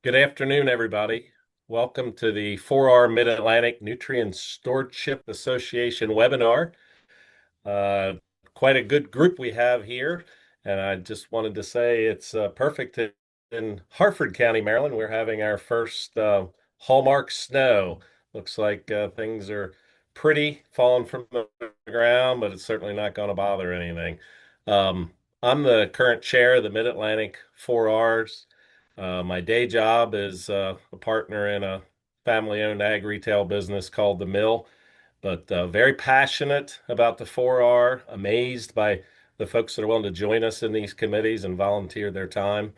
Good afternoon, everybody. Welcome to the 4R Mid-Atlantic Nutrient Stewardship Association webinar. Uh, Quite a good group we have here, and I just wanted to say it's perfect in Harford County, Maryland. We're having our first hallmark snow. Looks like things are pretty falling from the ground, but it's certainly not going to bother anything. Um, I'm the current chair of the Mid-Atlantic 4Rs. My day job is a partner in a family-owned ag retail business called The Mill, but very passionate about the 4R, amazed by the folks that are willing to join us in these committees and volunteer their time.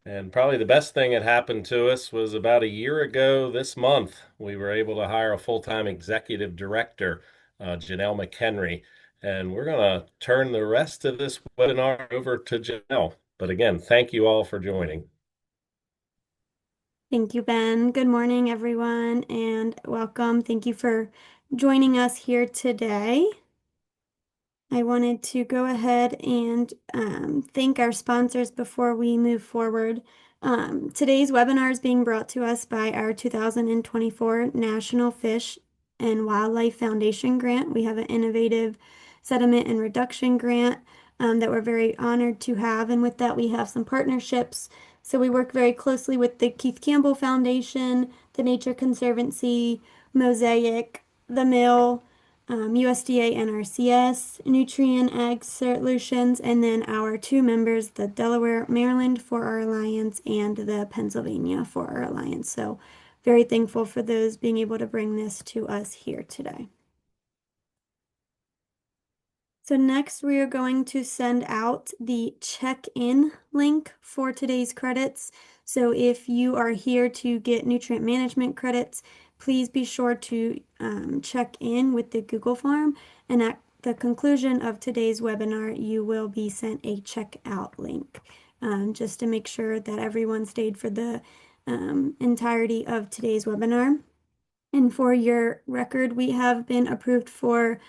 And probably the best thing that happened to us was about a year ago this month, we were able to hire a full-time executive director, Janelle McHenry. And we're going to turn the rest of this webinar over to Janelle. But again, thank you all for joining. Thank you, Ben. Good morning, everyone, and welcome. Thank you for joining us here today. I wanted to go ahead and thank our sponsors before we move forward. Today's webinar is being brought to us by our 2024 National Fish and Wildlife Foundation grant. We have an innovative sediment and reduction grant that we're very honored to have. And with that, we have some partnerships. So we work very closely with the Keith Campbell Foundation, the Nature Conservancy, Mosaic, the Mill, USDA NRCS, Nutrient Ag Solutions, and then our two members, the Delaware, Maryland for our alliance and the Pennsylvania for our alliance. So very thankful for those being able to bring this to us here today. So next we are going to send out the check-in link for today's credits. So if you are here to get nutrient management credits, please be sure to check in with the Google form. And at the conclusion of today's webinar, you will be sent a checkout link just to make sure that everyone stayed for the entirety of today's webinar. And for your record, we have been approved for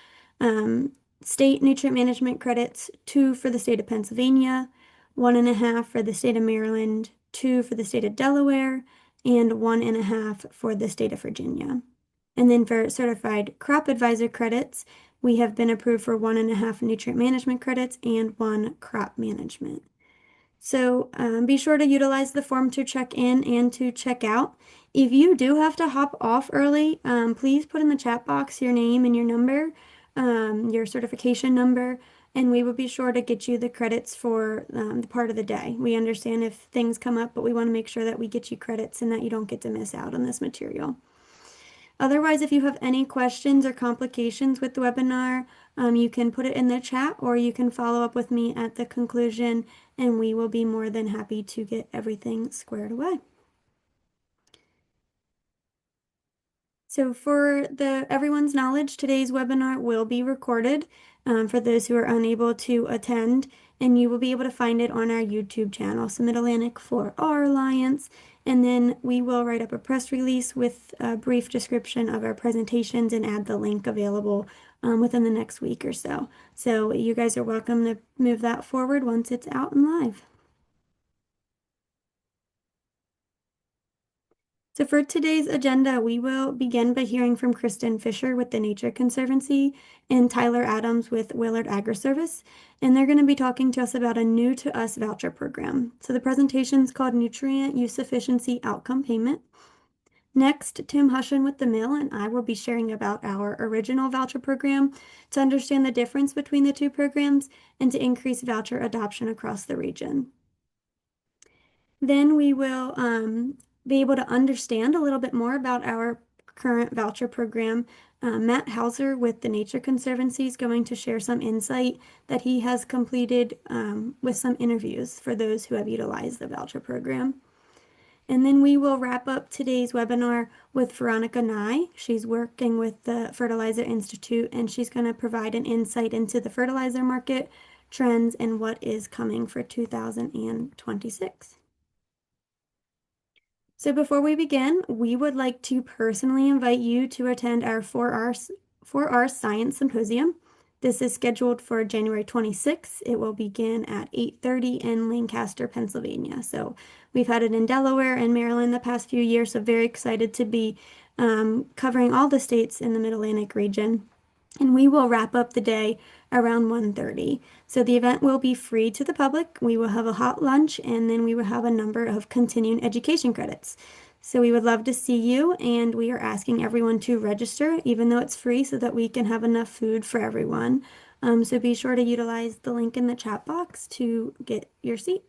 um, state nutrient management credits, 2 for the state of Pennsylvania, 1.5 for the state of Maryland, 2 for the state of Delaware, and 1.5 for the state of Virginia. And then for certified crop advisor credits, we have been approved for 1.5 nutrient management credits and 1 crop management. So be sure to utilize the form to check in and to check out. If you do have to hop off early, please put in the chat box your name and your number, your certification number, and we will be sure to get you the credits for the part of the day. We understand if things come up, but we want to make sure that we get you credits and that you don't get to miss out on this material. Otherwise, if you have any questions or complications with the webinar, you can put it in the chat or you can follow up with me at the conclusion and we will be more than happy to get everything squared away. So for everyone's knowledge, today's webinar will be recorded for those who are unable to attend, and you will be able to find it on our YouTube channel, so Mid-Atlantic for our Alliance. And then we will write up a press release with a brief description of our presentations and add the link available within the next week or so. So you guys are welcome to move that forward once it's out and live. So for today's agenda, we will begin by hearing from Kristen Fisher with the Nature Conservancy and Tyler Adams with Willard Agri-Service, and they're going to be talking to us about a new to us voucher program. So the presentation is called Nutrient Use Efficiency Outcome Payment. Next, Tim Hushin with the Mill and I will be sharing about our original voucher program to understand the difference between the two programs and to increase voucher adoption across the region. Then we will be able to understand a little bit more about our current voucher program. Matt Hauser with the Nature Conservancy is going to share some insight that he has completed with some interviews for those who have utilized the voucher program. And then we will wrap up today's webinar with Veronica Nye. She's working with the Fertilizer Institute and she's going to provide an insight into the fertilizer market, trends, and what is coming for 2026. So before we begin, we would like to personally invite you to attend our 4R Science Symposium. This is scheduled for January 26th. It will begin at 8:30 in Lancaster, Pennsylvania. So we've had it in Delaware and Maryland the past few years, so very excited to be covering all the states in the Mid-Atlantic region. And we will wrap up the day around 1:30. So the event will be free to the public. We will have a hot lunch, and then we will have a number of continuing education credits. So we would love to see you, and we are asking everyone to register, even though it's free, so that we can have enough food for everyone. So be sure to utilize the link in the chat box to get your seat.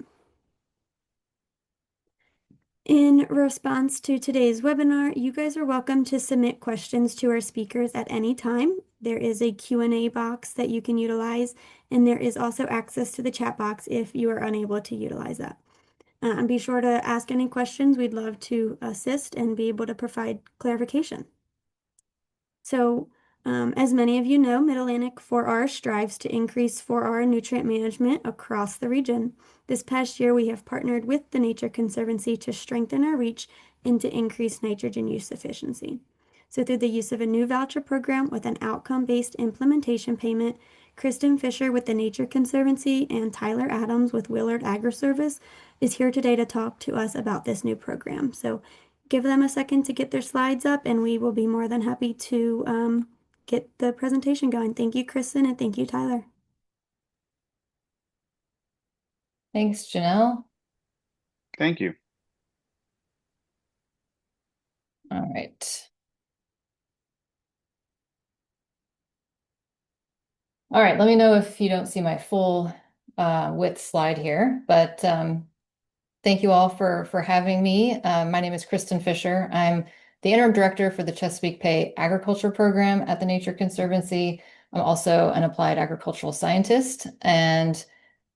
In response to today's webinar, you guys are welcome to submit questions to our speakers at any time. There is a Q&A box that you can utilize, and there is also access to the chat box if you are unable to utilize that. And be sure to ask any questions. We'd love to assist and be able to provide clarification. So, as many of you know, Mid-Atlantic 4R strives to increase 4R nutrient management across the region. This past year, we have partnered with the Nature Conservancy to strengthen our reach into increased nitrogen use efficiency. So through the use of a new voucher program with an outcome-based implementation payment, Kristen Fisher with the Nature Conservancy and Tyler Adams with Willard Agri-Service is here today to talk to us about this new program. So give them a second to get their slides up, and we will be more than happy to get the presentation going. Thank you, Kristen, and thank you, Tyler. Thanks, Janelle. Thank you. All right. All right, let me know if you don't see my full width slide here, but thank you all for having me. My name is Kristen Fisher. I'm the interim director for the Chesapeake Bay Agriculture Program at the Nature Conservancy. I'm also an applied agricultural scientist, and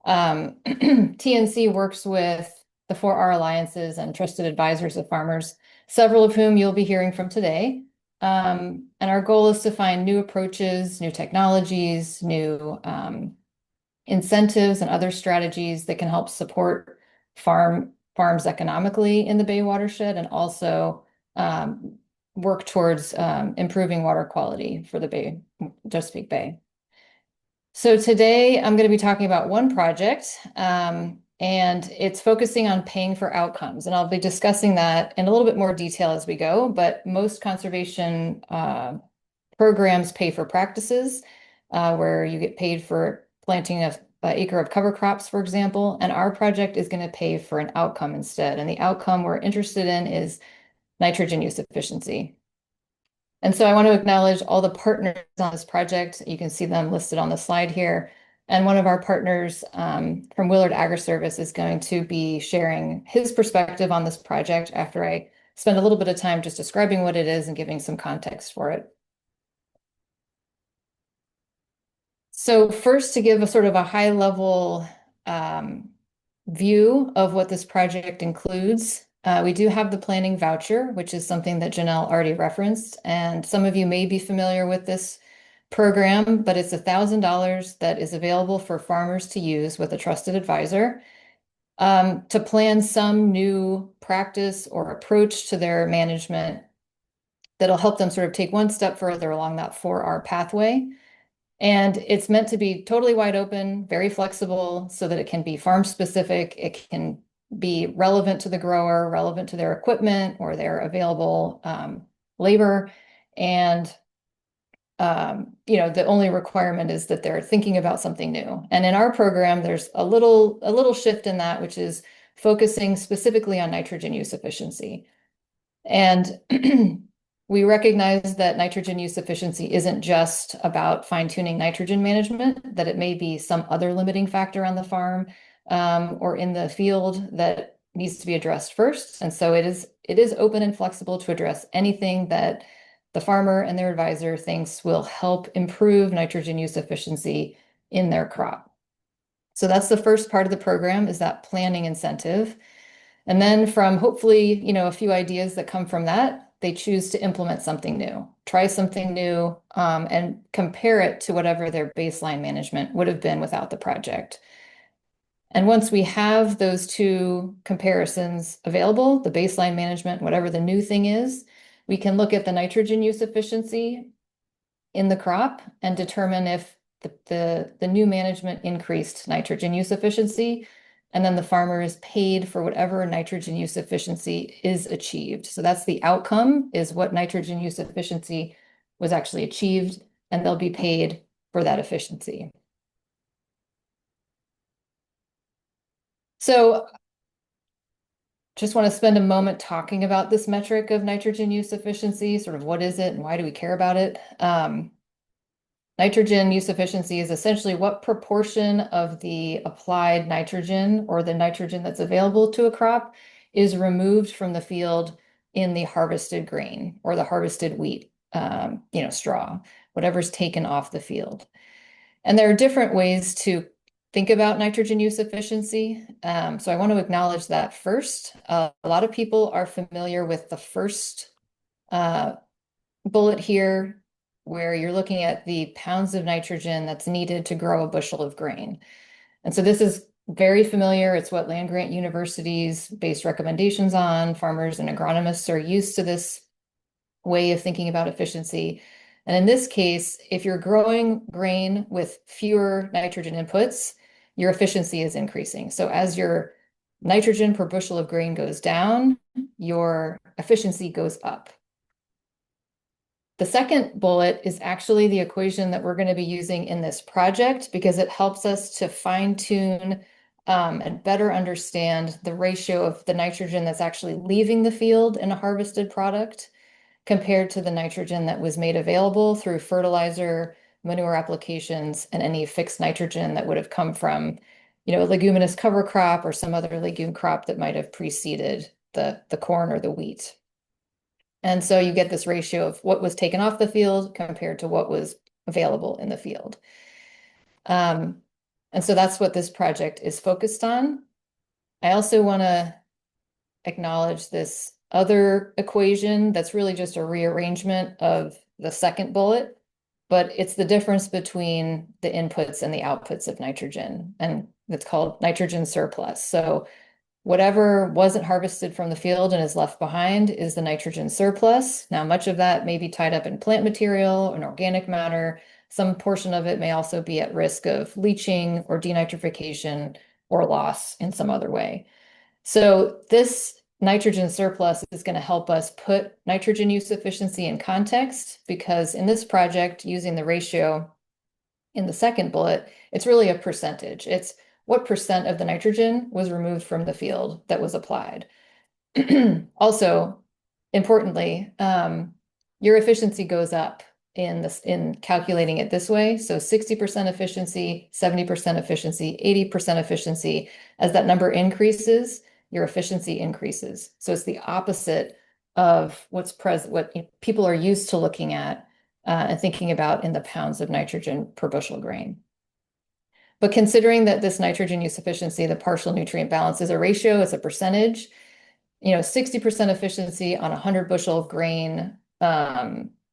TNC works with the 4R alliances and trusted advisors of farmers, several of whom you'll be hearing from today. And our goal is to find new approaches, new technologies, new incentives and other strategies that can help support farms economically in the Bay watershed, and also work towards improving water quality for the Chesapeake Bay. So today I'm going to be talking about one project, and it's focusing on paying for outcomes. And I'll be discussing that in a little bit more detail as we go, but most conservation programs pay for practices, where you get paid for planting an acre of cover crops, for example, and our project is going to pay for an outcome instead. And the outcome we're interested in is nitrogen use efficiency. And so I want to acknowledge all the partners on this project. You can see them listed on the slide here. And one of our partners from Willard Agri-Service is going to be sharing his perspective on this project after I spend a little bit of time just describing what it is and giving some context for it. So first, to give a sort of a high-level view of what this project includes, we do have the planning voucher, which is something that Janelle already referenced, and some of you may be familiar with this program, but it's $1,000 that is available for farmers to use with a trusted advisor to plan some new practice or approach to their management that'll help them sort of take one step further along that 4R pathway. And it's meant to be totally wide open, very flexible, so that it can be farm specific. It can be relevant to the grower, relevant to their equipment or their available labor. And the only requirement is that they're thinking about something new. And in our program, there's a little shift in that, which is focusing specifically on nitrogen use efficiency. And we recognize that nitrogen use efficiency isn't just about fine-tuning nitrogen management, that it may be some other limiting factor on the farm or in the field that needs to be addressed first. And so it is open and flexible to address anything that the farmer and their advisor thinks will help improve nitrogen use efficiency in their crop. So that's the first part of the program, is that planning incentive. And then from hopefully, a few ideas that come from that, they choose to implement something new, try something new, and compare it to whatever their baseline management would have been without the project. And once we have those two comparisons available, the baseline management, whatever the new thing is, we can look at the nitrogen use efficiency in the crop and determine if The new management increased nitrogen use efficiency, and then the farmer is paid for whatever nitrogen use efficiency is achieved. So that's the outcome, is what nitrogen use efficiency was actually achieved, and they'll be paid for that efficiency. So just want to spend a moment talking about this metric of nitrogen use efficiency, sort of what is it and why do we care about it? Nitrogen use efficiency is essentially what proportion of the applied nitrogen or the nitrogen that's available to a crop is removed from the field in the harvested grain or the harvested wheat, straw, whatever's taken off the field. And there are different ways to think about nitrogen use efficiency. So I want to acknowledge that first. A lot of people are familiar with the first bullet here, where you're looking at the pounds of nitrogen that's needed to grow a bushel of grain. And so this is very familiar. It's what land-grant universities base recommendations on. Farmers and agronomists are used to this way of thinking about efficiency. And in this case, if you're growing grain with fewer nitrogen inputs, your efficiency is increasing. So as your nitrogen per bushel of grain goes down, your efficiency goes up. The second bullet is actually the equation that we're going to be using in this project because it helps us to fine-tune and better understand the ratio of the nitrogen that's actually leaving the field in a harvested product compared to the nitrogen that was made available through fertilizer, manure applications, and any fixed nitrogen that would have come from, a leguminous cover crop or some other legume crop that might have preceded the corn or the wheat. And so you get this ratio of what was taken off the field compared to what was available in the field. And so that's what this project is focused on. I also want to acknowledge this other equation that's really just a rearrangement of the second bullet, but it's the difference between the inputs and the outputs of nitrogen, and it's called nitrogen surplus. So whatever wasn't harvested from the field and is left behind is the nitrogen surplus. Now, much of that may be tied up in plant material and organic matter. Some portion of it may also be at risk of leaching or denitrification or loss in some other way. So this nitrogen surplus is going to help us put nitrogen use efficiency in context, because in this project, using the ratio in the second bullet, it's really a percentage. It's what percent of the nitrogen was removed from the field that was applied. Also, importantly, your efficiency goes up in calculating it this way. So 60% efficiency, 70% efficiency, 80% efficiency. As that number increases, your efficiency increases. So it's the opposite of what's present, what people are used to looking at and thinking about in the pounds of nitrogen per bushel grain. But considering that this nitrogen use efficiency, the partial nutrient balance, is a ratio, it's a percentage, 60% efficiency on a 100 bushel of grain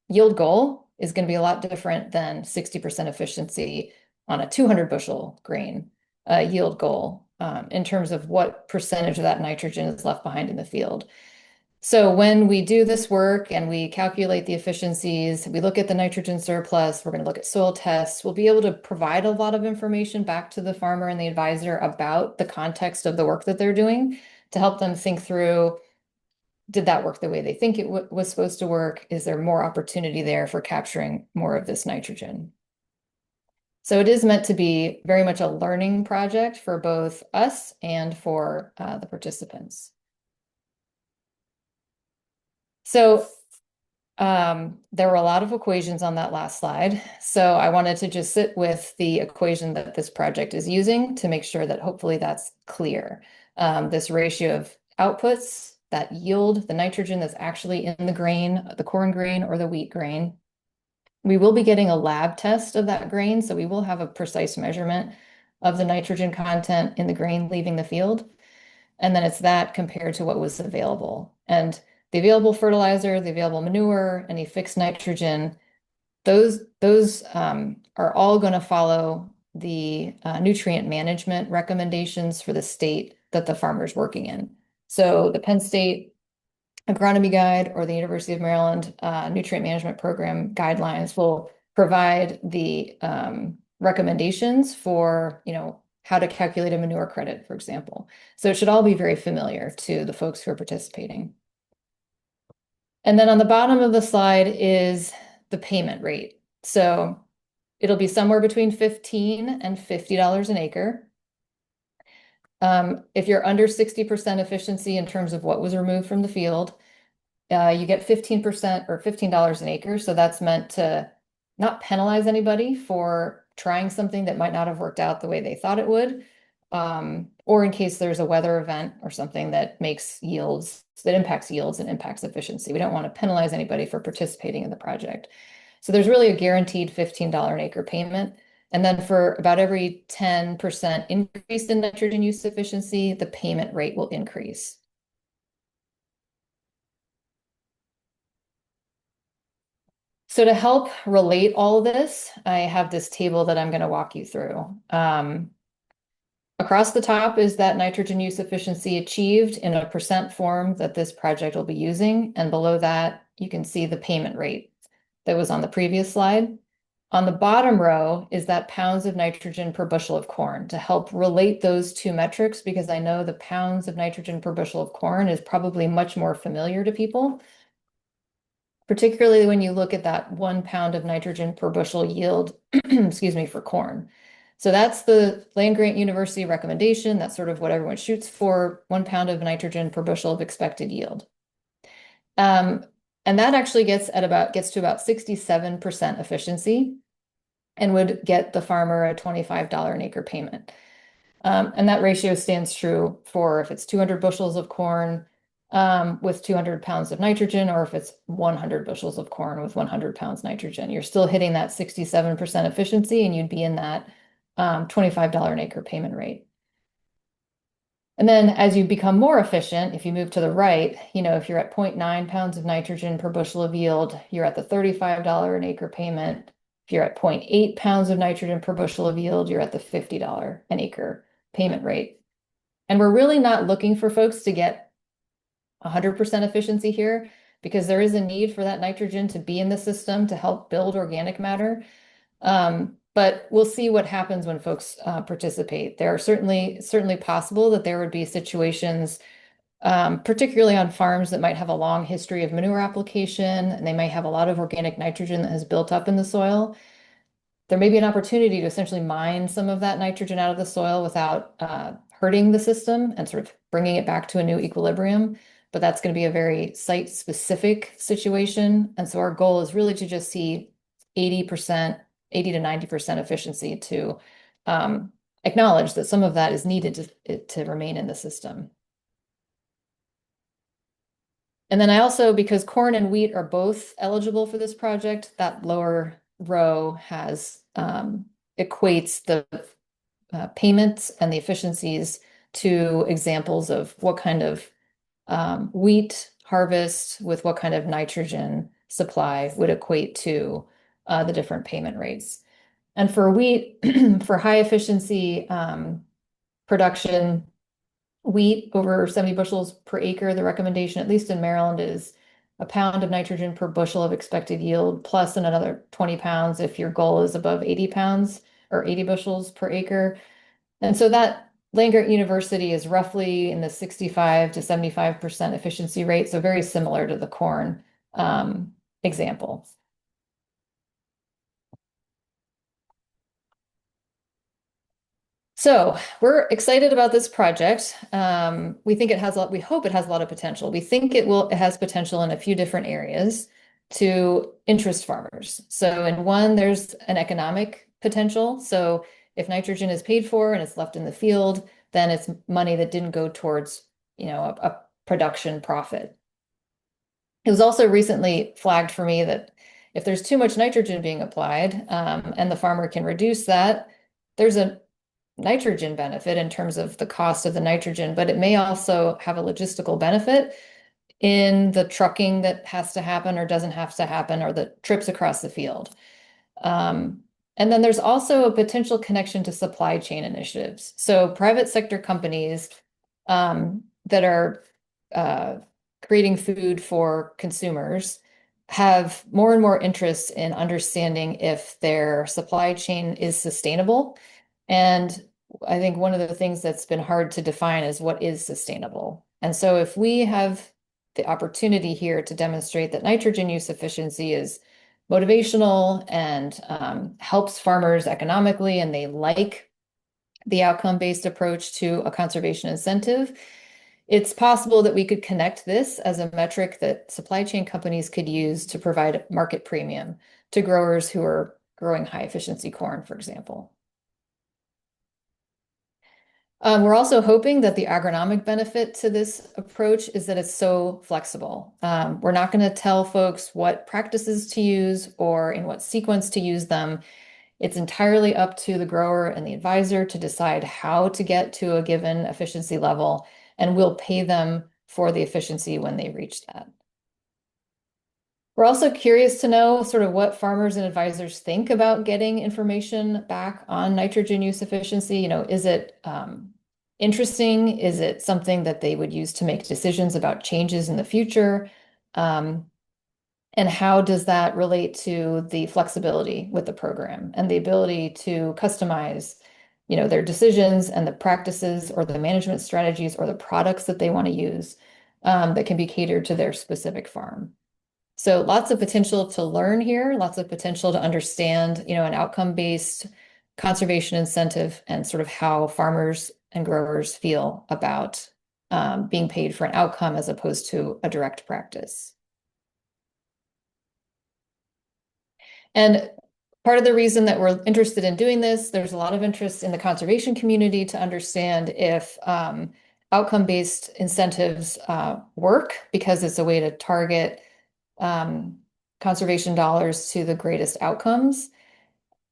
yield goal is going to be a lot different than 60% efficiency on a 200 bushel grain yield goal in terms of what percentage of that nitrogen is left behind in the field. So when we do this work and we calculate the efficiencies, we look at the nitrogen surplus, we're going to look at soil tests, we'll be able to provide a lot of information back to the farmer and the advisor about the context of the work that they're doing to help them think through, did that work the way they think it was supposed to work? Is there more opportunity there for capturing more of this nitrogen? So it is meant to be very much a learning project for both us and for the participants. So there were a lot of equations on that last slide. So I wanted to just sit with the equation that this project is using to make sure that hopefully that's clear. This ratio of outputs that yield the nitrogen that's actually in the grain, the corn grain or the wheat grain. We will be getting a lab test of that grain, so we will have a precise measurement of the nitrogen content in the grain leaving the field. And then it's that compared to what was available. And the available fertilizer, the available manure, any fixed nitrogen, those are all going to follow the nutrient management recommendations for the state that the farmer's working in. So the Penn State Agronomy Guide or the University of Maryland Nutrient Management Program guidelines will provide the recommendations for, how to calculate a manure credit, for example. So it should all be very familiar to the folks who are participating. And then on the bottom of the slide is the payment rate. So it'll be somewhere between $15 and $50 an acre. If you're under 60% efficiency in terms of what was removed from the field, you get 15% or $15 an acre. So that's meant to not penalize anybody for trying something that might not have worked out the way they thought it would, or in case there's a weather event or something that impacts yields and impacts efficiency. We don't want to penalize anybody for participating in the project. So there's really a guaranteed $15 an acre payment. And then for about every 10% increase in nitrogen use efficiency, the payment rate will increase. So to help relate all of this, I have this table that I'm going to walk you through. Across the top is that nitrogen use efficiency achieved in a percent form that this project will be using. And below that, you can see the payment rate that was on the previous slide. On the bottom row is that pounds of nitrogen per bushel of corn to help relate those two metrics, because I know the pounds of nitrogen per bushel of corn is probably much more familiar to people, particularly when you look at that 1 pound of nitrogen per bushel yield, excuse me, for corn. So that's the land-grant university recommendation. That's sort of what everyone shoots for, 1 pound of nitrogen per bushel of expected yield. And that actually gets to about 67% efficiency and would get the farmer a $25 an acre payment. And that ratio stands true for if it's 200 bushels of corn with 200 pounds of nitrogen, or if it's 100 bushels of corn with 100 pounds nitrogen. You're still hitting that 67% efficiency, and you'd be in that $25 an acre payment rate. And then as you become more efficient, if you move to the right, if you're at 0.9 pounds of nitrogen per bushel of yield, you're at the $35 an acre payment. If you're at 0.8 pounds of nitrogen per bushel of yield, you're at the $50 an acre payment rate. And we're really not looking for folks to get 100% efficiency here, because there is a need for that nitrogen to be in the system to help build organic matter. But we'll see what happens when folks participate. There are certainly possible that there would be situations, particularly on farms that might have a long history of manure application, and they might have a lot of organic nitrogen that has built up in the soil. There may be an opportunity to essentially mine some of that nitrogen out of the soil without hurting the system and sort of bringing it back to a new equilibrium. But that's going to be a very site-specific situation. And so our goal is really to just see 80 to 90% efficiency to acknowledge that some of that is needed to remain in the system. And then I also, because corn and wheat are both eligible for this project, that lower row equates the payments and the efficiencies to examples of what kind of wheat harvest with what kind of nitrogen supply would equate to the different payment rates. And for wheat, for high efficiency production, wheat over 70 bushels per acre, the recommendation, at least in Maryland, is 1 pound of nitrogen per bushel of expected yield, plus another 20 pounds if your goal is above 80 pounds or 80 bushels per acre. And so that land-grant university is roughly in the 65 to 75% efficiency rate, so very similar to the corn example. So we're excited about this project. We think we hope it has a lot of potential. We think it has potential in a few different areas to interest farmers. So in one, there's an economic potential. So if nitrogen is paid for and it's left in the field, then it's money that didn't go towards, a production profit. It was also recently flagged for me that if there's too much nitrogen being applied, and the farmer can reduce that, there's a nitrogen benefit in terms of the cost of the nitrogen, but it may also have a logistical benefit in the trucking that has to happen or doesn't have to happen, or the trips across the field. And then there's also a potential connection to supply chain initiatives. So private sector companies that are creating food for consumers have more and more interest in understanding if their supply chain is sustainable. And I think one of the things that's been hard to define is what is sustainable. And so if we have the opportunity here to demonstrate that nitrogen use efficiency is motivational and helps farmers economically, and they like the outcome-based approach to a conservation incentive, it's possible that we could connect this as a metric that supply chain companies could use to provide market premium to growers who are growing high efficiency corn, for example. We're also hoping that the agronomic benefit to this approach is that it's so flexible. We're not going to tell folks what practices to use or in what sequence to use them. It's entirely up to the grower and the advisor to decide how to get to a given efficiency level, and we'll pay them for the efficiency when they reach that. We're also curious to know sort of what farmers and advisors think about getting information back on nitrogen use efficiency. Is it interesting? Is it something that they would use to make decisions about changes in the future? And how does that relate to the flexibility with the program and the ability to customize, their decisions and the practices or the management strategies or the products that they want to use that can be catered to their specific farm? So lots of potential to learn here, lots of potential to understand, an outcome-based conservation incentive and sort of how farmers and growers feel about being paid for an outcome as opposed to a direct practice. And part of the reason that we're interested in doing this, there's a lot of interest in the conservation community to understand if outcome-based incentives work, because it's a way to target conservation dollars to the greatest outcomes.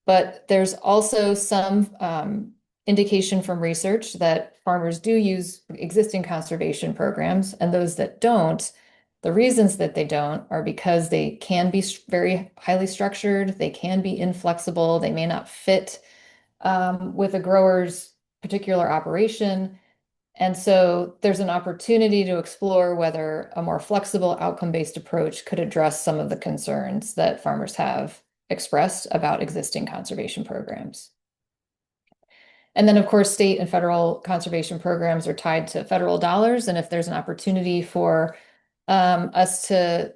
But there's also some indication from research that farmers do use existing conservation programs, and those that don't, the reasons that they don't are because they can be very highly structured, they can be inflexible, they may not fit with a grower's particular operation. And so there's an opportunity to explore whether a more flexible outcome-based approach could address some of the concerns that farmers have expressed about existing conservation programs. And then, of course, state and federal conservation programs are tied to federal dollars. And if there's an opportunity for us to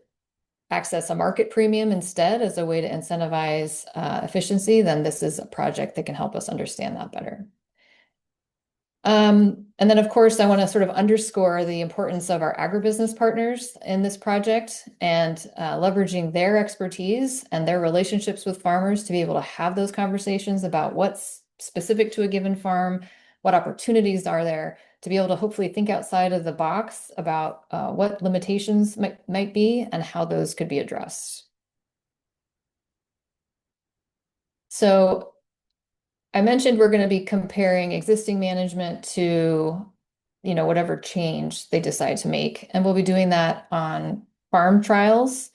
access a market premium instead as a way to incentivize efficiency, then this is a project that can help us understand that better. And then, of course, I want to sort of underscore the importance of our agribusiness partners in this project and leveraging their expertise and their relationships with farmers to be able to have those conversations about what's specific to a given farm, what opportunities are there, to be able to hopefully think outside of the box about what limitations might be and how those could be addressed. So I mentioned we're going to be comparing existing management to, whatever change they decide to make. And we'll be doing that on farm trials.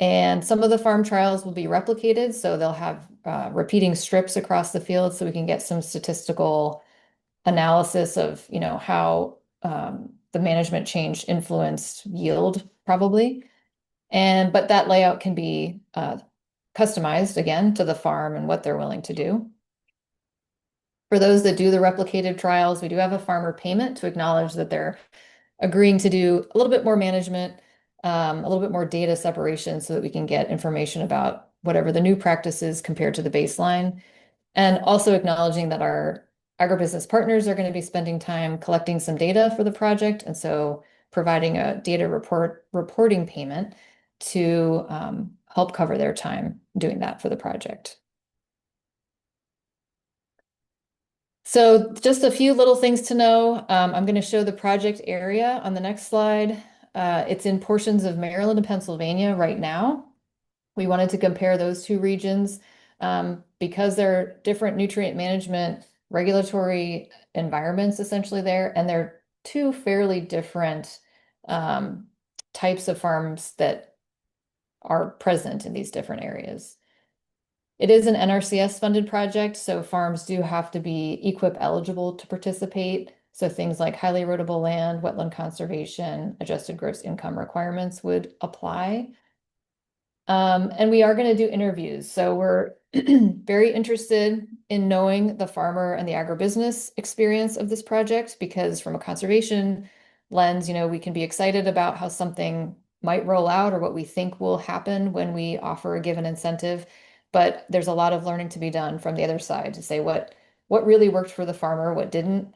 And some of the farm trials will be replicated. So they'll have repeating strips across the field so we can get some statistical analysis of, how the management change influenced yield probably. But that layout can be customized again to the farm and what they're willing to do. For those that do the replicated trials, we do have a farmer payment to acknowledge that they're agreeing to do a little bit more management, a little bit more data separation so that we can get information about whatever the new practice is compared to the baseline. And also acknowledging that our agribusiness partners are going to be spending time collecting some data for the project. And so providing a data reporting payment to help cover their time doing that for the project. So just a few little things to know. I'm going to show the project area on the next slide. It's in portions of Maryland and Pennsylvania right now. We wanted to compare those two regions because they're different nutrient management regulatory environments essentially there, and they're two fairly different types of farms that are present in these different areas. It is an NRCS funded project, so farms do have to be EQIP eligible to participate. So things like highly erodible land, wetland conservation, adjusted gross income requirements would apply. And we are going to do interviews. So we're very interested in knowing the farmer and the agribusiness experience of this project, because from a conservation lens, we can be excited about how something might roll out or what we think will happen when we offer a given incentive. But there's a lot of learning to be done from the other side to say what really worked for the farmer, what didn't.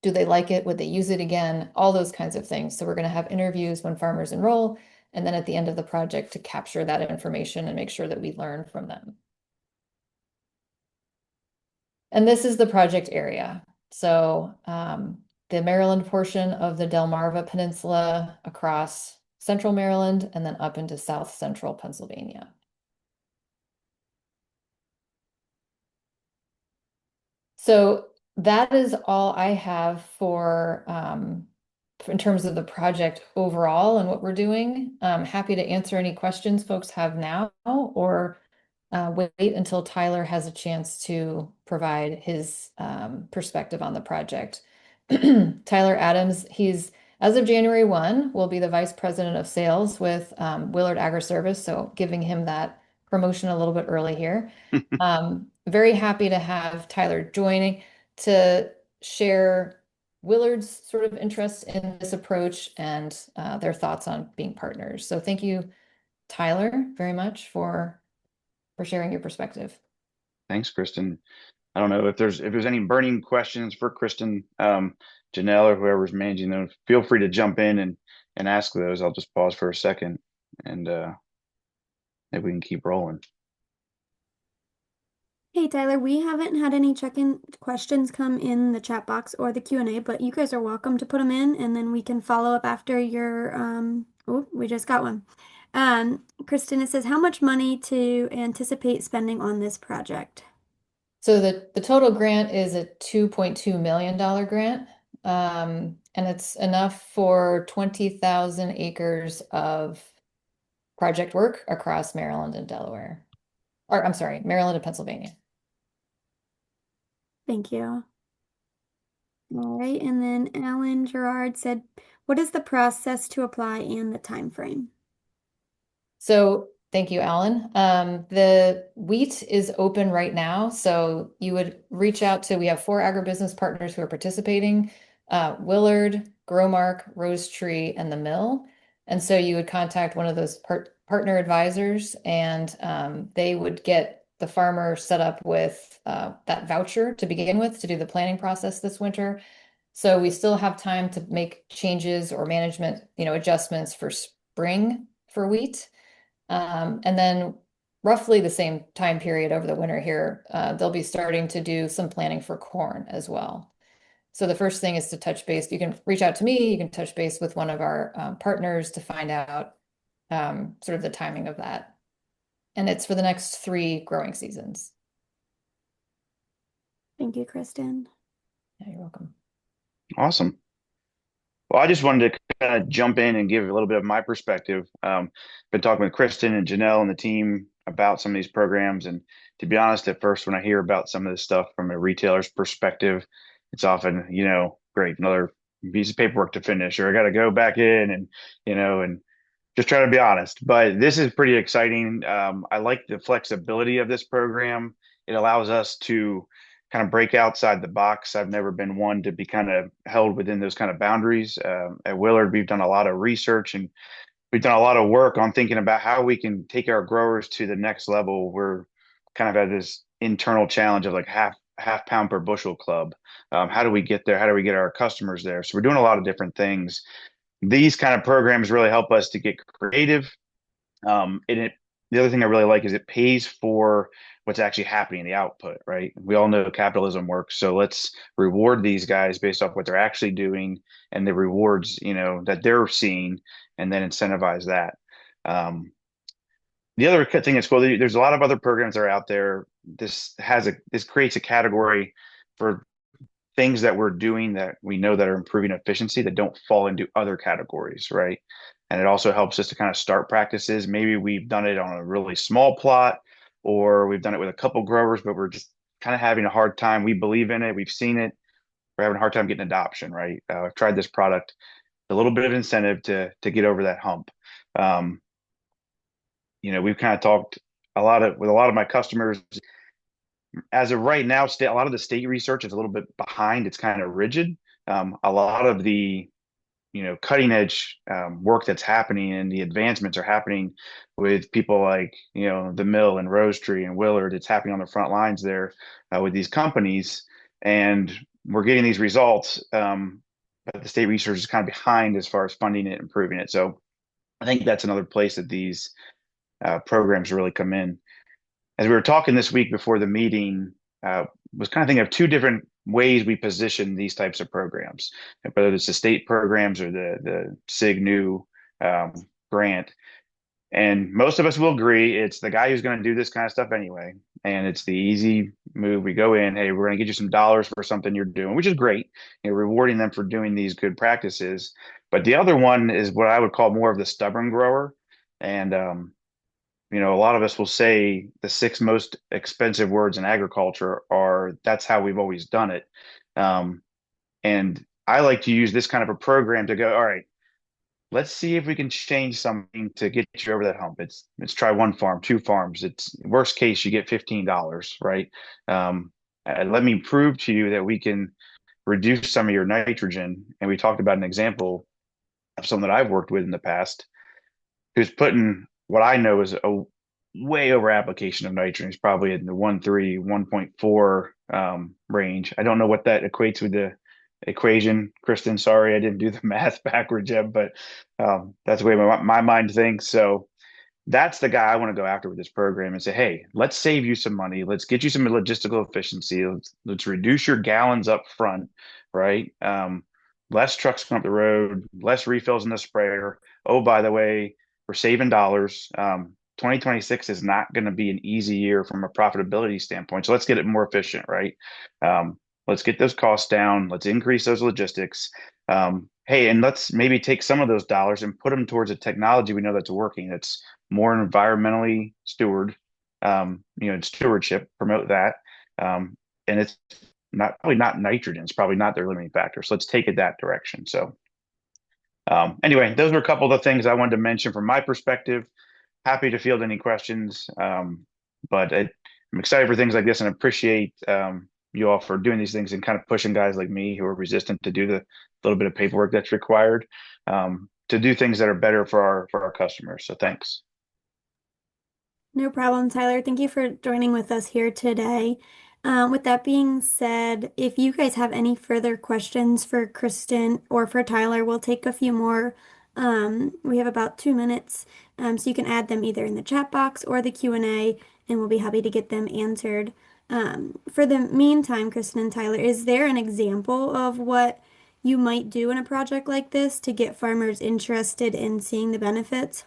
Do they like it? Would they use it again? All those kinds of things. So we're going to have interviews when farmers enroll, and then at the end of the project to capture that information and make sure that we learn from them. And this is the project area. So the Maryland portion of the Delmarva Peninsula across central Maryland and then up into south central Pennsylvania. So that is all I have for in terms of the project overall and what we're doing. I'm happy to answer any questions folks have now, or wait until Tyler has a chance to provide his perspective on the project. Tyler Adams, he's, as of January 1, will be the Vice President of Sales with Willard Agri-Service, so giving him that promotion a little bit early here. Very happy to have Tyler joining to share Willard's sort of interest in this approach and their thoughts on being partners. So thank you, Tyler, very much for sharing your perspective. Thanks, Kristen. I don't know if there's any burning questions for Kristen, Janelle, or whoever's managing them. Feel free to jump in and ask those. I'll just pause for a second and maybe we can keep rolling. Hey Tyler, we haven't had any check-in questions come in the chat box or the Q&A, but you guys are welcome to put them in, and then we can follow up after your oh, we just got one. Kristen, says, how much money to anticipate spending on this project? So the total grant is a $2.2 million grant, and it's enough for 20,000 acres of project work across Maryland and Delaware. Or I'm sorry, Maryland and Pennsylvania. Thank you. All right, and then Alan Gerard said, what is the process to apply and the time frame? So thank you, Alan. The wheat is open right now. So you would reach out to, we have 4 agribusiness partners who are participating, Willard, Growmark, Rose Tree, and the Mill. And so you would contact one of those partner advisors, and they would get the farmer set up with that voucher to begin with to do the planning process this winter. So we still have time to make changes or management, adjustments for spring for wheat. And then roughly the same time period over the winter here, they'll be starting to do some planning for corn as well. So the first thing is to touch base. You can reach out to me, you can touch base with one of our partners to find out sort of the timing of that. And it's for the next 3 growing seasons. Thank you, Kristen. Yeah, you're welcome. Awesome. Well, I just wanted to kind of jump in and give a little bit of my perspective. Been talking with Kristen and Janelle and the team about some of these programs. And to be honest, at first, when I hear about some of this stuff from a retailer's perspective, it's often, great, another piece of paperwork to finish, or I got to go back in and just try to be honest. But this is pretty exciting. I like the flexibility of this program. It allows us to kind of break outside the box. I've never been one to be kind of held within those kind of boundaries. At Willard, we've done a lot of research and we've done a lot of work on thinking about how we can take our growers to the next level. We're kind of at this internal challenge of like half pound per bushel club. How do we get there? How do we get our customers there? So we're doing a lot of different things. These kind of programs really help us to get creative. The other thing I really like is it pays for what's actually happening in the output, right? We all know capitalism works. So let's reward these guys based off what they're actually doing and the rewards, that they're seeing, and then incentivize that. The other thing is, well, there's a lot of other programs that are out there. This creates a category for things that we're doing that we know that are improving efficiency that don't fall into other categories, right? And it also helps us to kind of start practices. Maybe we've done it on a really small plot, or we've done it with a couple growers, but we're just kind of having a hard time. We believe in it. We've seen it. We're having a hard time getting adoption, right? I've tried this product, a little bit of incentive to get over that hump. we've kind of talked with a lot of my customers. As of right now, a lot of the state research is a little bit behind. It's kind of rigid. A lot of the cutting edge work that's happening and the advancements are happening with people like the Mill and Rose Tree and Willard. It's happening on the front lines there with these companies, and we're getting these results. But the state research is kind of behind as far as funding it and improving it. So I think that's another place that these programs really come in. As we were talking this week before the meeting, was kind of thinking of two different ways we position these types of programs, whether it's the state programs or the SIG grant. And most of us will agree it's the guy who's going to do this kind of stuff anyway. And it's the easy move. We go in, hey, we're going to get you some dollars for something you're doing, which is great. Rewarding them for doing these good practices. But the other one is what I would call more of the stubborn grower. And a lot of us will say the six most expensive words in agriculture are that's how we've always done it. And I like to use this kind of a program to go, all right, let's see if we can change something to get you over that hump. Let's try one farm, two farms. It's worst case, you get $15, right? Let me prove to you that we can reduce some of your nitrogen. And we talked about an example of someone that I've worked with in the past who's putting what I know is a way over application of nitrogen. It's probably in the 1.3, 1.4 range. I don't know what that equates with the equation, Kristen. Sorry, I didn't do the math backwards yet, but that's the way my mind thinks. So that's the guy I want to go after with this program and say, hey, let's save you some money. Let's get you some logistical efficiency. Let's reduce your gallons up front, right? Less trucks come up the road, less refills in the sprayer. Oh, by the way, we're saving dollars. 2026 is not going to be an easy year from a profitability standpoint. So let's get it more efficient, right? Let's get those costs down. Let's increase those logistics. Hey, and let's maybe take some of those dollars and put them towards a technology we know that's working. That's more environmentally stewardship, promote that. And it's probably not nitrogen. It's probably not their limiting factor. So let's take it that direction. So anyway, those were a couple of the things I wanted to mention from my perspective. Happy to field any questions. But I'm excited for things like this and appreciate you all for doing these things and kind of pushing guys like me who are resistant to do the little bit of paperwork that's required to do things that are better for our customers. So thanks. No problem, Tyler. Thank you for joining with us here today. With that being said, if you guys have any further questions for Kristen or for Tyler, we'll take a few more. We have about 2 minutes, so you can add them either in the chat box or the Q&A, and we'll be happy to get them answered. For the meantime, Kristen and Tyler, is there an example of what you might do in a project like this to get farmers interested in seeing the benefits?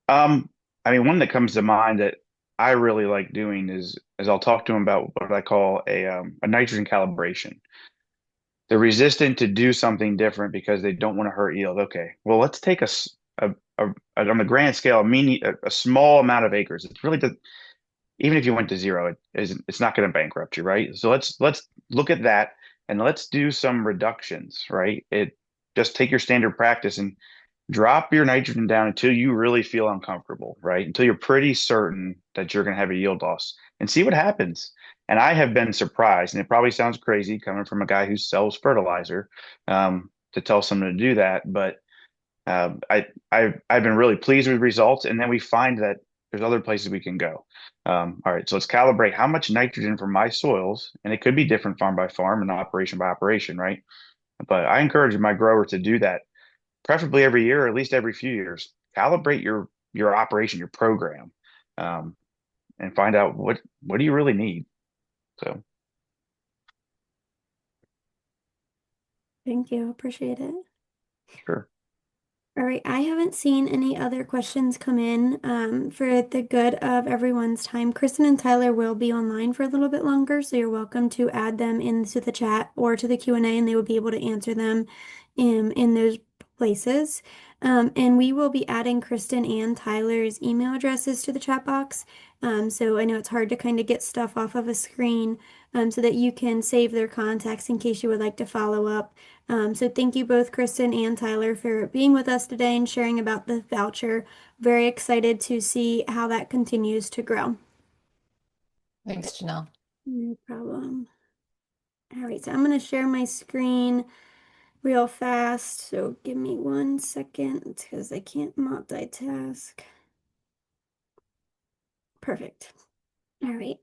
I mean, one that comes to mind that I really like doing is I'll talk to them about what I call a nitrogen calibration. They're resistant to do something different because they don't want to hurt yield. Okay, well, let's take on the grand scale, a small amount of acres. It's really even if you went to zero, it's not going to bankrupt you, right? So let's look at that and let's do some reductions, right? Just take your standard practice and drop your nitrogen down until you really feel uncomfortable, right? Until you're pretty certain that you're going to have a yield loss and see what happens. And I have been surprised, and it probably sounds crazy coming from a guy who sells fertilizer to tell someone to do that, but I've been really pleased with results. And then we find that there's other places we can go. All right, so let's calibrate how much nitrogen from my soils, and it could be different farm by farm and operation by operation, right? But I encourage my grower to do that, preferably every year or at least every few years. Calibrate your operation, your program, and find out what do you really need. So Thank you. Appreciate it. sure. All right, I haven't seen any other questions come in. For the good of everyone's time, Kristen and Tyler will be online for a little bit longer, so you're welcome to add them into the chat or to the Q&A, and they will be able to answer them in those places. And we will be adding Kristen and Tyler's email addresses to the chat box. So I know it's hard to kind of get stuff off of a screen, so that you can save their contacts in case you would like to follow up. So thank you both, Kristen and Tyler, for being with us today and sharing about the voucher. Very excited to see how that continues to grow. Thanks, Janelle. No problem. All right, so I'm going to share my screen real fast. So give me 1 second because I can't multitask. Perfect. All right.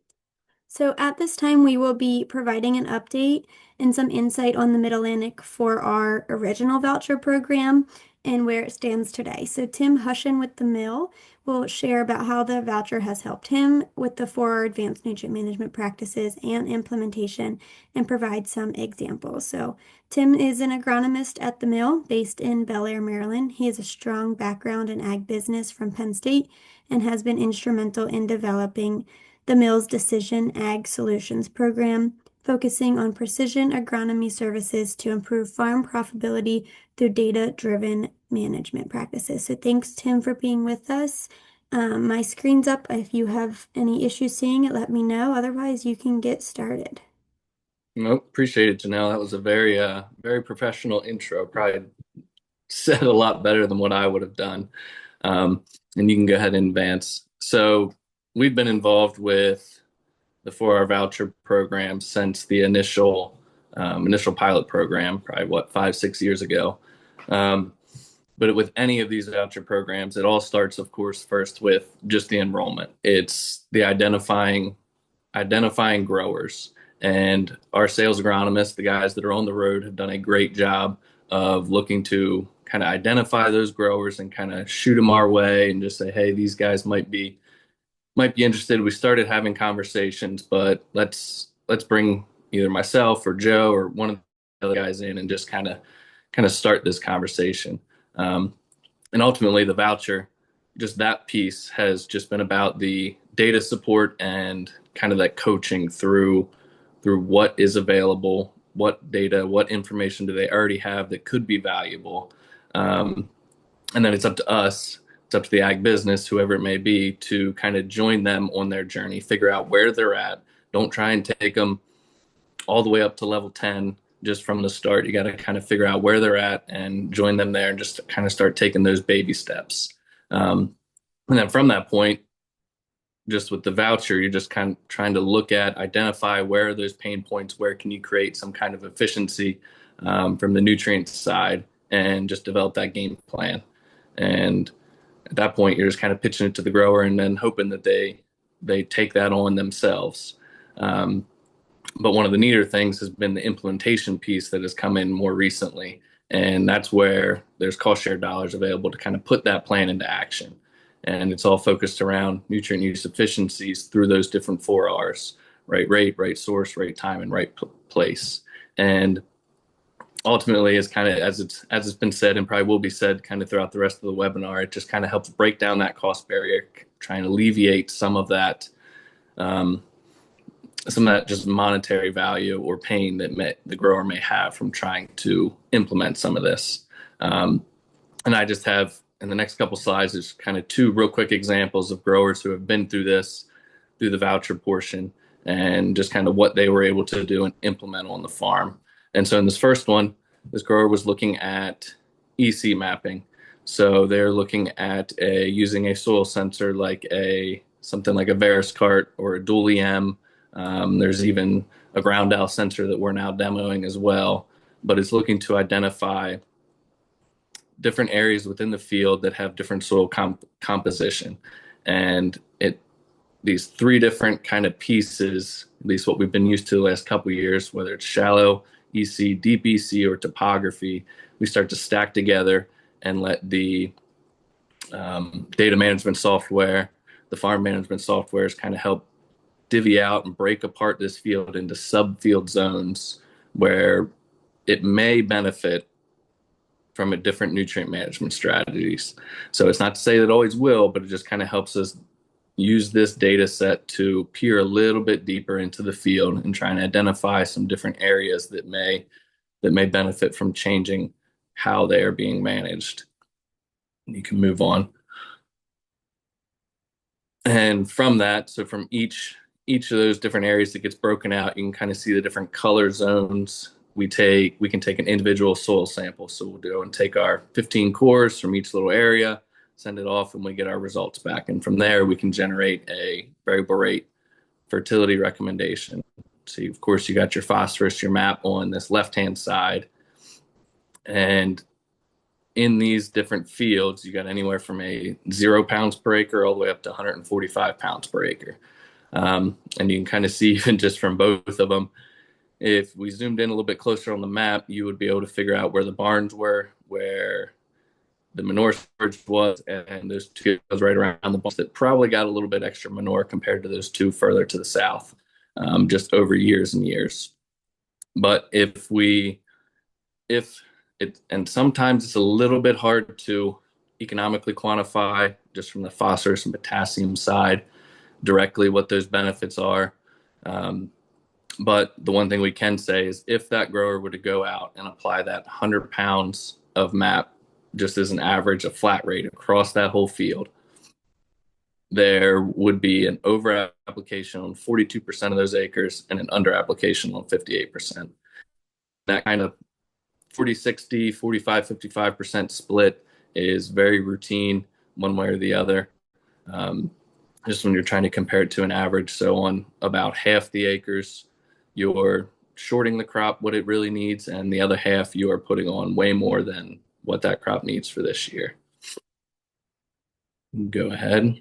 So at this time, we will be providing an update and some insight on the Mid-Atlantic for our original voucher program and where it stands today. So Tim Hushin with the Mill will share about how the voucher has helped him with the 4R advanced nutrient management practices and implementation and provide some examples. So Tim is an agronomist at the Mill based in Bel Air, Maryland. He has a strong background in ag business from Penn State and has been instrumental in developing the Mill's Decision Ag Solutions program, focusing on precision agronomy services to improve farm profitability through data-driven management practices. So thanks, Tim, for being with us. My screen's up. If you have any issues seeing it, let me know. Otherwise, you can get started. Nope, appreciate it, Janelle. That was a very professional intro. Probably said a lot better than what I would have done. And you can go ahead and advance. So we've been involved with the 4R voucher program since the initial pilot program, probably 5-6 years ago. But with any of these voucher programs, it all starts, of course, first with just the enrollment. It's the identifying growers. And our sales agronomists, the guys that are on the road, have done a great job of looking to kind of identify those growers and kind of shoot them our way and just say, hey, these guys might be interested. We started having conversations, but let's bring either myself or Joe or one of the other guys in and just kind of start this conversation. And ultimately, the voucher, just that piece has just been about the data support and kind of that coaching through what is available, what data, what information do they already have that could be valuable. And then it's up to us, it's up to the ag business, whoever it may be, to kind of join them on their journey, figure out where they're at. Don't try and take them all the way up to level 10 just from the start. You got to kind of figure out where they're at and join them there and just kind of start taking those baby steps. And then from that point, just with the voucher, you're just kind of trying to identify where are those pain points, where can you create some kind of efficiency from the nutrient side, and just develop that game plan. And at that point, you're just kind of pitching it to the grower and then hoping that they take that on themselves. But one of the neater things has been the implementation piece that has come in more recently. And that's where there's cost share dollars available to kind of put that plan into action. And it's all focused around nutrient use efficiencies through those different 4Rs: right rate, right source, right time, and right place. And ultimately, is kind of, as it's been said and probably will be said kind of throughout the rest of the webinar, it just kind of helps break down that cost barrier, trying to alleviate some of that just monetary value or pain that the grower may have from trying to implement some of this. And I just have, in the next couple slides, there's kind of two real quick examples of growers who have been through the voucher portion, and just kind of what they were able to do and implement on the farm. And so in this first one, this grower was looking at EC mapping. So they're looking at using a soil sensor like something like a Veriscart or a Dual EM. There's even a ground owl sensor that we're now demoing as well, but it's looking to identify different areas within the field that have different soil composition. And these three different kind of pieces, at least what we've been used to the last couple of years, whether it's shallow EC, deep EC, or topography, we start to stack together and let the data management software, the farm management softwares kind of help divvy out and break apart this field into subfield zones where it may benefit from a different nutrient management strategies. So it's not to say that it always will, but it just kind of helps us use this data set to peer a little bit deeper into the field and try and identify some different areas that may benefit from changing how they are being managed. You can move on. And from that, so from each each of those different areas that gets broken out, you can kind of see the different color zones. We can take an individual soil sample. So we'll go and take our 15 cores from each little area, send it off, and we get our results back. And from there, we can generate a variable rate fertility recommendation. So of course, you got your phosphorus, your MAP on this left-hand side. And in these different fields, you got anywhere from a 0 pounds per acre all the way up to 145 pounds per acre. And you can kind of see even just from both of them, if we zoomed in a little bit closer on the map, you would be able to figure out where the barns were, where the manure storage was, and those two fields right around the barns that probably got a little bit extra manure compared to those two further to the south, just over years and years. But and sometimes it's a little bit hard to economically quantify just from the phosphorus and potassium side directly what those benefits are. But the one thing we can say is if that grower were to go out and apply that 100 pounds of MAP just as an average, a flat rate across that whole field, there would be an over application on 42% of those acres and an under application on 58%. That kind of 40, 60, 45, 55% split is very routine one way or the other. Just when you're trying to compare it to an average. So on about half the acres, you're shorting the crop what it really needs, and the other half you are putting on way more than what that crop needs for this year. Go ahead.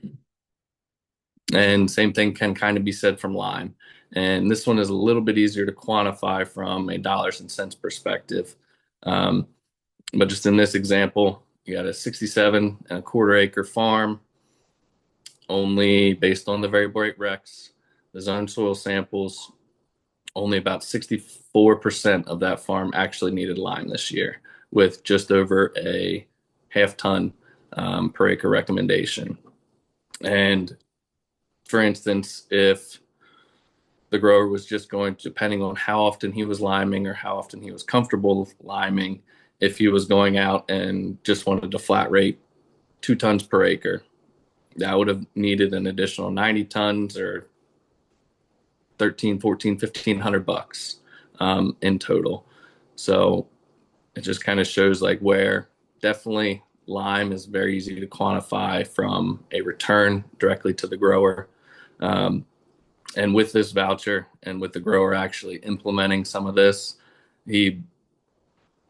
And same thing can kind of be said from lime. And this one is a little bit easier to quantify from a dollars and cents perspective. But just in this example, you got a 67.25 acre farm, only based on the variable rate RECs, the zone soil samples, only about 64% of that farm actually needed lime this year, with just over a half ton per acre recommendation. And for instance, if the grower was just going, depending on how often he was liming or how often he was comfortable liming, if he was going out and just wanted to flat rate 2 tons per acre, that would have needed an additional 90 tons or 13, 14, 1,500 bucks in total. So it just kind of shows like where definitely lime is very easy to quantify from a return directly to the grower. And with this voucher and with the grower actually implementing some of this, he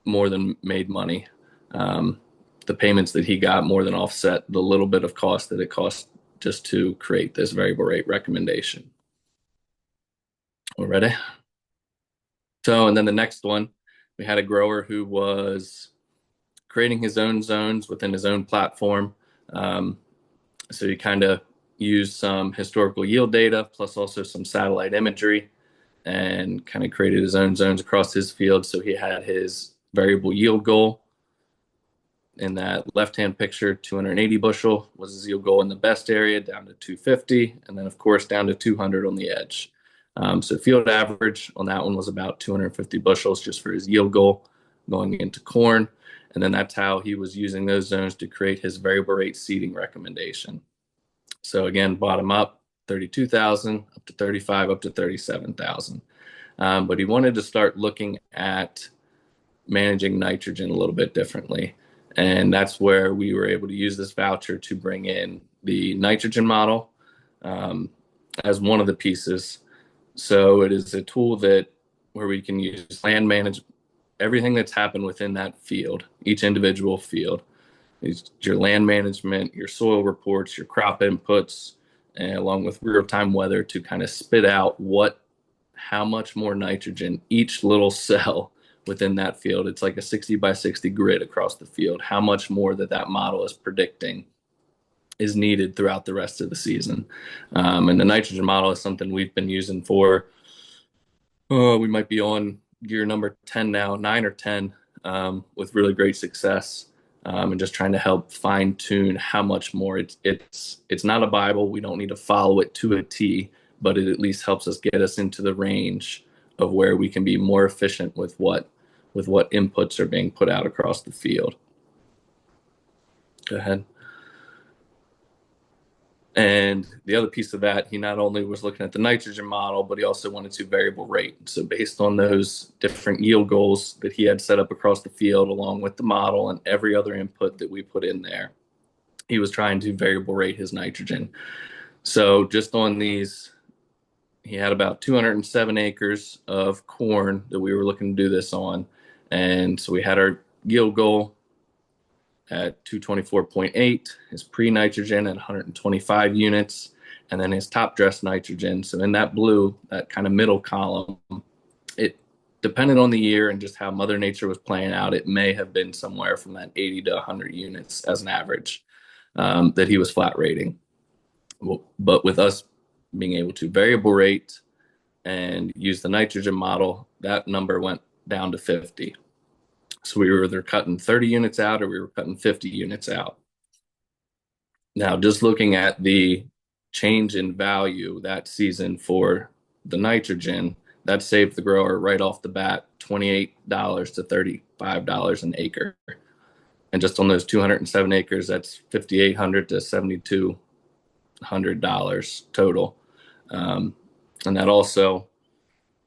more than made money. The payments that he got more than offset the little bit of cost that it cost just to create this variable rate recommendation. All ready? So, and then the next one, we had a grower who was creating his own zones within his own platform. So he kind of used some historical yield data plus also some satellite imagery and kind of created his own zones across his field. So he had his variable yield goal in that left-hand picture. 280 bushel was his yield goal in the best area, down to 250, and then of course down to 200 on the edge. So field average on that one was about 250 bushels just for his yield goal going into corn. And then that's how he was using those zones to create his variable rate seeding recommendation. So again, bottom up, 32,000 up to 35, up to 37,000. But he wanted to start looking at managing nitrogen a little bit differently. And that's where we were able to use this voucher to bring in the nitrogen model as one of the pieces. So it is a tool that where we can use land management, everything that's happened within that field, each individual field, is your land management, your soil reports, your crop inputs, and along with real-time weather to kind of spit out how much more nitrogen each little cell within that field. It's like a 60 by 60 grid across the field, how much more that model is predicting is needed throughout the rest of the season. And the nitrogen model is something we've been using for, we might be on year number 10 now, 9 or 10, with really great success. And just trying to help fine tune how much more it's not a Bible. We don't need to follow it to a T, but it at least helps us get us into the range of where we can be more efficient with what inputs are being put out across the field. Go ahead. And the other piece of that, he not only was looking at the nitrogen model, but he also wanted to variable rate. So based on those different yield goals that he had set up across the field, along with the model and every other input that we put in there, he was trying to variable rate his nitrogen. So just on these, he had about 207 acres of corn that we were looking to do this on. And so we had our yield goal at 224.8, his pre-nitrogen at 125 units, and then his top dress nitrogen. So in that blue, that kind of middle column, it depended on the year and just how Mother Nature was playing out. It may have been somewhere from that 80 to 100 units as an average that he was flat rating. But with us being able to variable rate and use the nitrogen model, that number went down to 50. So we were either cutting 30 units out or we were cutting 50 units out. Now, just looking at the change in value that season for the nitrogen, that saved the grower right off the bat $28 to $35 an acre. And just on those 207 acres, that's $5,800 to $7,200 total. And that also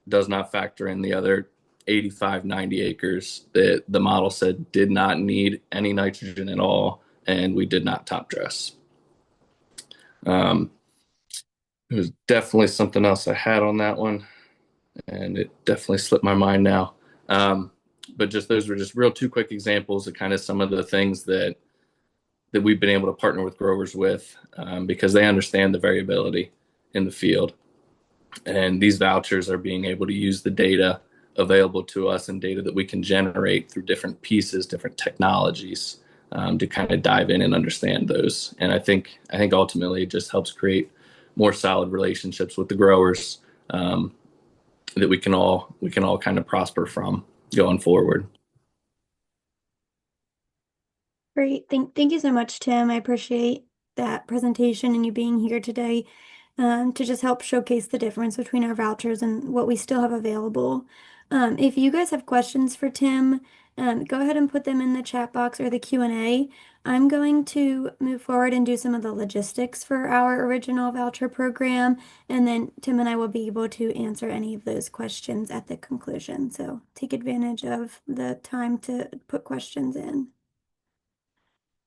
does not factor in the other 85, 90 acres that the model said did not need any nitrogen at all, and we did not top dress. It was definitely something else I had on that one, and it definitely slipped my mind now. But just those were just real two quick examples of kind of some of the things that we've been able to partner with growers with because they understand the variability in the field. And these vouchers are being able to use the data available to us and data that we can generate through different pieces, different technologies to kind of dive in and understand those. And I think ultimately it just helps create more solid relationships with the growers that we can all kind of prosper from going forward. Great. Thank you so much, Tim. I appreciate that presentation and you being here today to just help showcase the difference between our vouchers and what we still have available. If you guys have questions for Tim, go ahead and put them in the chat box or the Q&A. I'm going to move forward and do some of the logistics for our original voucher program, and then Tim and I will be able to answer any of those questions at the conclusion. So take advantage of the time to put questions in.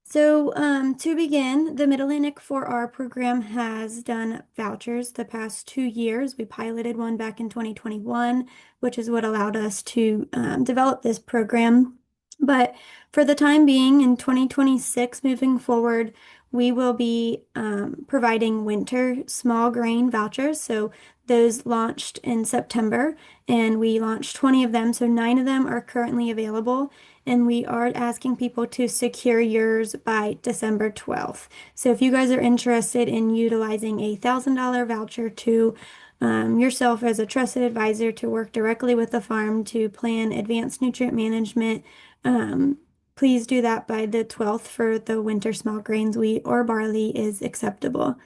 So to begin, the Mid-Atlantic 4R program has done vouchers the past 2 years. We piloted one back in 2021, which is what allowed us to develop this program. But for the time being, in 2026, moving forward, we will be providing winter small grain vouchers. So those launched in September, and we launched 20 of them. So 9 of them are currently available. And we are asking people to secure yours by December 12th. So if you guys are interested in utilizing a $1,000 voucher to yourself as a trusted advisor to work directly with the farm to plan advanced nutrient management, please do that by the 12th for the winter small grains. Wheat or barley is acceptable.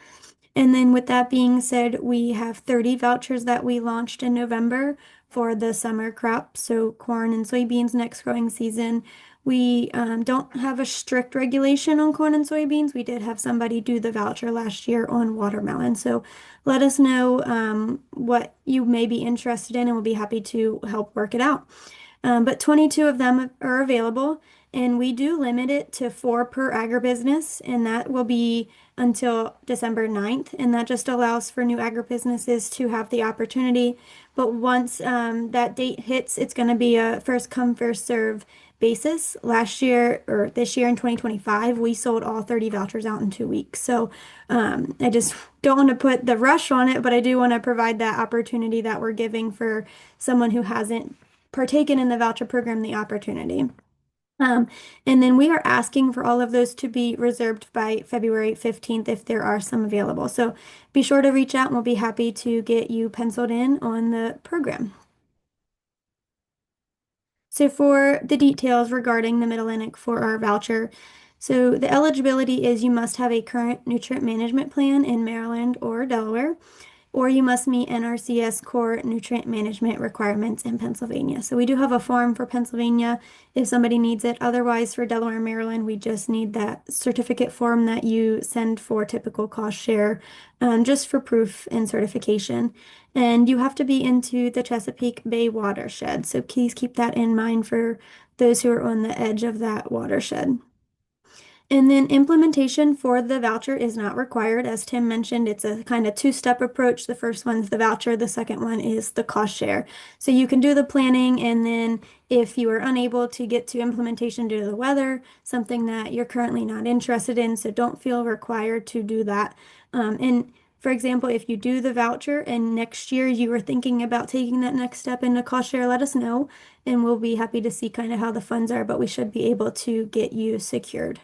And then with that being said, we have 30 vouchers that we launched in November for the summer crop, so corn and soybeans next growing season. We don't have a strict regulation on corn and soybeans. We did have somebody do the voucher last year on watermelon. So let us know what you may be interested in, and we'll be happy to help work it out. But 22 of them are available, and we do limit it to 4 per agribusiness, and that will be until December 9th, and that just allows for new agribusinesses to have the opportunity. But once that date hits, it's going to be a first come, first serve basis. Last year, or this year in 2025, we sold all 30 vouchers out in 2 weeks. So I just don't want to put the rush on it, but I do want to provide that opportunity that we're giving for someone who hasn't partaken in the voucher program the opportunity. And then we are asking for all of those to be reserved by February 15th if there are some available. So be sure to reach out and we'll be happy to get you penciled in on the program. So for the details regarding the Mid-Atlantic 4R voucher, so the eligibility is you must have a current nutrient management plan in Maryland or Delaware, or you must meet NRCS core nutrient management requirements in Pennsylvania. So we do have a form for Pennsylvania if somebody needs it. Otherwise, for Delaware and Maryland, we just need that certificate form that you send for typical cost share, just for proof and certification. And you have to be into the Chesapeake Bay watershed. So please keep that in mind for those who are on the edge of that watershed. And then implementation for the voucher is not required. As Tim mentioned, it's a kind of two-step approach. The first one's the voucher, the second one is the cost share. So you can do the planning, and then if you are unable to get to implementation due to the weather, something that you're currently not interested in, so don't feel required to do that. And for example, if you do the voucher and next year you are thinking about taking that next step into cost share, let us know, and we'll be happy to see kind of how the funds are, but we should be able to get you secured.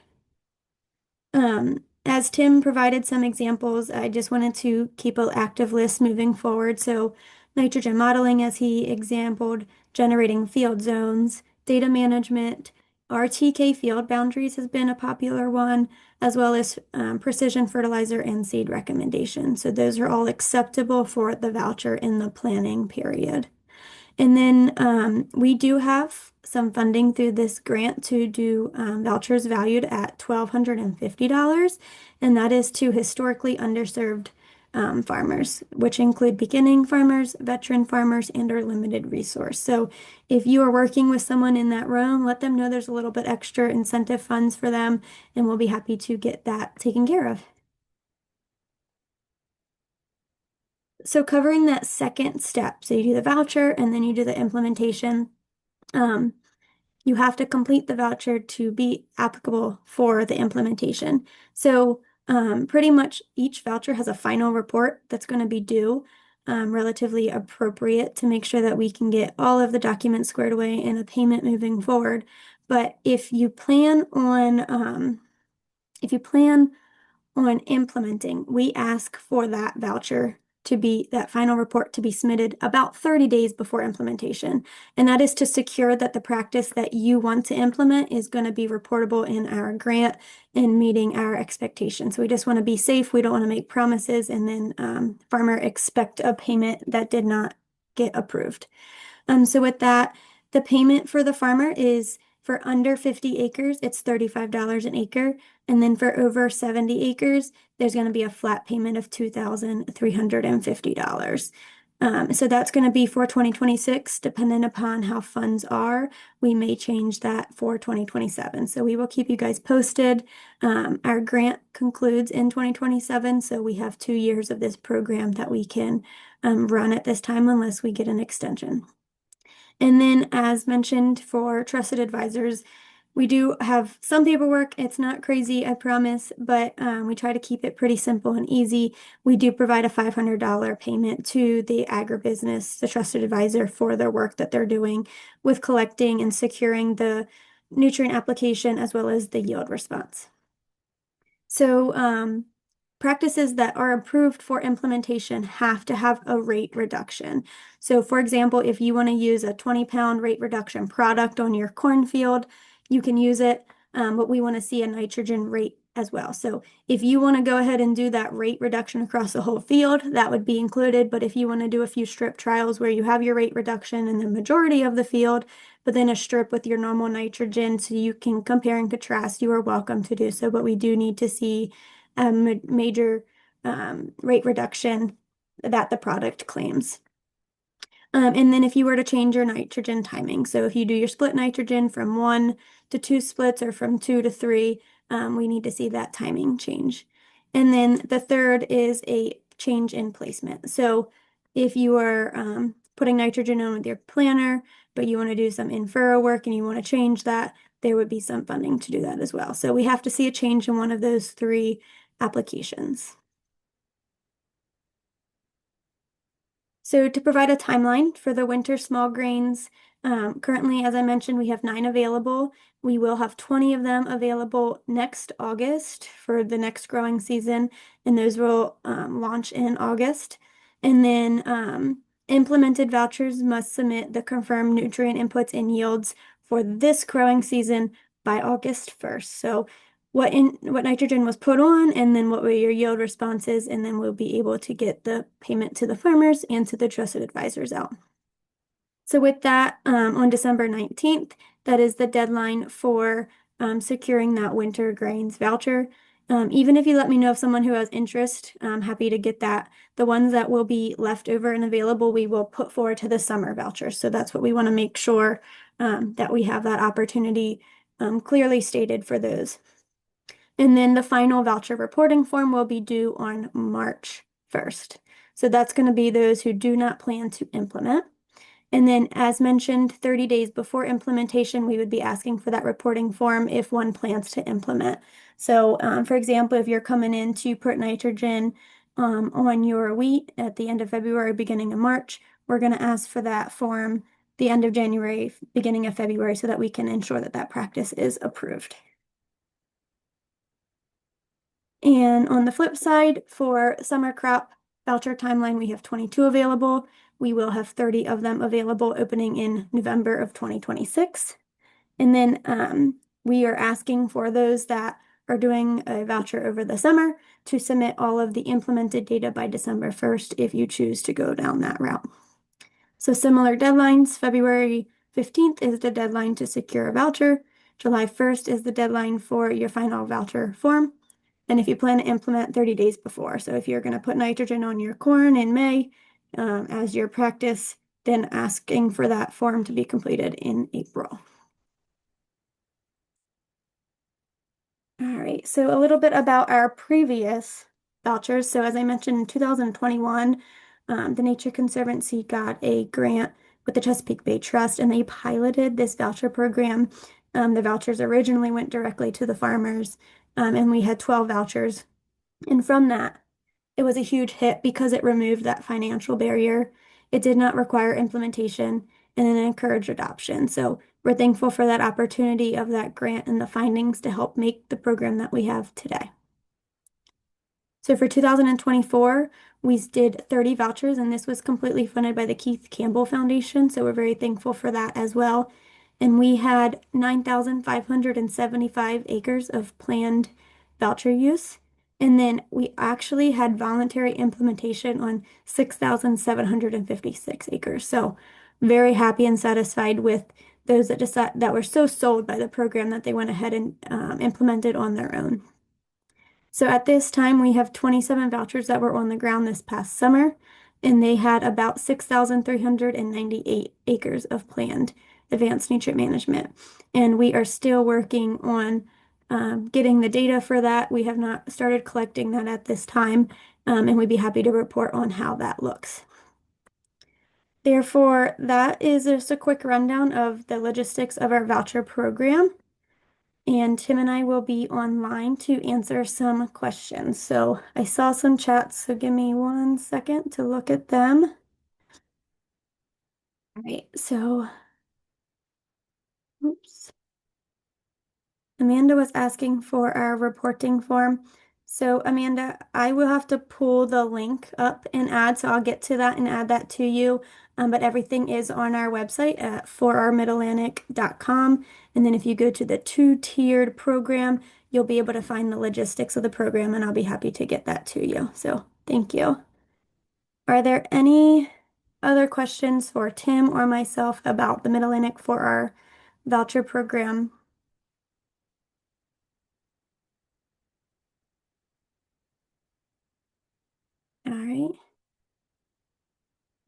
As Tim provided some examples, I just wanted to keep an active list moving forward. So nitrogen modeling, as he exampled, generating field zones, data management, RTK field boundaries has been a popular one, as well as precision fertilizer and seed recommendations. So those are all acceptable for the voucher in the planning period. And then we do have some funding through this grant to do vouchers valued at $1,250, and that is to historically underserved farmers, which include beginning farmers, veteran farmers, and our limited resource. So if you are working with someone in that realm, let them know there's a little bit extra incentive funds for them, and we'll be happy to get that taken care of. So covering that second step, so you do the voucher and then you do the implementation. You have to complete the voucher to be applicable for the implementation. So pretty much each voucher has a final report that's going to be due, relatively appropriate to make sure that we can get all of the documents squared away and a payment moving forward. But if you plan on implementing, we ask for that voucher to be that final report to be submitted about 30 days before implementation. And that is to secure that the practice that you want to implement is going to be reportable in our grant and meeting our expectations. So we just want to be safe. We don't want to make promises and then farmer expect a payment that did not get approved. So with that, the payment for the farmer is for under 50 acres, it's $35 an acre. And then for over 70 acres, there's going to be a flat payment of $2,350. So that's going to be for 2026, depending upon how funds are. We may change that for 2027. So we will keep you guys posted. Our grant concludes in 2027, so we have 2 years of this program that we can run at this time unless we get an extension. And then, as mentioned, for trusted advisors, we do have some paperwork. It's not crazy, I promise, but we try to keep it pretty simple and easy. We do provide a $500 payment to the agribusiness, the trusted advisor, for their work that they're doing with collecting and securing the nutrient application as well as the yield response. So, practices that are approved for implementation have to have a rate reduction. So for example, if you want to use a 20-pound rate reduction product on your cornfield, you can use it, but we want to see a nitrogen rate as well. So if you want to go ahead and do that rate reduction across the whole field, that would be included. But if you want to do a few strip trials where you have your rate reduction in the majority of the field, but then a strip with your normal nitrogen so you can compare and contrast, you are welcome to do so. But we do need to see a major rate reduction that the product claims. And then if you were to change your nitrogen timing, so if you do your split nitrogen from 1 to 2 splits or from 2 to 3, we need to see that timing change. And then the third is a change in placement. So if you are putting nitrogen on with your planter, but you want to do some in-furrow work and you want to change that, there would be some funding to do that as well. So we have to see a change in one of those 3 applications. So to provide a timeline for the winter small grains, currently, as I mentioned, we have 9 available. We will have 20 of them available next August for the next growing season, and those will launch in August. And then implemented vouchers must submit the confirmed nutrient inputs and yields for this growing season by August 1st. So what nitrogen was put on, and then what were your yield responses, and then we'll be able to get the payment to the farmers and to the trusted advisors out. So with that, on December 19th, that is the deadline for securing that winter grains voucher. Even if you let me know of someone who has interest, I'm happy to get that. The ones that will be left over and available, we will put forward to the summer voucher. So that's what we want to make sure that we have that opportunity clearly stated for those. And then the final voucher reporting form will be due on March 1st. So that's going to be those who do not plan to implement. And then, as mentioned, 30 days before implementation, we would be asking for that reporting form if one plans to implement. So, for example, if you're coming in to put nitrogen on your wheat at the end of February, beginning of March, we're going to ask for that form the end of January, beginning of February, so that we can ensure that that practice is approved. And on the flip side, for summer crop voucher timeline, we have 22 available. We will have 30 of them available opening in November of 2026. And then we are asking for those that are doing a voucher over the summer to submit all of the implemented data by December 1st if you choose to go down that route. So similar deadlines, February 15th is the deadline to secure a voucher. July 1st is the deadline for your final voucher form. And if you plan to implement 30 days before. So if you're going to put nitrogen on your corn in May as your practice, then asking for that form to be completed in April. All right, so a little bit about our previous vouchers. So as I mentioned, in 2021, the Nature Conservancy got a grant with the Chesapeake Bay Trust, and they piloted this voucher program. The vouchers originally went directly to the farmers, and we had 12 vouchers. And from that, it was a huge hit because it removed that financial barrier. It did not require implementation and it encouraged adoption. So we're thankful for that opportunity of that grant and the findings to help make the program that we have today. So for 2024, we did 30 vouchers, and this was completely funded by the Keith Campbell Foundation. So we're very thankful for that as well. And we had 9,575 acres of planned voucher use. And then we actually had voluntary implementation on 6,756 acres. So very happy and satisfied with those that were so sold by the program that they went ahead and implemented on their own. So at this time, we have 27 vouchers that were on the ground this past summer, and they had about 6,398 acres of planned advanced nutrient management. And we are still working on getting the data for that. We have not started collecting that at this time, and we'd be happy to report on how that looks. Therefore, that is just a quick rundown of the logistics of our voucher program. And Tim and I will be online to answer some questions. So I saw some chats, so give me 1 second to look at them. All right, so, oops. Amanda was asking for our reporting form. So Amanda, I will have to pull the link up and add, so I'll get to that and add that to you. But everything is on our website at 4rmidatlantic.com. And then if you go to the two-tiered program, you'll be able to find the logistics of the program, and I'll be happy to get that to you. So thank you. Are there any other questions for Tim or myself about the Mid-Atlantic for our voucher program? All right.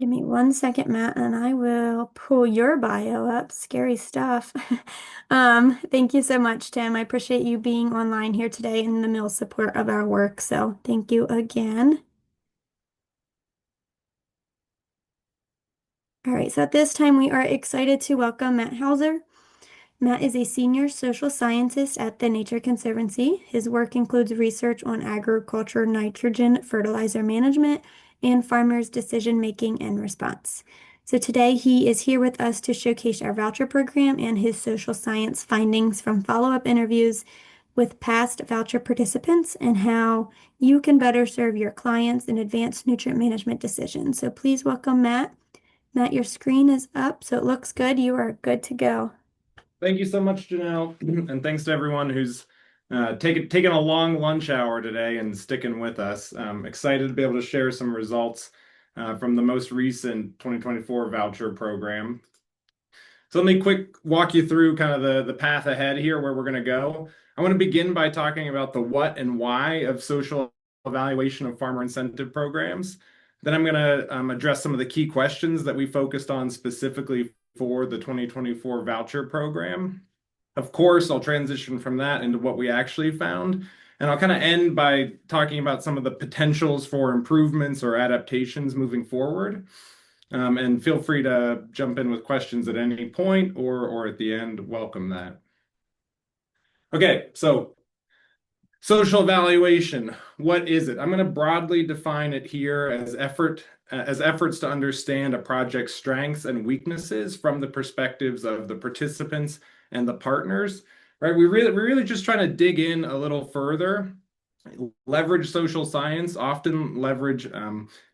Give me 1 second, Matt, and I will pull your bio up. Scary stuff. Thank you so much, Tim. I appreciate you being online here today and the mill support of our work. So thank you again. All right, so at this time, we are excited to welcome Matt Hauser. Matt is a senior social scientist at the Nature Conservancy. His work includes research on agriculture, nitrogen, fertilizer management, and farmers' decision-making and response. So today he is here with us to showcase our voucher program and his social science findings from follow-up interviews with past voucher participants and how you can better serve your clients in advanced nutrient management decisions. So please welcome Matt. Matt, your screen is up, so it looks good. You are good to go. Thank you so much, Janelle, and thanks to everyone who's taking a long lunch hour today and sticking with us. Excited to be able to share some results from the most recent 2024 voucher program. So let me quick walk you through kind of the path ahead here where we're going to go. I want to begin by talking about the what and why of social evaluation of farmer incentive programs. Then I'm going to address some of the key questions that we focused on specifically for the 2024 voucher program. Of course, I'll transition from that into what we actually found. And I'll kind of end by talking about some of the potentials for improvements or adaptations moving forward. And feel free to jump in with questions at any point or at the end. Welcome that. Okay, so social evaluation, what is it? I'm going to broadly define it here as efforts to understand a project's strengths and weaknesses from the perspectives of the participants and the partners. Right? We're really just trying to dig in a little further, leverage social science, often leverage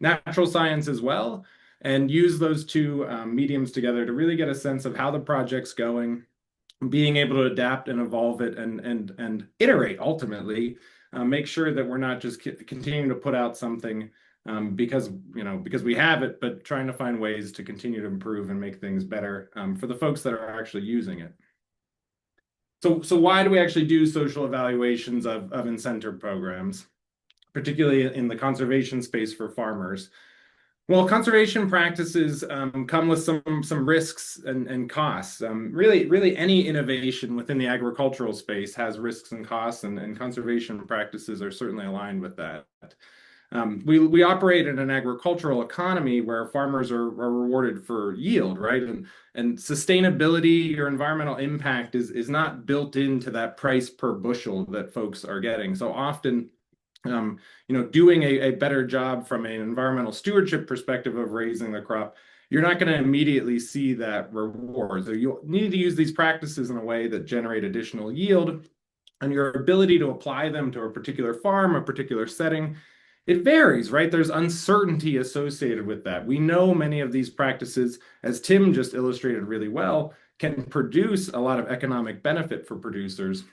natural science as well, and use those two mediums together to really get a sense of how the project's going, being able to adapt and evolve it and iterate ultimately, make sure that we're not just continuing to put out something because we have it, but trying to find ways to continue to improve and make things better for the folks that are actually using it. So why do we actually do social evaluations of incentive programs, particularly in the conservation space for farmers? Well, conservation practices come with some risks and costs. Really, any innovation within the agricultural space has risks and costs, and conservation practices are certainly aligned with that. We operate in an agricultural economy where farmers are rewarded for yield, right? And sustainability or environmental impact is not built into that price per bushel that folks are getting. So often, doing a better job from an environmental stewardship perspective of raising the crop, you're not going to immediately see that reward. So you need to use these practices in a way that generate additional yield, and your ability to apply them to a particular farm, a particular setting, it varies, right? There's uncertainty associated with that. We know many of these practices, as Tim just illustrated really well, can produce a lot of economic benefit for producers,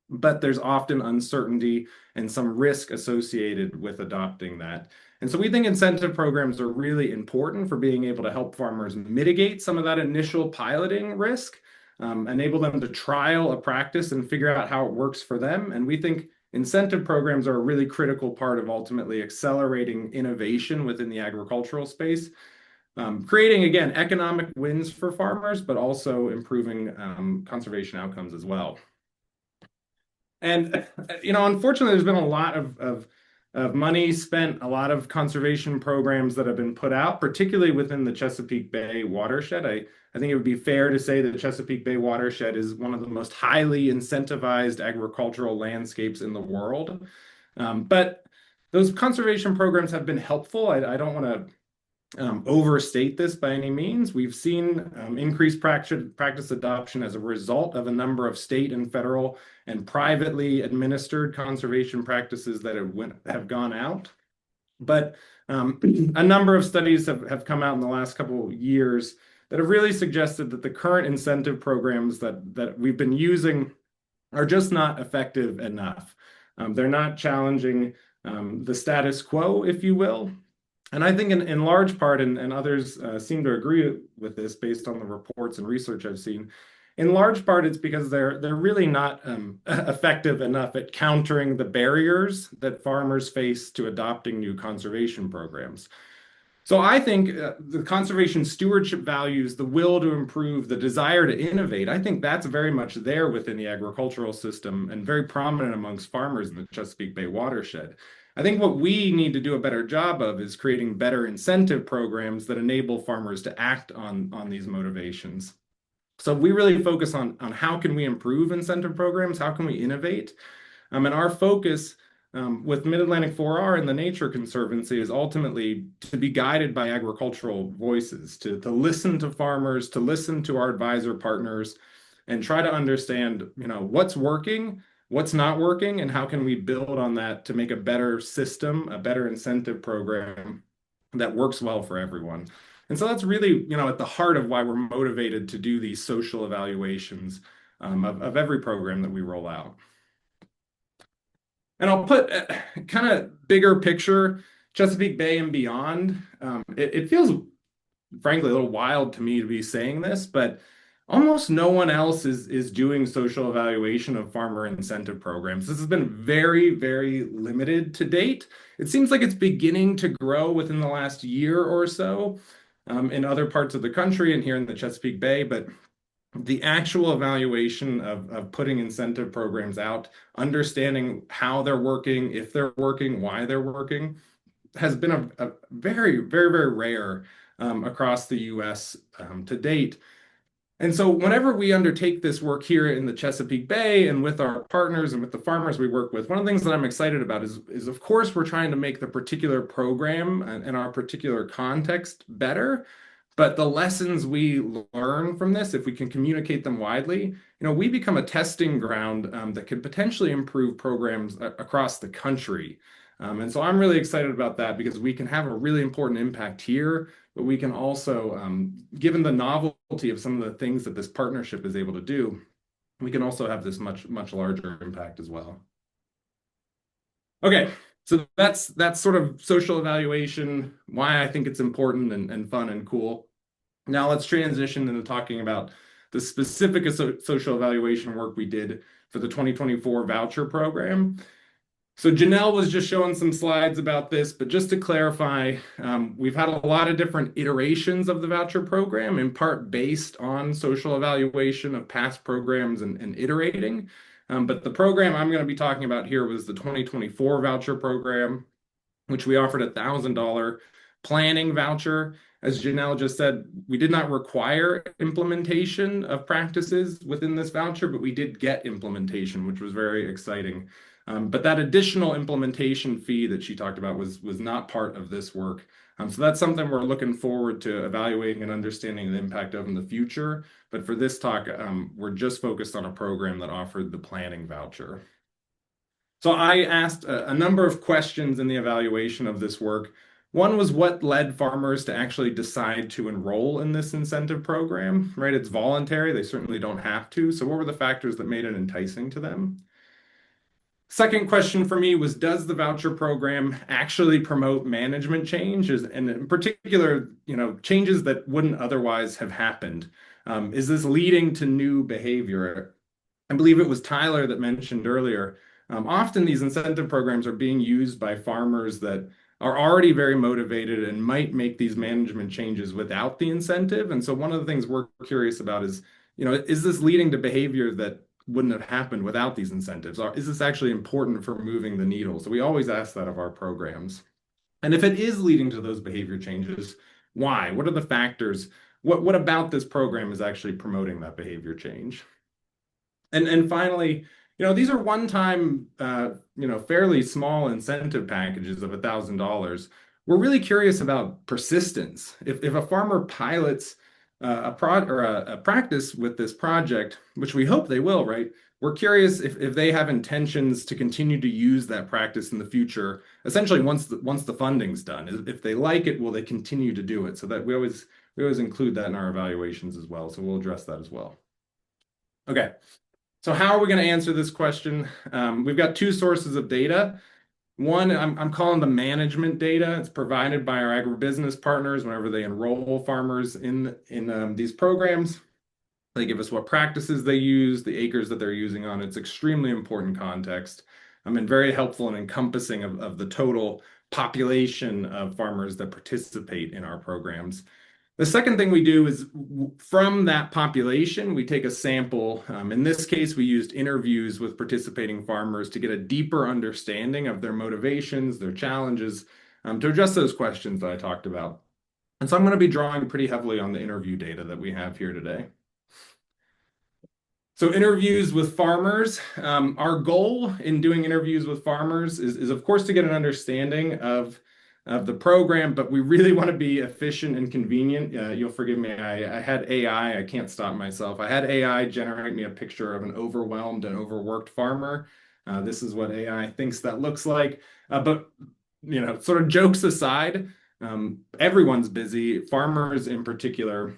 but there's often uncertainty and some risk associated with adopting that. And so we think incentive programs are really important for being able to help farmers mitigate some of that initial piloting risk, enable them to trial a practice and figure out how it works for them. And we think incentive programs are a really critical part of ultimately accelerating innovation within the agricultural space, creating, again, economic wins for farmers, but also improving conservation outcomes as well. And, unfortunately, there's been a lot of money spent, a lot of conservation programs that have been put out, particularly within the Chesapeake Bay watershed. I think it would be fair to say that the Chesapeake Bay watershed is one of the most highly incentivized agricultural landscapes in the world. But those conservation programs have been helpful. I don't want to overstate this by any means. We've seen increased practice adoption as a result of a number of state and federal and privately administered conservation practices that have gone out. But a number of studies have come out in the last couple of years that have really suggested that the current incentive programs that we've been using are just not effective enough. They're not challenging the status quo, if you will. And I think in large part, and others seem to agree with this based on the reports and research I've seen, in large part it's because they're really not effective enough at countering the barriers that farmers face to adopting new conservation programs. So I think the conservation stewardship values, the will to improve, the desire to innovate, I think that's very much there within the agricultural system and very prominent amongst farmers in the Chesapeake Bay watershed. I think what we need to do a better job of is creating better incentive programs that enable farmers to act on these motivations. So we really focus on how can we improve incentive programs, how can we innovate? And our focus with Mid-Atlantic 4R and the Nature Conservancy is ultimately to be guided by agricultural voices, to listen to farmers, to listen to our advisor partners, and try to understand, what's working, what's not working, and how can we build on that to make a better system, a better incentive program that works well for everyone. And so that's really, at the heart of why we're motivated to do these social evaluations of every program that we roll out. And I'll put kind of bigger picture, Chesapeake Bay and beyond. It feels frankly a little wild to me to be saying this, but almost no one else is doing social evaluation of farmer incentive programs. This has been very, very limited to date. It seems like it's beginning to grow within the last year or so in other parts of the country and here in the Chesapeake Bay, but the actual evaluation of putting incentive programs out, understanding how they're working, if they're working, why they're working, has been a very, very, very rare across the US to date. And so whenever we undertake this work here in the Chesapeake Bay and with our partners and with the farmers we work with, one of the things that I'm excited about is of course, we're trying to make the particular program and our particular context better. But the lessons we learn from this, if we can communicate them widely, we become a testing ground that could potentially improve programs across the country. And so I'm really excited about that because we can have a really important impact here, but we can also, given the novelty of some of the things that this partnership is able to do, we can also have this much, much larger impact as well. Okay, so that's sort of social evaluation, why I think it's important and fun and cool. Now let's transition into talking about the specific social evaluation work we did for the 2024 voucher program. So Janelle was just showing some slides about this, but just to clarify, we've had a lot of different iterations of the voucher program, in part based on social evaluation of past programs and iterating. But the program I'm going to be talking about here was the 2024 voucher program, which we offered a $1,000 planning voucher. As Janelle just said, we did not require implementation of practices within this voucher, but we did get implementation, which was very exciting. But that additional implementation fee that she talked about was not part of this work. So that's something we're looking forward to evaluating and understanding the impact of in the future. But for this talk, we're just focused on a program that offered the planning voucher. So I asked a number of questions in the evaluation of this work. One was what led farmers to actually decide to enroll in this incentive program, right? It's voluntary. They certainly don't have to. So what were the factors that made it enticing to them? Second question for me was, does the voucher program actually promote management changes, and in particular, changes that wouldn't otherwise have happened? Is this leading to new behavior? I believe it was Tyler that mentioned earlier. Often these incentive programs are being used by farmers that are already very motivated and might make these management changes without the incentive. And so one of the things we're curious about is, is this leading to behavior that wouldn't have happened without these incentives? Or is this actually important for moving the needle? So we always ask that of our programs. And if it is leading to those behavior changes, why? What are the factors? What about this program is actually promoting that behavior change? And finally, these are one-time, fairly small incentive packages of $1,000. We're really curious about persistence. If a farmer pilots a practice with this project, which we hope they will, right? We're curious if they have intentions to continue to use that practice in the future, essentially once the funding's done. If they like it, will they continue to do it? So that we always include that in our evaluations as well. So we'll address that as well. Okay. So how are we going to answer this question? We've got two sources of data. One, I'm calling the management data. It's provided by our agribusiness partners whenever they enroll farmers in these programs. They give us what practices they use, the acres that they're using on. It's extremely important context. And very helpful and encompassing of the total population of farmers that participate in our programs. The second thing we do is from that population, we take a sample. In this case, we used interviews with participating farmers to get a deeper understanding of their motivations, their challenges, to address those questions that I talked about. And so I'm going to be drawing pretty heavily on the interview data that we have here today. So interviews with farmers, our goal in doing interviews with farmers is of course to get an understanding of the program, but we really want to be efficient and convenient. You'll forgive me, I had AI, I can't stop myself. I had AI generate me a picture of an overwhelmed and overworked farmer. This is what AI thinks that looks like. But, sort of jokes aside, everyone's busy, farmers in particular.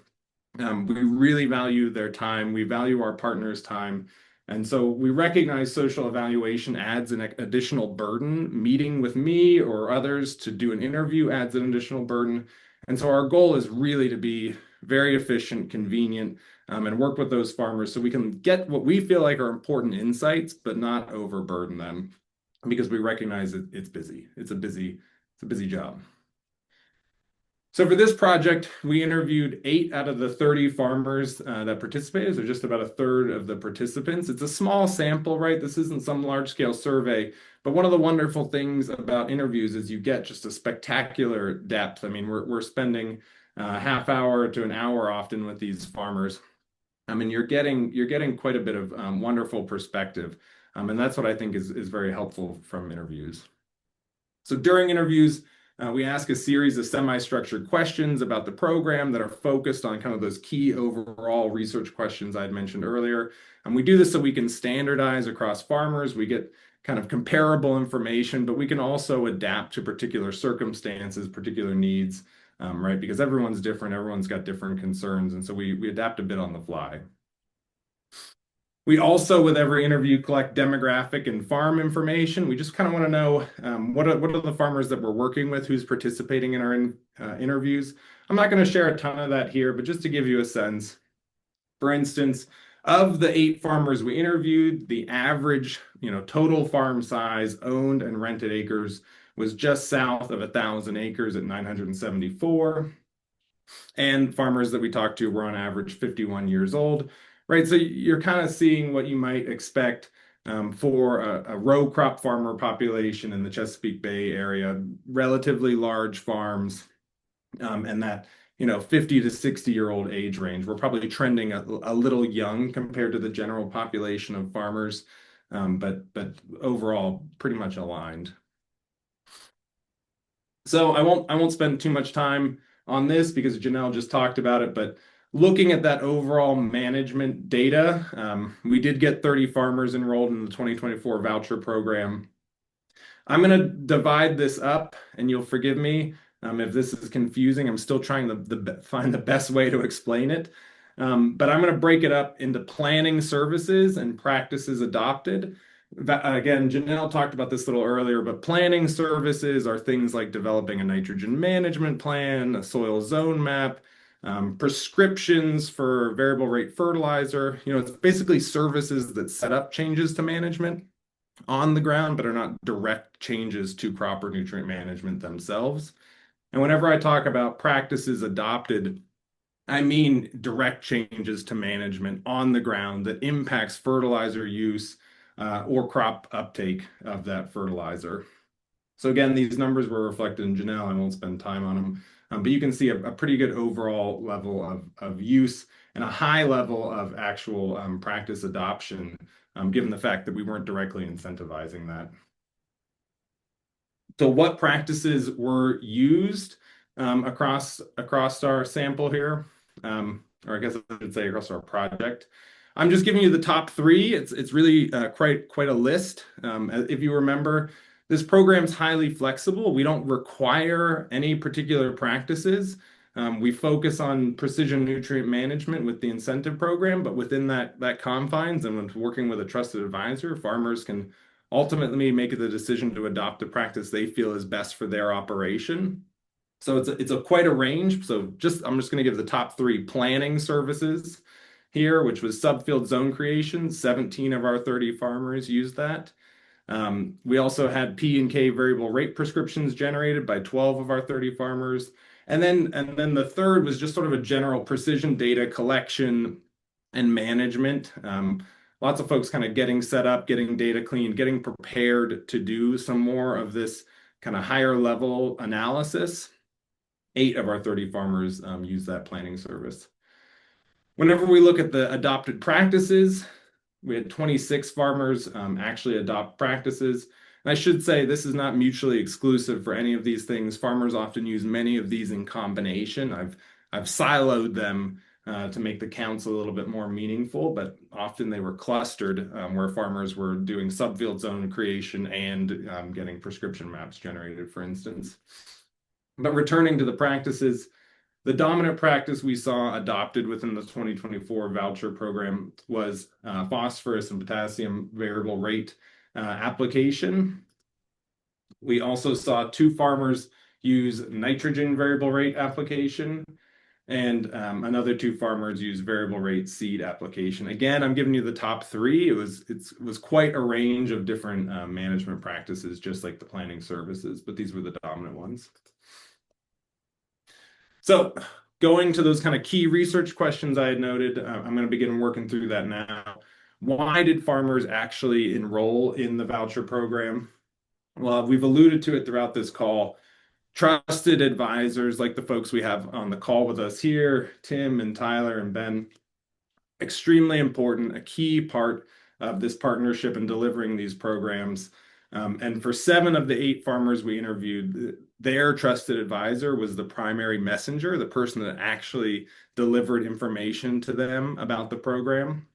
We really value their time. We value our partners' time. And so we recognize social evaluation adds an additional burden. Meeting with me or others to do an interview adds an additional burden. And so our goal is really to be very efficient, convenient, and work with those farmers so we can get what we feel like are important insights, but not overburden them, because we recognize that it's busy. It's a busy job. So for this project, we interviewed 8 out of the 30 farmers that participated, so just about a third of the participants. It's a small sample, right? This isn't some large-scale survey, but one of the wonderful things about interviews is you get just a spectacular depth. I mean, we're spending a half hour to an hour often with these farmers. I mean, you're getting quite a bit of wonderful perspective, and that's what I think is very helpful from interviews. So during interviews, we ask a series of semi-structured questions about the program that are focused on kind of those key overall research questions I had mentioned earlier. And we do this so we can standardize across farmers. We get kind of comparable information, but we can also adapt to particular circumstances, particular needs, right? Because everyone's different, everyone's got different concerns. And so we adapt a bit on the fly. We also, with every interview, collect demographic and farm information. We just kind of want to know what are the farmers that we're working with, who's participating in our interviews. I'm not going to share a ton of that here, but just to give you a sense. For instance, of the 8 farmers we interviewed, the average, total farm size, owned and rented acres, was just south of 1,000 acres at 974. And farmers that we talked to were on average 51 years old. Right, so you're kind of seeing what you might expect for a row crop farmer population in the Chesapeake Bay area, relatively large farms, and that 50 to 60-year-old age range. We're probably trending a little young compared to the general population of farmers, but overall pretty much aligned. So I won't spend too much time on this because Janelle just talked about it, but looking at that overall management data, we did get 30 farmers enrolled in the 2024 voucher program. I'm going to divide this up, and you'll forgive me if this is confusing. I'm still trying to find the best way to explain it. But I'm going to break it up into planning services and practices adopted. Again, Janelle talked about this a little earlier, but planning services are things like developing a nitrogen management plan, a soil zone map, prescriptions for variable rate fertilizer. It's basically services that set up changes to management on the ground, but are not direct changes to crop or nutrient management themselves. And whenever I talk about practices adopted, I mean direct changes to management on the ground that impacts fertilizer use or crop uptake of that fertilizer. So again, these numbers were reflected in Janelle. I won't spend time on them. But you can see a pretty good overall level of use and a high level of actual practice adoption, given the fact that we weren't directly incentivizing that. So what practices were used across our sample here, or I guess I should say across our project? I'm just giving you the top 3. It's really quite a list. If you remember, this program's highly flexible. We don't require any particular practices. We focus on precision nutrient management with the incentive program, but within that confines and when working with a trusted advisor, farmers can ultimately make the decision to adopt a practice they feel is best for their operation. So it's quite a range. So I'm just going to give the top 3 planning services here, which was subfield zone creation. 17 of our 30 farmers used that. We also had P and K variable rate prescriptions generated by 12 of our 30 farmers. And then the third was just sort of a general precision data collection and management. Lots of folks kind of getting set up, getting data cleaned, getting prepared to do some more of this kind of higher level analysis. 8 of our 30 farmers use that planning service. Whenever we look at the adopted practices, we had 26 farmers actually adopt practices. And I should say this is not mutually exclusive for any of these things. Farmers often use many of these in combination. I've siloed them to make the counts a little bit more meaningful, but often they were clustered where farmers were doing subfield zone creation and getting prescription maps generated, for instance. But returning to the practices, The dominant practice we saw adopted within the 2024 voucher program was phosphorus and potassium variable rate application. We also saw 2 farmers use nitrogen variable rate application, and another 2 farmers use variable rate seed application. Again, I'm giving you the top 3. It was quite a range of different management practices, just like the planning services, but these were the dominant ones. So going to those kind of key research questions I had noted, I'm going to begin working through that now. Why did farmers actually enroll in the voucher program? Well, we've alluded to it throughout this call. Trusted advisors like the folks we have on the call with us here, Tim and Tyler and Ben, extremely important, a key part of this partnership in delivering these programs. And for 7 of the 8 farmers we interviewed, their trusted advisor was the primary messenger, the person that actually delivered information to them about the program.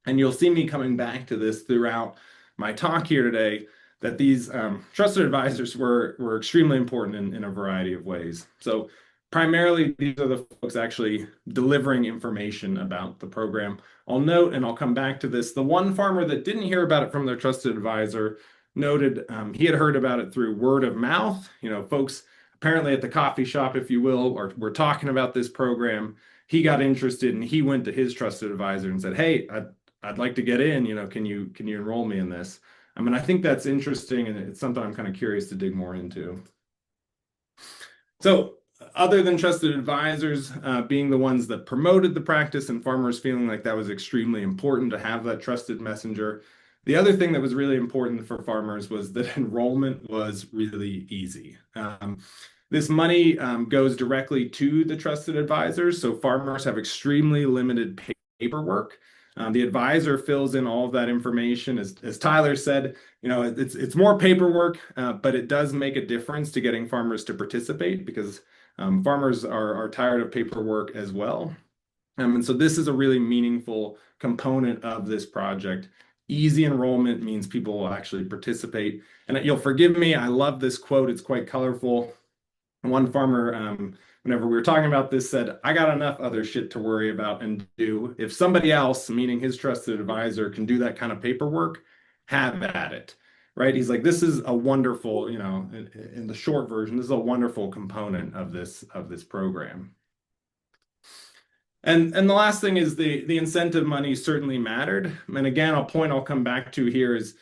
And you'll see me coming back to this throughout my talk here today, that these trusted advisors were extremely important in a variety of ways. So primarily, these are the folks actually delivering information about the program. I'll note, and I'll come back to this, the one farmer that didn't hear about it from their trusted advisor noted he had heard about it through word of mouth. You know, folks apparently at the coffee shop, if you will, were talking about this program. He got interested and he went to his trusted advisor and said, "Hey, I'd like to get in. You know, can you enroll me in this?" I mean, I think that's interesting, and it's something I'm kind of curious to dig more into. So other than trusted advisors being the ones that promoted the practice and farmers feeling like that was extremely important to have that trusted messenger, the other thing that was really important for farmers was that enrollment was really easy. This money goes directly to the trusted advisors, so farmers have extremely limited paperwork. The advisor fills in all of that information. As Tyler said, you know, it's more paperwork, but it does make a difference to getting farmers to participate, because farmers are tired of paperwork as well. And so this is a really meaningful component of this project. Easy enrollment means people will actually participate. And you'll forgive me, I love this quote. It's quite colorful. One farmer, whenever we were talking about this, said, "I got enough other shit to worry about and do. If somebody else," meaning his trusted advisor, "can do that kind of paperwork, have at it." Right? He's like, this is a wonderful, you know, in the short version, this is a wonderful component of this program. And the last thing is the incentive money certainly mattered. And again, I'll come back to here is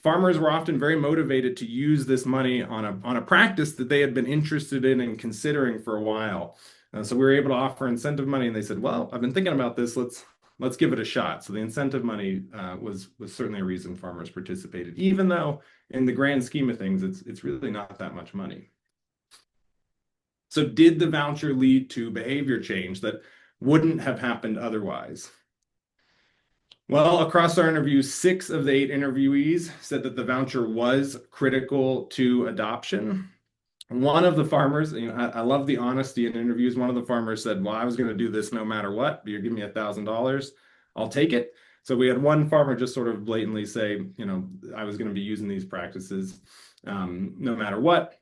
farmers were often very motivated to use this money on a practice that they had been interested in and considering for a while. So we were able to offer incentive money, and they said, "Well, I've been thinking about this. Let's give it a shot." So the incentive money was certainly a reason farmers participated, even though in the grand scheme of things, it's really not that much money. So did the voucher lead to behavior change that wouldn't have happened otherwise? Well, across our interviews, 6 of the 8 interviewees said that the voucher was critical to adoption. One of the farmers, you know, I love the honesty in interviews. One of the farmers said, "Well, I was going to do this no matter what, but you're giving me $1,000. I'll take it." So we had one farmer just sort of blatantly say, you know, "I was going to be using these practices no matter what."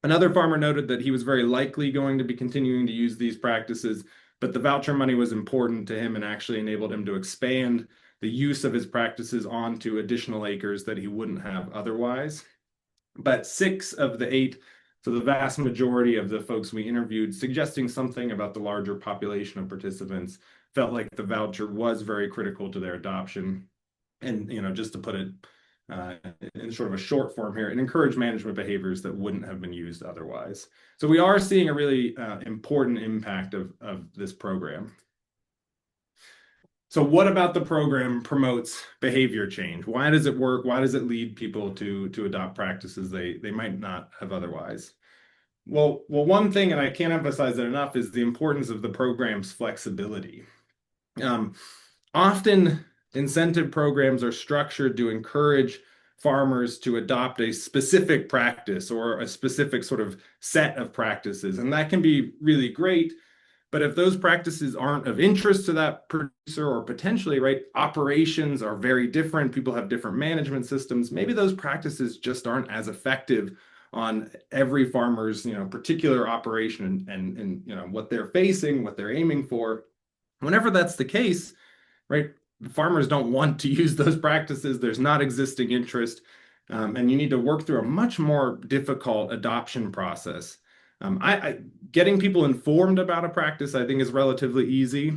Another farmer noted that he was very likely going to be continuing to use these practices, but the voucher money was important to him and actually enabled him to expand the use of his practices onto additional acres that he wouldn't have otherwise. But 6 of the 8, so the vast majority of the folks we interviewed, suggesting something about the larger population of participants, felt like the voucher was very critical to their adoption. And, you know, just to put it in sort of a short form here, it encouraged management behaviors that wouldn't have been used otherwise. So we are seeing a really important impact of this program. So what about the program promotes behavior change? Why does it work? Why does it lead people to adopt practices they might not have otherwise? Well, one thing, and I can't emphasize it enough, is the importance of the program's flexibility. Often incentive programs are structured to encourage farmers to adopt a specific practice or a specific sort of set of practices, and that can be really great. But if those practices aren't of interest to that producer, or potentially, right, operations are very different, people have different management systems, maybe those practices just aren't as effective on every farmer's, particular operation and what they're facing, what they're aiming for. Whenever that's the case, right, farmers don't want to use those practices. There's not existing interest, and you need to work through a much more difficult adoption process. Getting people informed about a practice, I think, is relatively easy.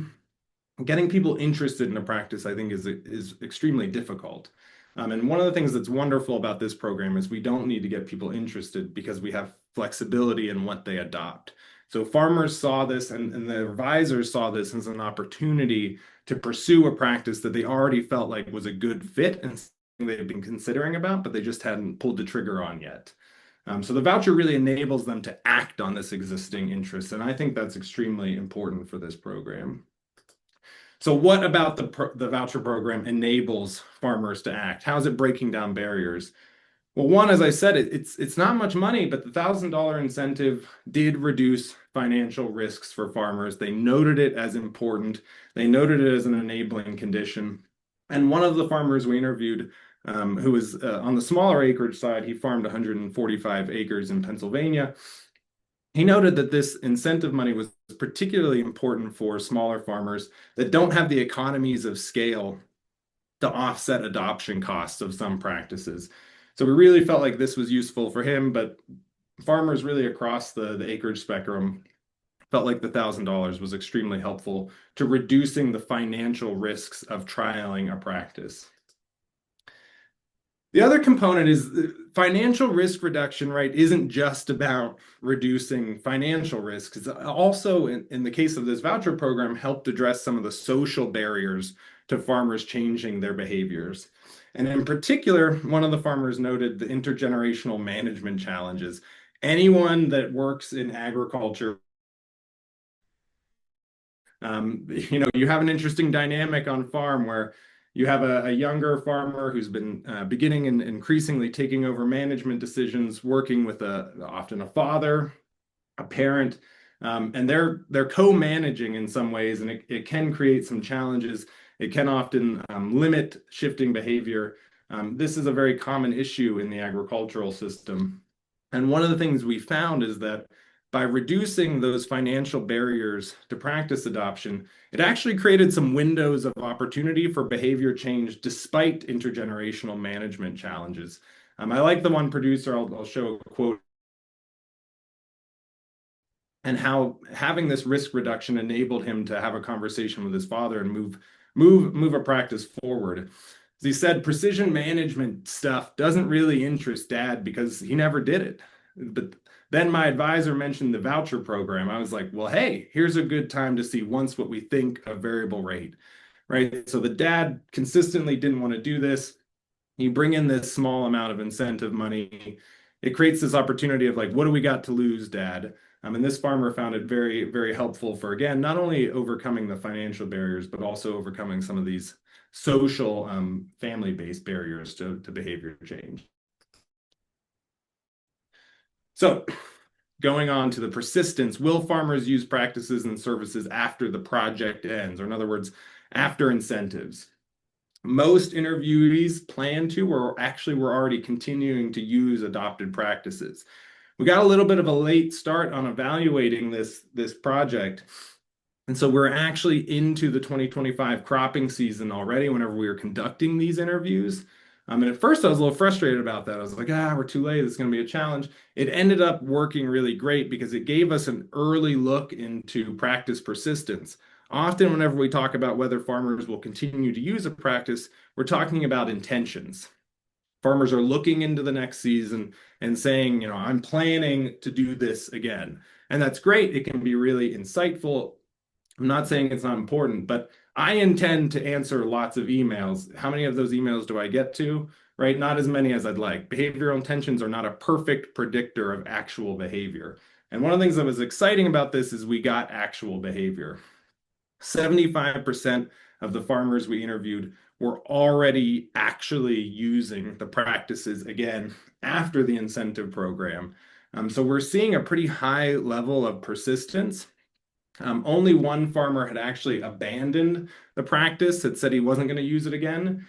Getting people interested in a practice, I think, is extremely difficult. And one of the things that's wonderful about this program is we don't need to get people interested because we have flexibility in what they adopt. So farmers saw this and the advisors saw this as an opportunity to pursue a practice that they already felt like was a good fit and something they had been considering about, but they just hadn't pulled the trigger on yet. So the voucher really enables them to act on this existing interest, and I think that's extremely important for this program. So what about the voucher program enables farmers to act? How is it breaking down barriers? Well, one, as I said, it's not much money, but the $1,000 incentive did reduce financial risks for farmers. They noted it as important. They noted it as an enabling condition. And one of the farmers we interviewed, who was on the smaller acreage side, he farmed 145 acres in Pennsylvania. He noted that this incentive money was particularly important for smaller farmers that don't have the economies of scale to offset adoption costs of some practices. So we really felt like this was useful for him, but farmers really across the acreage spectrum felt like the $1,000 was extremely helpful to reducing the financial risks of trialing a practice. The other component is financial risk reduction, right, isn't just about reducing financial risks. It's also, in the case of this voucher program, helped address some of the social barriers to farmers changing their behaviors. And in particular, one of the farmers noted the intergenerational management challenges. Anyone that works in agriculture, you have an interesting dynamic on farm where you have a younger farmer who's been beginning and increasingly taking over management decisions, working with often a father, a parent, and they're co-managing in some ways, and it can create some challenges. It can often limit shifting behavior. This is a very common issue in the agricultural system. And one of the things we found is that by reducing those financial barriers to practice adoption, it actually created some windows of opportunity for behavior change despite intergenerational management challenges. I like the one producer, I'll show a quote, and how having this risk reduction enabled him to have a conversation with his father and move a practice forward. As he said, precision management stuff doesn't really interest Dad because he never did it. But then my advisor mentioned the voucher program. I was like, well, hey, here's a good time to see once what we think of variable rate, right? So the dad consistently didn't want to do this. You bring in this small amount of incentive money. It creates this opportunity of like, what do we got to lose, Dad? And this farmer found it very, very helpful for, again, not only overcoming the financial barriers, but also overcoming some of these social, family-based barriers to behavior change. So going on to the persistence, will farmers use practices and services after the project ends? Or in other words, after incentives? Most interviewees plan to, or actually we're already continuing to use adopted practices. We got a little bit of a late start on evaluating this project. And so we're actually into the 2025 cropping season already whenever we were conducting these interviews. And at first I was a little frustrated about that. I was like, we're too late. It's going to be a challenge. It ended up working really great because it gave us an early look into practice persistence. Often whenever we talk about whether farmers will continue to use a practice, we're talking about intentions. Farmers are looking into the next season and saying, I'm planning to do this again. And that's great. It can be really insightful. I'm not saying it's not important, but I intend to answer lots of emails. How many of those emails do I get to? Right? Not as many as I'd like. Behavioral intentions are not a perfect predictor of actual behavior. And one of the things that was exciting about this is we got actual behavior. 75% of the farmers we interviewed were already actually using the practices again after the incentive program. So we're seeing a pretty high level of persistence. Only one farmer had actually abandoned the practice, had said he wasn't going to use it again.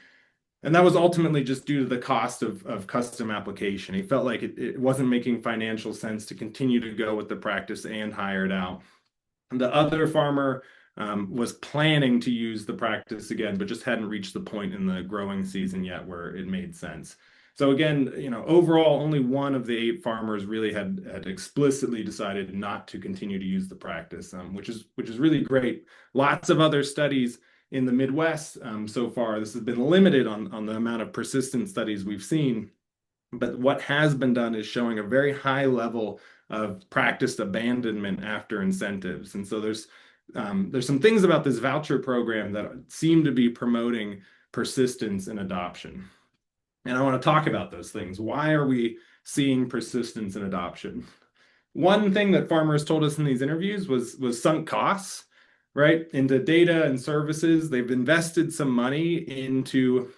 And that was ultimately just due to the cost of custom application. He felt like it wasn't making financial sense to continue to go with the practice and hire it out. And the other farmer was planning to use the practice again, but just hadn't reached the point in the growing season yet where it made sense. So again, overall, only one of the 8 farmers really had explicitly decided not to continue to use the practice, which is really great. Lots of other studies in the Midwest so far. This has been limited on the amount of persistent studies we've seen, but what has been done is showing a very high level of practiced abandonment after incentives. And so there's some things about this voucher program that seem to be promoting persistence and adoption. And I want to talk about those things. Why are we seeing persistence and adoption? One thing that farmers told us in these interviews was sunk costs, right? Into data and services. They've invested some money into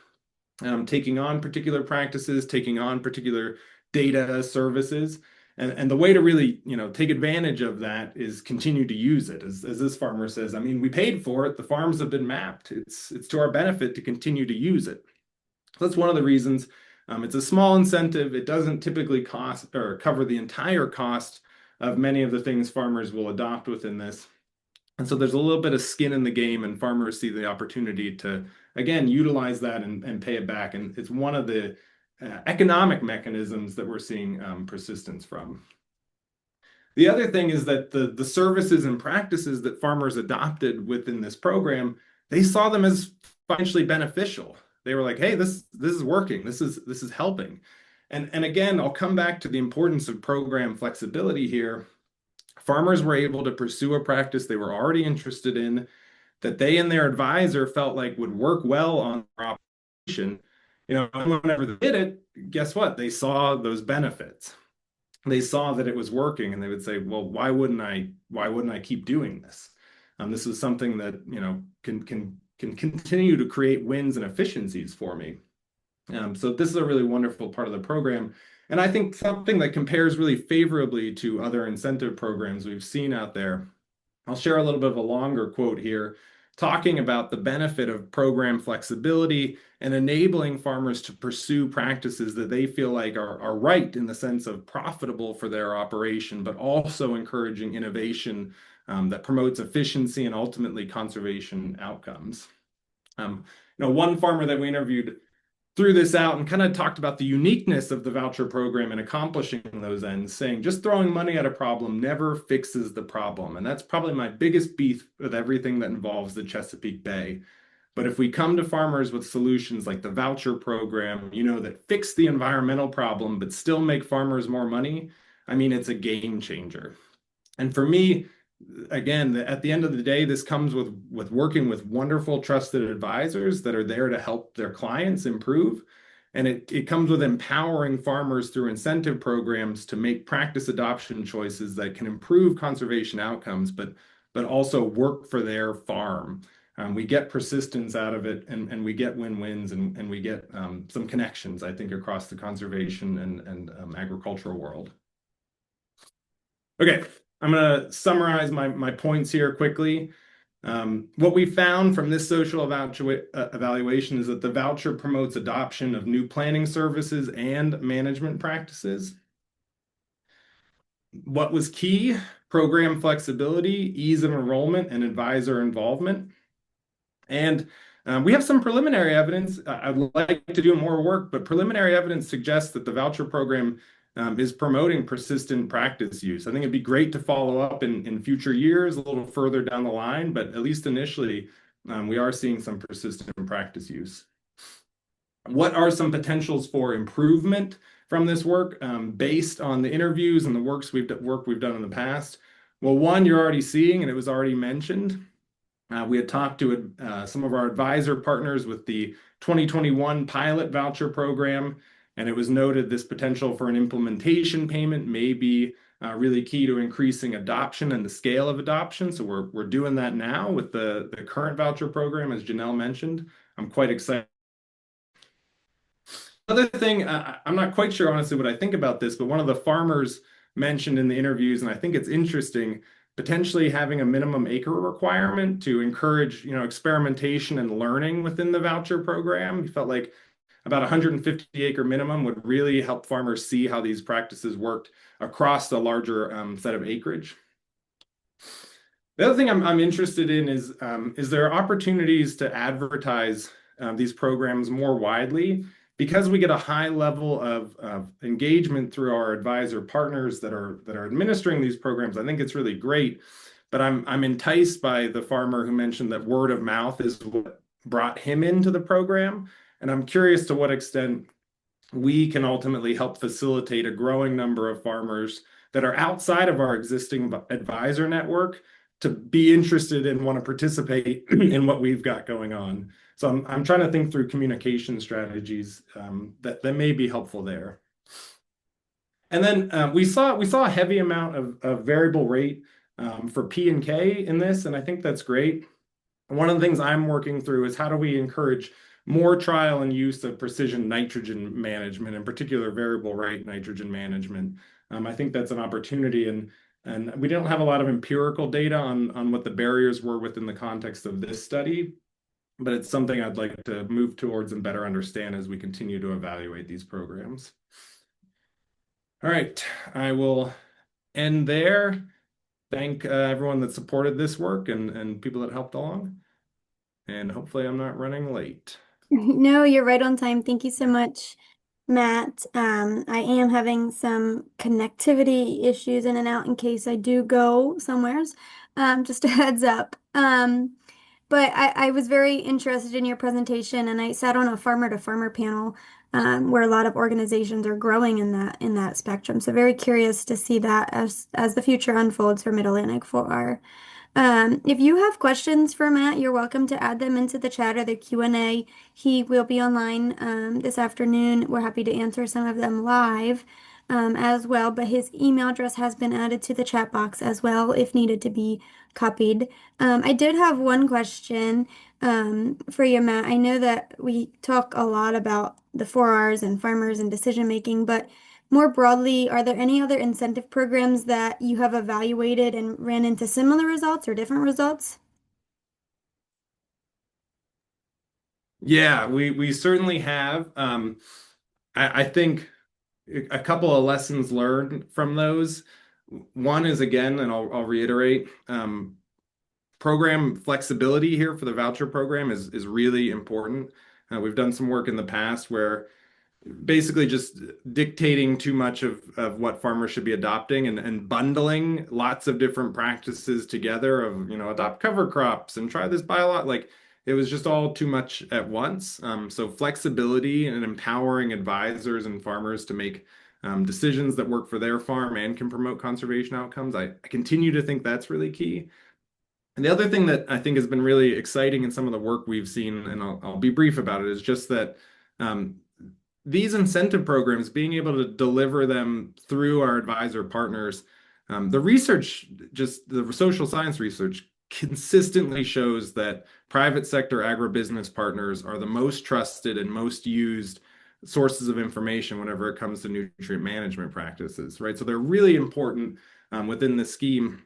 taking on particular practices, taking on particular data services. And the way to really, take advantage of that is continue to use it. As this farmer says, I mean, we paid for it. The farms have been mapped. It's to our benefit to continue to use it. So that's one of the reasons. It's a small incentive. It doesn't typically cost or cover the entire cost of many of the things farmers will adopt within this. And so there's a little bit of skin in the game, and farmers see the opportunity to, again, utilize that and pay it back. And it's one of the economic mechanisms that we're seeing persistence from. The other thing is that the services and practices that farmers adopted within this program, they saw them as financially beneficial. They were like, hey, this is working. This is helping. And again, I'll come back to the importance of program flexibility here. Farmers were able to pursue a practice they were already interested in, that they and their advisor felt like would work well on their operation. Whenever they did it, guess what? They saw those benefits. They saw that it was working, and they would say, well, why wouldn't I keep doing this? This is something that, can continue to create wins and efficiencies for me. So this is a really wonderful part of the program. And I think something that compares really favorably to other incentive programs we've seen out there. I'll share a little bit of a longer quote here, talking about the benefit of program flexibility and enabling farmers to pursue practices that they feel like are right in the sense of profitable for their operation, but also encouraging innovation that promotes efficiency and ultimately conservation outcomes. One farmer that we interviewed threw this out and kind of talked about the uniqueness of the voucher program in accomplishing those ends, saying just throwing money at a problem never fixes the problem. And that's probably my biggest beef with everything that involves the Chesapeake Bay. But if we come to farmers with solutions like the voucher program, that fix the environmental problem, but still make farmers more money, I mean, it's a game changer. And for me, again, at the end of the day, this comes with working with wonderful, trusted advisors that are there to help their clients improve. And it comes with empowering farmers through incentive programs to make practice adoption choices that can improve conservation outcomes, but also work for their farm. We get persistence out of it, and we get win-wins, and we get some connections, I think, across the conservation and agricultural world. Okay. I'm going to summarize my points here quickly. What we found from this social evaluation is that the voucher promotes adoption of new planning services and management practices. What was key? Program flexibility, ease of enrollment, and advisor involvement. And we have some preliminary evidence. I'd like to do more work, but preliminary evidence suggests that the voucher program is promoting persistent practice use. I think it'd be great to follow up in future years, a little further down the line, but at least initially, we are seeing some persistent practice use. What are some potentials for improvement from this work based on the interviews and the work we've done in the past? Well, one you're already seeing, and it was already mentioned. We had talked to some of our advisor partners with the 2021 pilot voucher program, and it was noted this potential for an implementation payment may be really key to increasing adoption and the scale of adoption. So we're doing that now with the current voucher program, as Janelle mentioned. I'm quite excited. Another thing, I'm not quite sure honestly what I think about this, but one of the farmers mentioned in the interviews, and I think it's interesting, potentially having a minimum acre requirement to encourage, experimentation and learning within the voucher program. He felt like about 150 acre minimum would really help farmers see how these practices worked across the larger set of acreage. The other thing I'm interested in is there opportunities to advertise these programs more widely? Because we get a high level of engagement through our advisor partners that are administering these programs. I think it's really great, but I'm enticed by the farmer who mentioned that word of mouth is what brought him into the program, and I'm curious to what extent we can ultimately help facilitate a growing number of farmers that are outside of our existing advisor network to be interested and want to participate in what we've got going on. So I'm trying to think through communication strategies that may be helpful there. And then we saw a heavy amount of variable rate for P and K in this, and I think that's great. One of the things I'm working through is how do we encourage more trial and use of precision nitrogen management, in particular variable rate nitrogen management. I think that's an opportunity, and we don't have a lot of empirical data on what the barriers were within the context of this study, but it's something I'd like to move towards and better understand as we continue to evaluate these programs. All right, I will end there. Thank everyone that supported this work and people that helped along. And hopefully I'm not running late. No, you're right on time. Thank you so much, Matt. I am having some connectivity issues in and out in case I do go somewheres. Just a heads up. But I was very interested in your presentation, and I sat on a farmer to farmer panel where a lot of organizations are growing in that spectrum. So very curious to see that as the future unfolds for Mid-Atlantic 4R. If you have questions for Matt, you're welcome to add them into the chat or the Q&A. He will be online this afternoon. We're happy to answer some of them live as well, but his email address has been added to the chat box as well if needed to be copied. I did have one question for you, Matt. I know that we talk a lot about the 4Rs and farmers and decision making, but more broadly, are there any other incentive programs that you have evaluated and ran into similar results or different results? Yeah, we certainly have. I think a couple of lessons learned from those. One is, again, and I'll reiterate, program flexibility here for the voucher program is really important. We've done some work in the past where basically just dictating too much of what farmers should be adopting and bundling lots of different practices together of, adopt cover crops and try this by a lot. Like it was just all too much at once. So flexibility and empowering advisors and farmers to make decisions that work for their farm and can promote conservation outcomes. I continue to think that's really key. And the other thing that I think has been really exciting in some of the work we've seen, and I'll be brief about it, is just that these incentive programs, being able to deliver them through our advisor partners, the research, just the social science research, consistently shows that private sector agribusiness partners are the most trusted and most used sources of information whenever it comes to nutrient management practices, right? So they're really important within the scheme.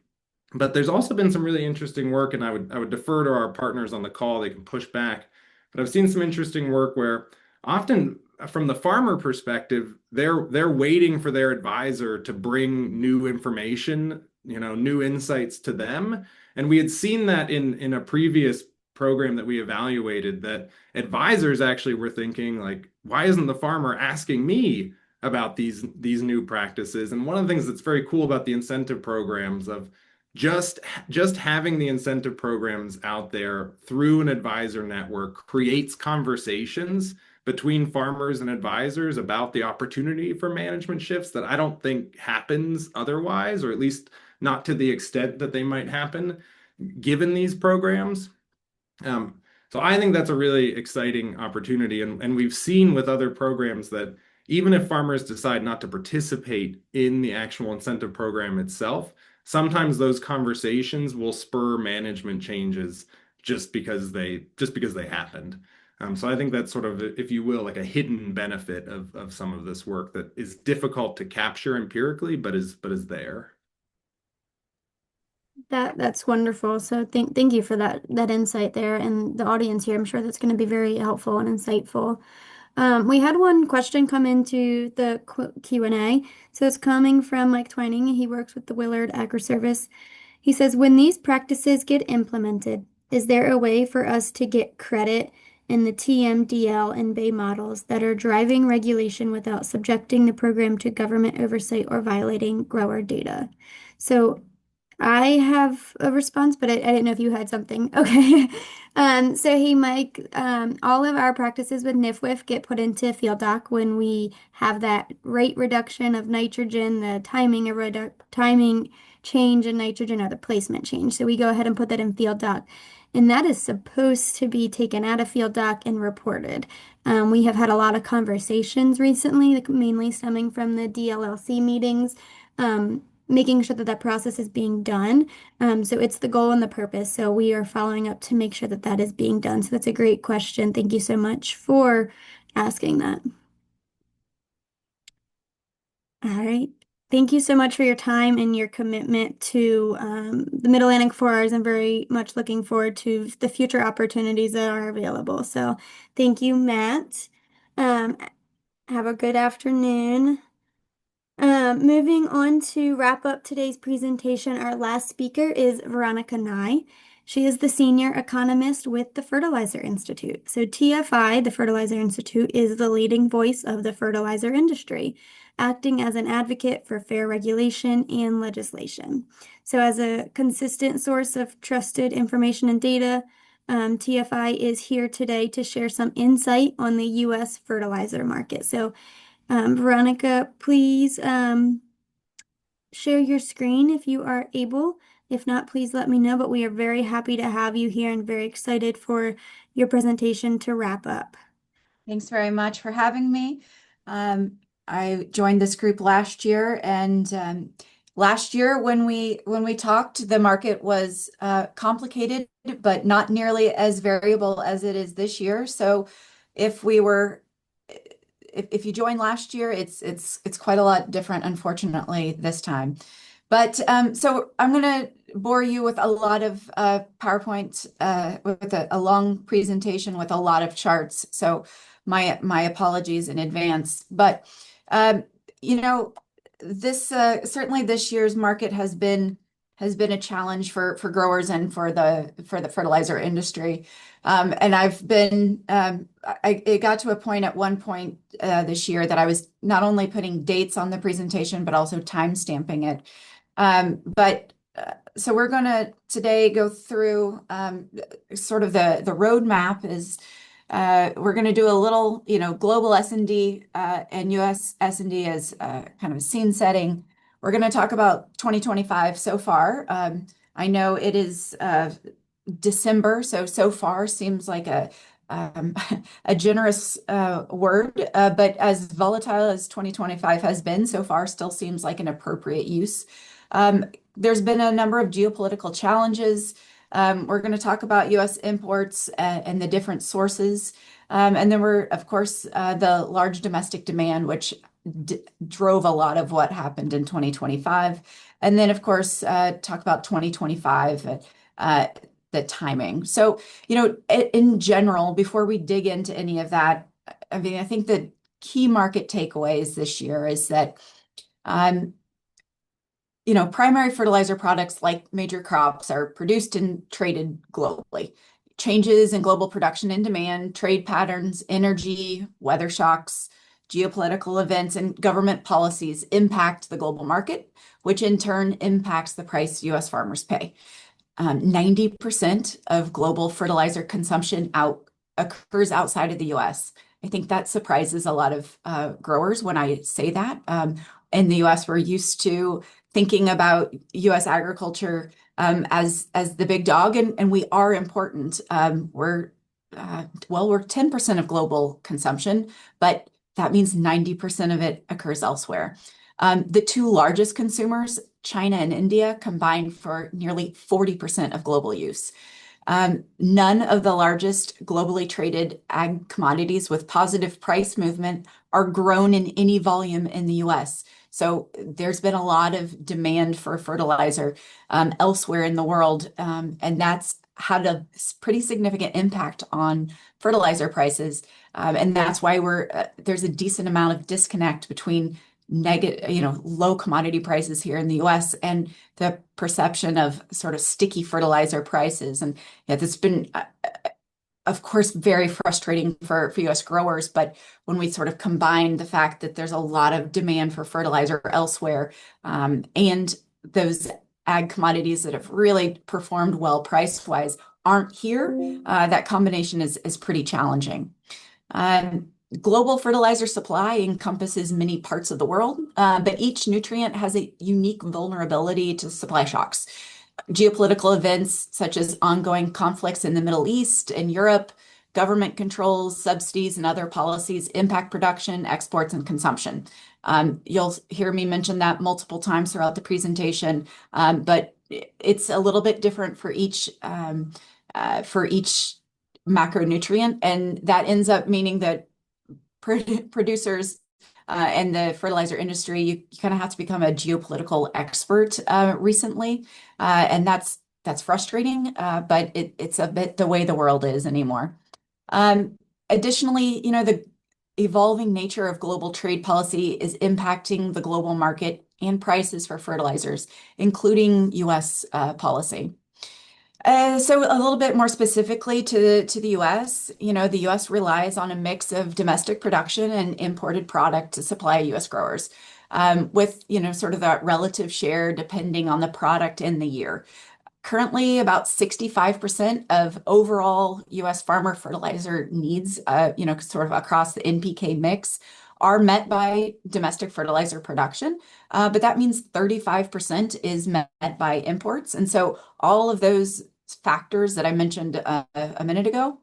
But there's also been some really interesting work, and I would defer to our partners on the call, they can push back. But I've seen some interesting work where often from the farmer perspective, they're waiting for their advisor to bring new information, new insights to them. And we had seen that in a previous program that we evaluated, that advisors actually were thinking like, why isn't the farmer asking me about these new practices? And one of the things that's very cool about the incentive programs of just having the incentive programs out there through an advisor network creates conversations between farmers and advisors about the opportunity for management shifts that I don't think happens otherwise, or at least not to the extent that they might happen given these programs. So I think that's a really exciting opportunity. And we've seen with other programs that even if farmers decide not to participate in the actual incentive program itself, sometimes those conversations will spur management changes just because they happened. So I think that's sort of, if you will, like a hidden benefit of some of this work that is difficult to capture empirically, but is there. That's wonderful. So thank you for that insight there, and the audience here. I'm sure that's going to be very helpful and insightful. We had one question come into the Q&A. So it's coming from Mike Twining. He works with the Willard Agri-Service. He says, when these practices get implemented, is there a way for us to get credit in the TMDL and Bay models that are driving regulation without subjecting the program to government oversight or violating grower data? So I have a response, but I didn't know if you had something. Okay. So hey, Mike, all of our practices with NIFWIF get put into Field Doc when we have that rate reduction of nitrogen, the timing change in nitrogen, or the placement change. So we go ahead and put that in Field Doc. And that is supposed to be taken out of Field Doc and reported. We have had a lot of conversations recently, like mainly stemming from the DLLC meetings. Making sure that that process is being done. So it's the goal and the purpose. So we are following up to make sure that that is being done. So that's a great question. Thank you so much for asking that. All right. Thank you so much for your time and your commitment to the Mid-Atlantic 4Rs. I'm very much looking forward to the future opportunities that are available. So thank you, Matt. Have a good afternoon. Moving on to wrap up today's presentation, our last speaker is Veronica Nye. She is the senior economist with the Fertilizer Institute. So TFI, the Fertilizer Institute, is the leading voice of the fertilizer industry, acting as an advocate for fair regulation and legislation. So as a consistent source of trusted information and data, TFI is here today to share some insight on the U.S. fertilizer market. So Veronica, please share your screen if you are able. If not, please let me know, but we are very happy to have you here and very excited for your presentation to wrap up. Thanks very much for having me. I joined this group last year, and last year when we talked, the market was complicated, but not nearly as variable as it is this year. So if you joined last year, it's quite a lot different, unfortunately, this time. But so I'm going to bore you with a lot of PowerPoint, with a long presentation with a lot of charts. So my apologies in advance. But this certainly this year's market has been a challenge for growers and for the fertilizer industry. And it got to a point at one point this year that I was not only putting dates on the presentation, but also time stamping it. So we're going to today go through sort of the roadmap is we're going to do a little, global S&D and US S&D as kind of a scene setting. We're going to talk about 2025 so far. I know it is December, so far seems like a generous word, but as volatile as 2025 has been so far, still seems like an appropriate use. There's been a number of geopolitical challenges. We're going to talk about US imports and the different sources. And then we're, of course, the large domestic demand, which drove a lot of what happened in 2025. And then, of course, talk about 2025, the timing. So, in general, before we dig into any of that, I mean, I think the key market takeaways this year is that, primary fertilizer products like major crops are produced and traded globally. Changes in global production and demand, trade patterns, energy, weather shocks, geopolitical events, and government policies impact the global market, which in turn impacts the price U.S. farmers pay. 90% of global fertilizer consumption occurs outside of the U.S. I think that surprises a lot of growers when I say that. In the U.S., we're used to thinking about U.S. agriculture as the big dog, and we are important. We're 10% of global consumption, but that means 90% of it occurs elsewhere. The two largest consumers, China and India, combine for nearly 40% of global use. None of the largest globally traded ag commodities with positive price movement are grown in any volume in the US. So there's been a lot of demand for fertilizer elsewhere in the world, and that's had a pretty significant impact on fertilizer prices. And that's why there's a decent amount of disconnect between low commodity prices here in the US and the perception of sort of sticky fertilizer prices. And yeah, that's been, of course, very frustrating for US growers. But when we sort of combine the fact that there's a lot of demand for fertilizer elsewhere, and those ag commodities that have really performed well price-wise aren't here, that combination is pretty challenging. Global fertilizer supply encompasses many parts of the world, but each nutrient has a unique vulnerability to supply shocks. Geopolitical events such as ongoing conflicts in the Middle East and Europe, government controls, subsidies, and other policies impact production, exports, and consumption. You'll hear me mention that multiple times throughout the presentation, but it's a little bit different for each macronutrient, and that ends up meaning that producers and the fertilizer industry, you kind of have to become a geopolitical expert recently, and that's frustrating, but it's a bit the way the world is anymore. Additionally, the evolving nature of global trade policy is impacting the global market and prices for fertilizers, including US policy. So a little bit more specifically to the US, the US relies on a mix of domestic production and imported product to supply US growers, with, sort of that relative share depending on the product in the year. Currently, about 65% of overall US farmer fertilizer needs, sort of across the NPK mix, are met by domestic fertilizer production, but that means 35% is met by imports. And so all of those factors that I mentioned a minute ago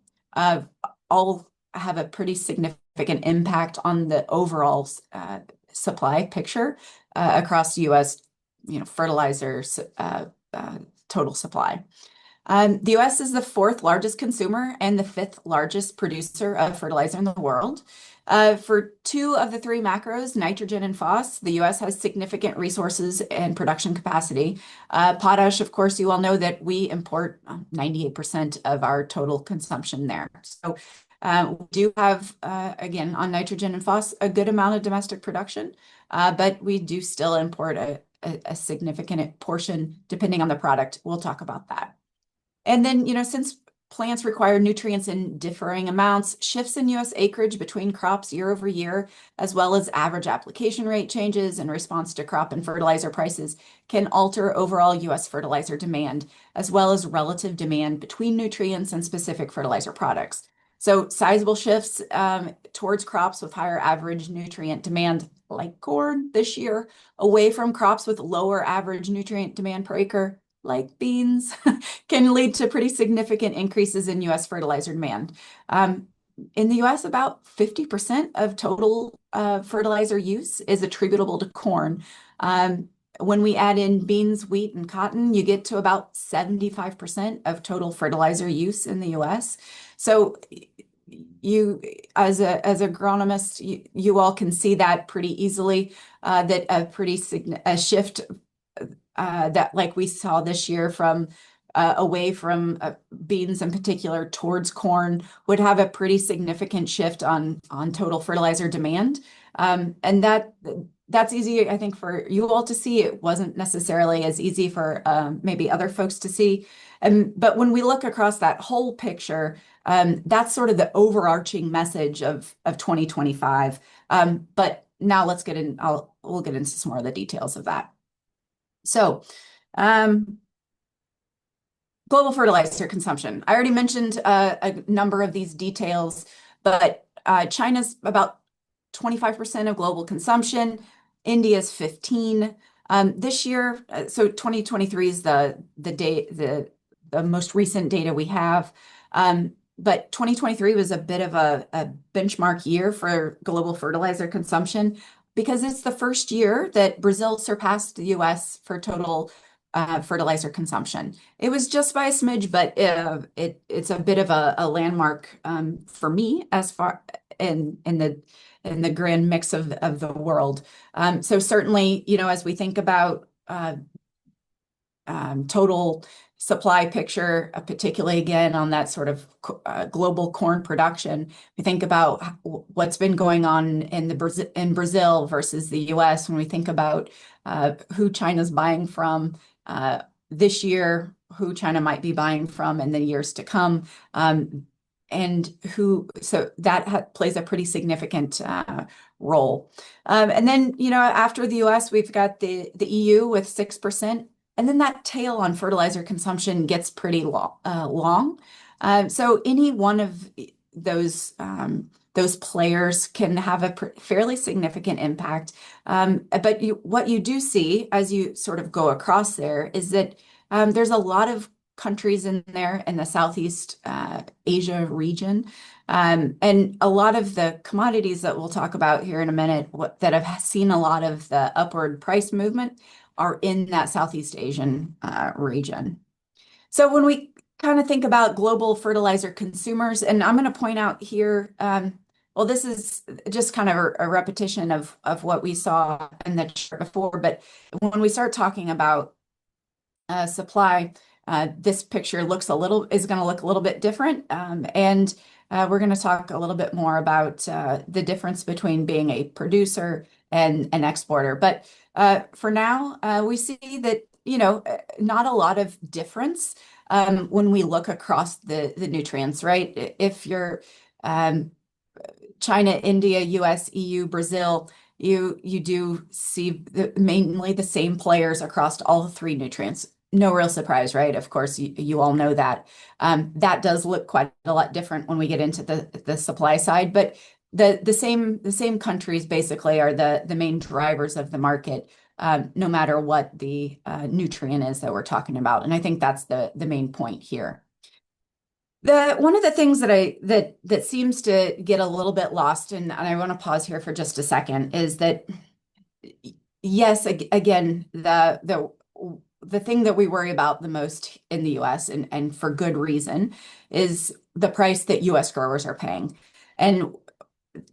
all have a pretty significant impact on the overall supply picture across US, fertilizers total supply. The US is the fourth largest consumer and the fifth largest producer of fertilizer in the world. For two of the three macros, nitrogen and phos, the US has significant resources and production capacity. Potash, of course, you all know that we import 98% of our total consumption there. So we do have, again, on nitrogen and phos, a good amount of domestic production, but we do still import a significant portion depending on the product. We'll talk about that. And then, since plants require nutrients in differing amounts, shifts in US acreage between crops year over year, as well as average application rate changes in response to crop and fertilizer prices, can alter overall US fertilizer demand, as well as relative demand between nutrients and specific fertilizer products. So sizable shifts towards crops with higher average nutrient demand, like corn this year, away from crops with lower average nutrient demand per acre, like beans, can lead to pretty significant increases in US fertilizer demand. In the US, about 50% of total fertilizer use is attributable to corn. When we add in beans, wheat, and cotton, you get to about 75% of total fertilizer use in the US. So you, as agronomists, you all can see that pretty easily, that a shift that, like we saw this year, from away from beans in particular towards corn, would have a pretty significant shift on total fertilizer demand. And that's easy, I think, for you all to see. It wasn't necessarily as easy for maybe other folks to see. But when we look across that whole picture, that's sort of the overarching message of 2025. But now let's get in. We'll get into some more of the details of that. So, global fertilizer consumption. I already mentioned a number of these details, but China's about 25% of global consumption. India's 15%. This year, so 2023 is the most recent data we have. But 2023 was a bit of a benchmark year for global fertilizer consumption, because it's the first year that Brazil surpassed the US for total fertilizer consumption. It was just by a smidge, but it's a bit of a landmark for me as far in the grand mix of the world. So certainly, as we think about total supply picture, particularly again on that sort of global corn production. We think about what's been going on in Brazil versus the U.S. When we think about who China's buying from this year, who China might be buying from in the years to come, so that plays a pretty significant role. And then, after the US, we've got the EU with 6%. And then that tail on fertilizer consumption gets pretty long. So any one of those players can have a fairly significant impact. But what you do see as you sort of go across there is that there's a lot of countries in there in the Southeast Asia region. And a lot of the commodities that we'll talk about here in a minute that have seen a lot of the upward price movement are in that Southeast Asian region. So when we kind of think about global fertilizer consumers, and I'm going to point out here, well, this is just kind of a repetition of what we saw in the chart before, but when we start talking about supply, this picture is going to look a little bit different. And we're going to talk a little bit more about the difference between being a producer and an exporter. But for now, we see that, not a lot of difference when we look across the nutrients, right? If you're China, India, US, EU, Brazil, you do see mainly the same players across all three nutrients. No real surprise, right? Of course, you all know that. That does look quite a lot different when we get into the supply side, but the same countries basically are the main drivers of the market, no matter what the nutrient is that we're talking about. And I think that's the main point here. One of the things that seems to get a little bit lost, and I want to pause here for just a second, is that yes, again, the thing that we worry about the most in the US, and for good reason, is the price that US growers are paying. And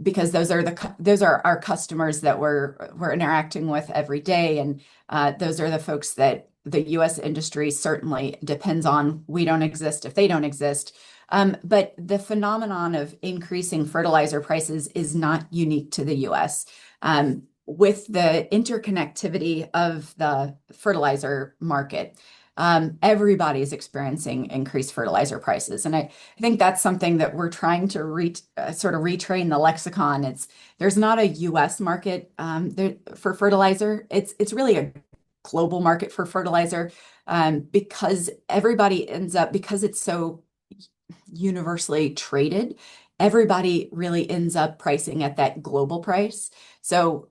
because those are our customers that we're interacting with every day, and those are the folks that the US industry certainly depends on. We don't exist if they don't exist. But the phenomenon of increasing fertilizer prices is not unique to the US. With the interconnectivity of the fertilizer market, everybody's experiencing increased fertilizer prices. And I think that's something that we're trying to sort of retrain the lexicon. There's not a US market for fertilizer. It's really a global market for fertilizer, because because it's so universally traded, everybody really ends up pricing at that global price. So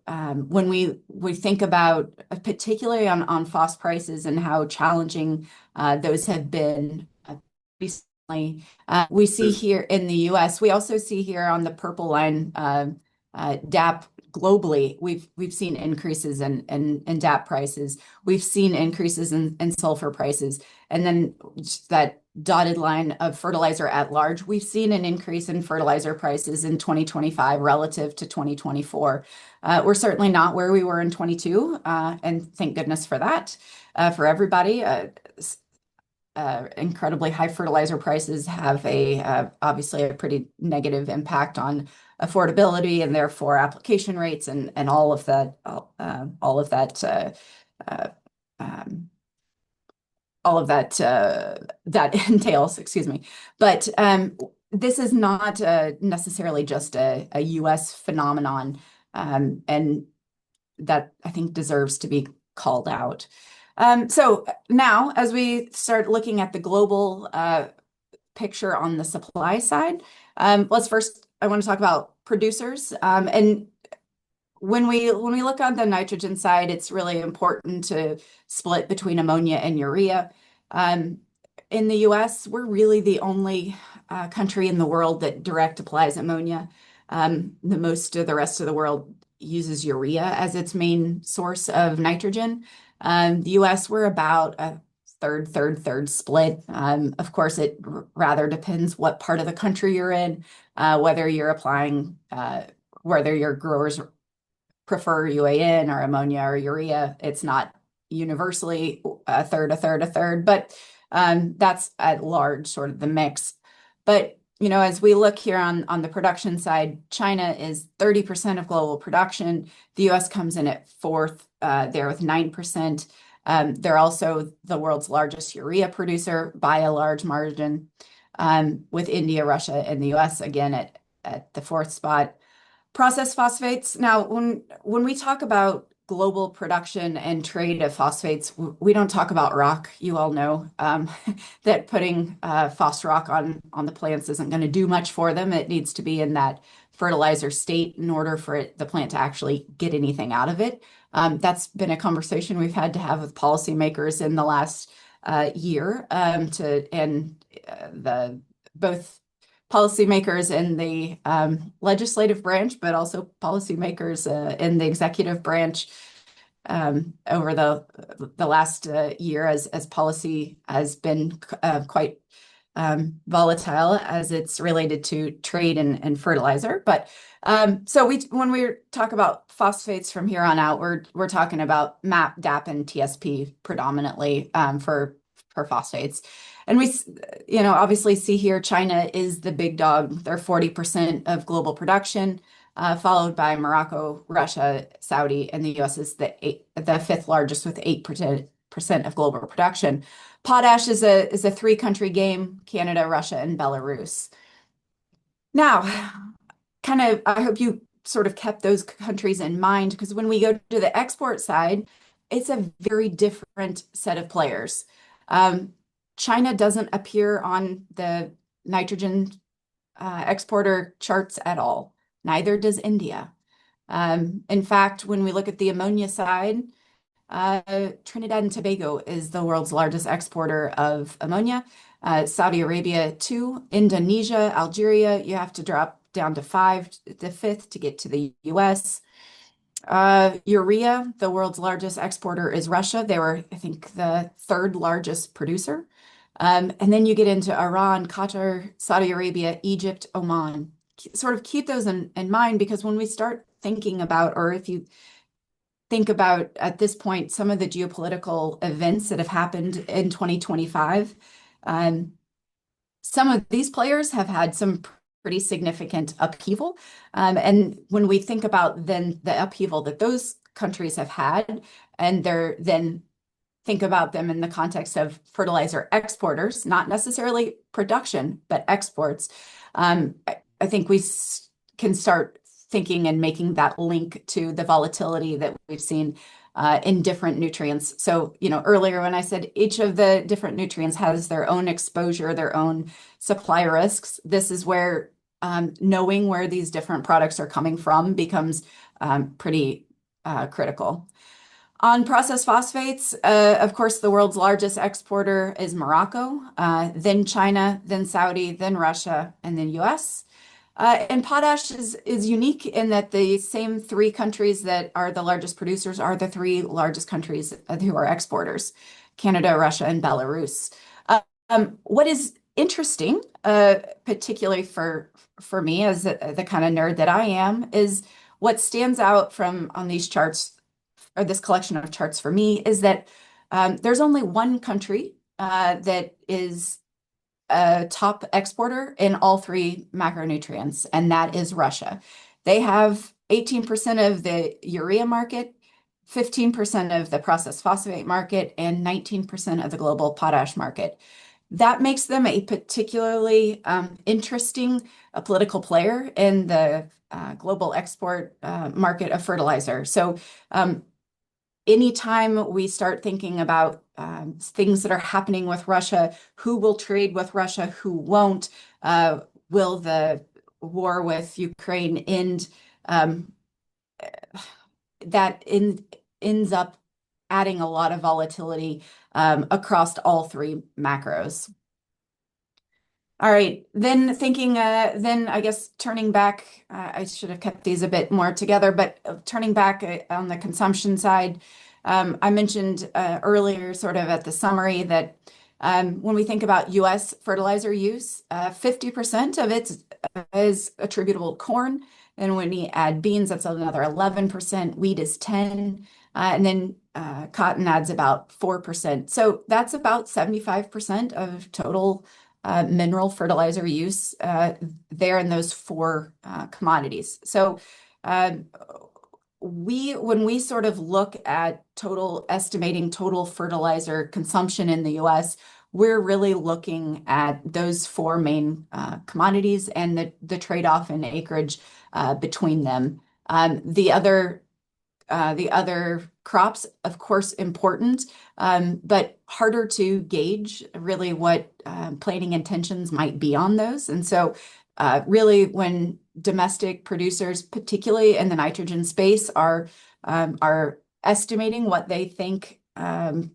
when we think about, particularly on phos prices and how challenging those have been recently, we see here in the US, we also see here on the purple line, DAP globally, we've seen increases in DAP prices. We've seen increases in sulfur prices. And then that dotted line of fertilizer at large, we've seen an increase in fertilizer prices in 2025 relative to 2024. We're certainly not where we were in 22, and thank goodness for that, for everybody. Incredibly high fertilizer prices have obviously a pretty negative impact on affordability and therefore application rates and all of that that entails, excuse me. But this is not necessarily just a US phenomenon, and that I think deserves to be called out. So now, as we start looking at the global picture on the supply side, I want to talk about producers. And when we look on the nitrogen side, it's really important to split between ammonia and urea. In the US, we're really the only country in the world that direct applies ammonia. Most of the rest of the world uses urea as its main source of nitrogen. The US, we're about a third split. Of course, it rather depends what part of the country you're in, whether you're applying, whether your growers prefer UAN or ammonia or urea. It's not universally a third, a third, a third, but that's at large sort of the mix. But as we look here on the production side, China is 30% of global production. The US comes in at fourth there with 9%. They're also the world's largest urea producer by a large margin, with India, Russia, and the US again at the fourth spot. Processed phosphates. Now, when we talk about global production and trade of phosphates, we don't talk about rock. You all know that putting phos rock on the plants isn't going to do much for them. It needs to be in that fertilizer state in order for the plant to actually get anything out of it. That's been a conversation we've had to have with policymakers in the last year, both policymakers in the legislative branch, but also policymakers in the executive branch over the last year as policy has been quite volatile as it's related to trade and fertilizer. But so when we talk about phosphates from here on out, we're talking about MAP, DAP, and TSP predominantly for phosphates. And we, obviously see here China is the big dog. They're 40% of global production, followed by Morocco, Russia, Saudi, and the US is the fifth largest with 8% of global production. Potash is a three-country game: Canada, Russia, and Belarus. Now, I hope you sort of kept those countries in mind, because when we go to the export side, it's a very different set of players. China doesn't appear on the nitrogen exporter charts at all. Neither does India. In fact, when we look at the ammonia side, Trinidad and Tobago is the world's largest exporter of ammonia. Saudi Arabia, 2. Indonesia, Algeria, you have to drop down to 5, the 5th to get to the US. Urea, the world's largest exporter is Russia. They were, I think, the 3rd largest producer. And then you get into Iran, Qatar, Saudi Arabia, Egypt, Oman. Sort of keep those in mind, because when we start thinking about, or if you think about at this point, some of the geopolitical events that have happened in 2025, some of these players have had some pretty significant upheaval. And when we think about then the upheaval that those countries have had, and then think about them in the context of fertilizer exporters, not necessarily production, but exports, I think we can start thinking and making that link to the volatility that we've seen in different nutrients. So, earlier when I said each of the different nutrients has their own exposure, their own supply risks, this is where knowing where these different products are coming from becomes pretty critical. On processed phosphates, of course, the world's largest exporter is Morocco, then China, then Saudi, then Russia, and then US. And potash is unique in that the same 3 countries that are the largest producers are the 3 largest countries who are exporters: Canada, Russia, and Belarus. What is interesting, particularly for me as the kind of nerd that I am, is what stands out on these charts, or this collection of charts for me, is that there's only one country that is a top exporter in all 3 macronutrients, and that is Russia. They have 18% of the urea market, 15% of the processed phosphate market, and 19% of the global potash market. That makes them a particularly interesting political player in the global export market of fertilizer. So anytime we start thinking about things that are happening with Russia, who will trade with Russia, who won't, will the war with Ukraine end, that ends up adding a lot of volatility across all 3 macros. All right, then I guess turning back, I should have kept these a bit more together, but turning back on the consumption side, I mentioned earlier, sort of at the summary, that when we think about US fertilizer use, 50% of it is attributable to corn, And when you add beans, that's another 11%. Wheat is 10. And then cotton adds about 4%. So that's about 75% of total mineral fertilizer use there in those four commodities. So when we sort of look at estimating total fertilizer consumption in the US, we're really looking at those four main commodities and the trade-off in acreage between them. The other crops, of course, important, but harder to gauge really what planting intentions might be on those. And so really when domestic producers, particularly in the nitrogen space, are estimating what they think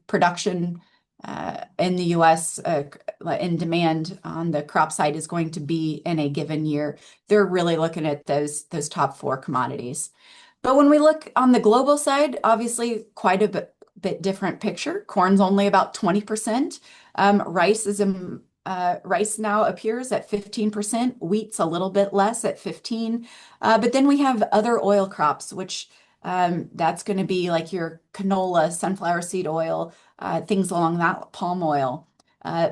production in the US in demand on the crop side is going to be in a given year, they're really looking at those top four commodities. But when we look on the global side, obviously quite a bit different picture. Corn's only about 20%. Rice now appears at 15%. Wheat's a little bit less at 15%. But then we have other oil crops, which that's going to be like your canola, sunflower seed oil, things along that, palm oil.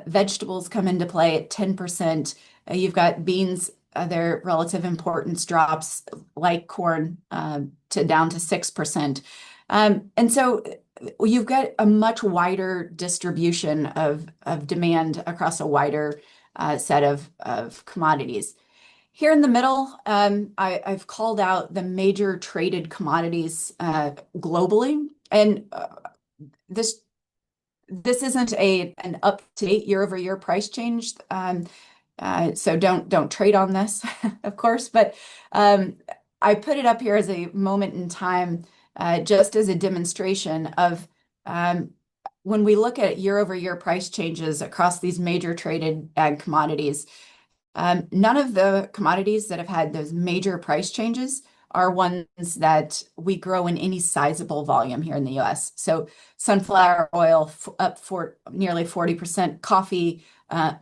Vegetables come into play at 10%. You've got beans, their relative importance drops like corn down to 6%. And so you've got a much wider distribution of demand across a wider set of commodities. Here in the middle, I've called out the major traded commodities globally. And this isn't an up-to-date year-over-year price change. So don't trade on this, of course. But I put it up here as a moment in time, just as a demonstration of when we look at year-over-year price changes across these major traded ag commodities, none of the commodities that have had those major price changes are ones that we grow in any sizable volume here in the US. So sunflower oil up for nearly 40%, coffee,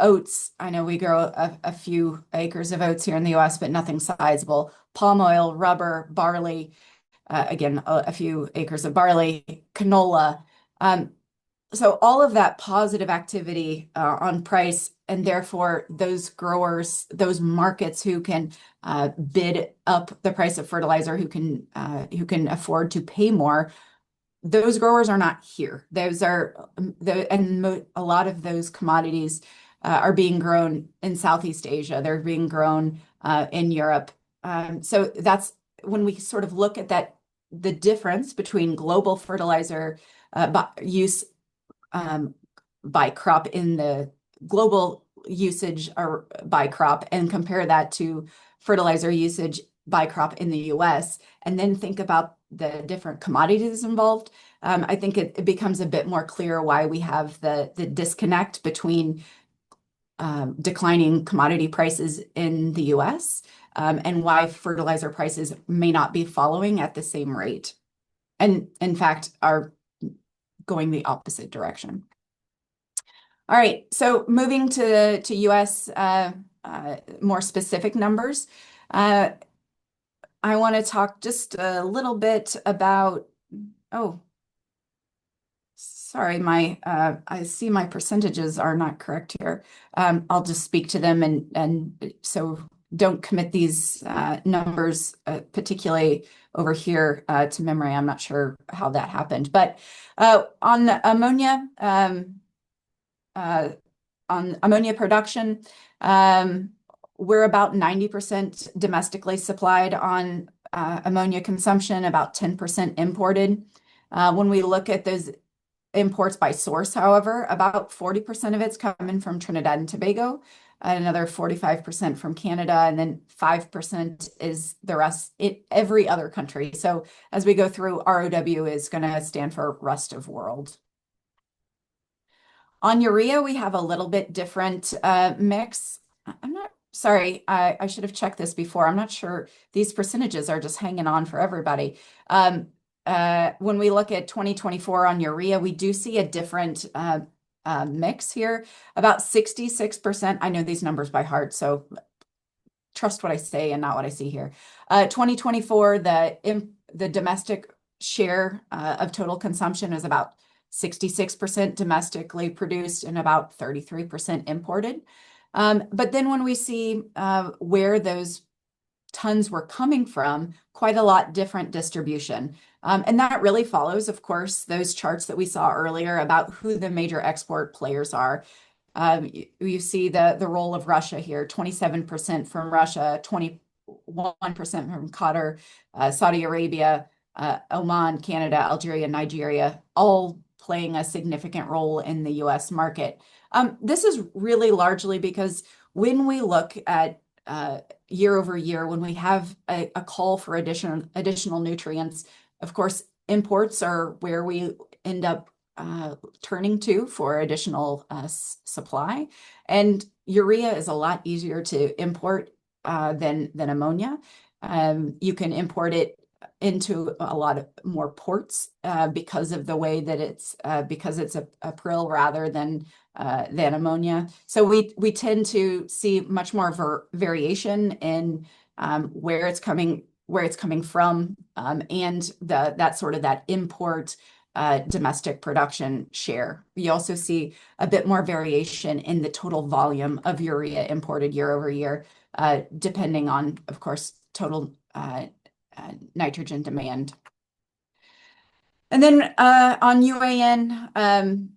oats. I know we grow a few acres of oats here in the US, but nothing sizable. Palm oil, rubber, barley, again, a few acres of barley, canola. So all of that positive activity on price, and therefore those growers, those markets who can bid up the price of fertilizer, who can afford to pay more, those growers are not here. A lot of those commodities are being grown in Southeast Asia. They're being grown in Europe. So that's when we sort of look at the difference between global fertilizer use by crop in the global usage or by crop and compare that to fertilizer usage by crop in the US, and then think about the different commodities involved. I think it becomes a bit more clear why we have the disconnect between declining commodity prices in the US and why fertilizer prices may not be following at the same rate, and in fact are going the opposite direction. All right, so moving to US more specific numbers, I want to talk just a little bit about, sorry, I see my percentages are not correct here. I'll just speak to them and so don't commit these numbers, particularly over here to memory. I'm not sure how that happened, but on ammonia production, we're about 90% domestically supplied on ammonia consumption, about 10% imported. When we look at those imports by source, however, about 40% of it's coming from Trinidad and Tobago, another 45% from Canada, and then 5% is the rest, every other country. So as we go through, ROW is going to stand for rest of world. On urea, we have a little bit different mix. Sorry, I should have checked this before. I'm not sure. These percentages are just hanging on for everybody. When we look at 2024 on urea, we do see a different mix here. About 66%. I know these numbers by heart, so trust what I say and not what I see here. 2024, the domestic share of total consumption is about 66% domestically produced and about 33% imported. But then when we see where those tons were coming from, quite a lot different distribution. And that really follows, of course, those charts that we saw earlier about who the major export players are. You see the role of Russia here, 27% from Russia, 21% from Qatar, Saudi Arabia, Oman, Canada, Algeria, Nigeria, all playing a significant role in the US market. This is really largely because when we look at year over year, when we have a call for additional nutrients, of course, imports are where we end up turning to for additional supply. And urea is a lot easier to import than ammonia. You can import it into a lot of more ports because of the way that it's because it's a prill rather than ammonia. So we tend to see much more variation in where it's coming from and that import domestic production share. You also see a bit more variation in the total volume of urea imported year over year, depending on, of course, total nitrogen demand. And then on UAN,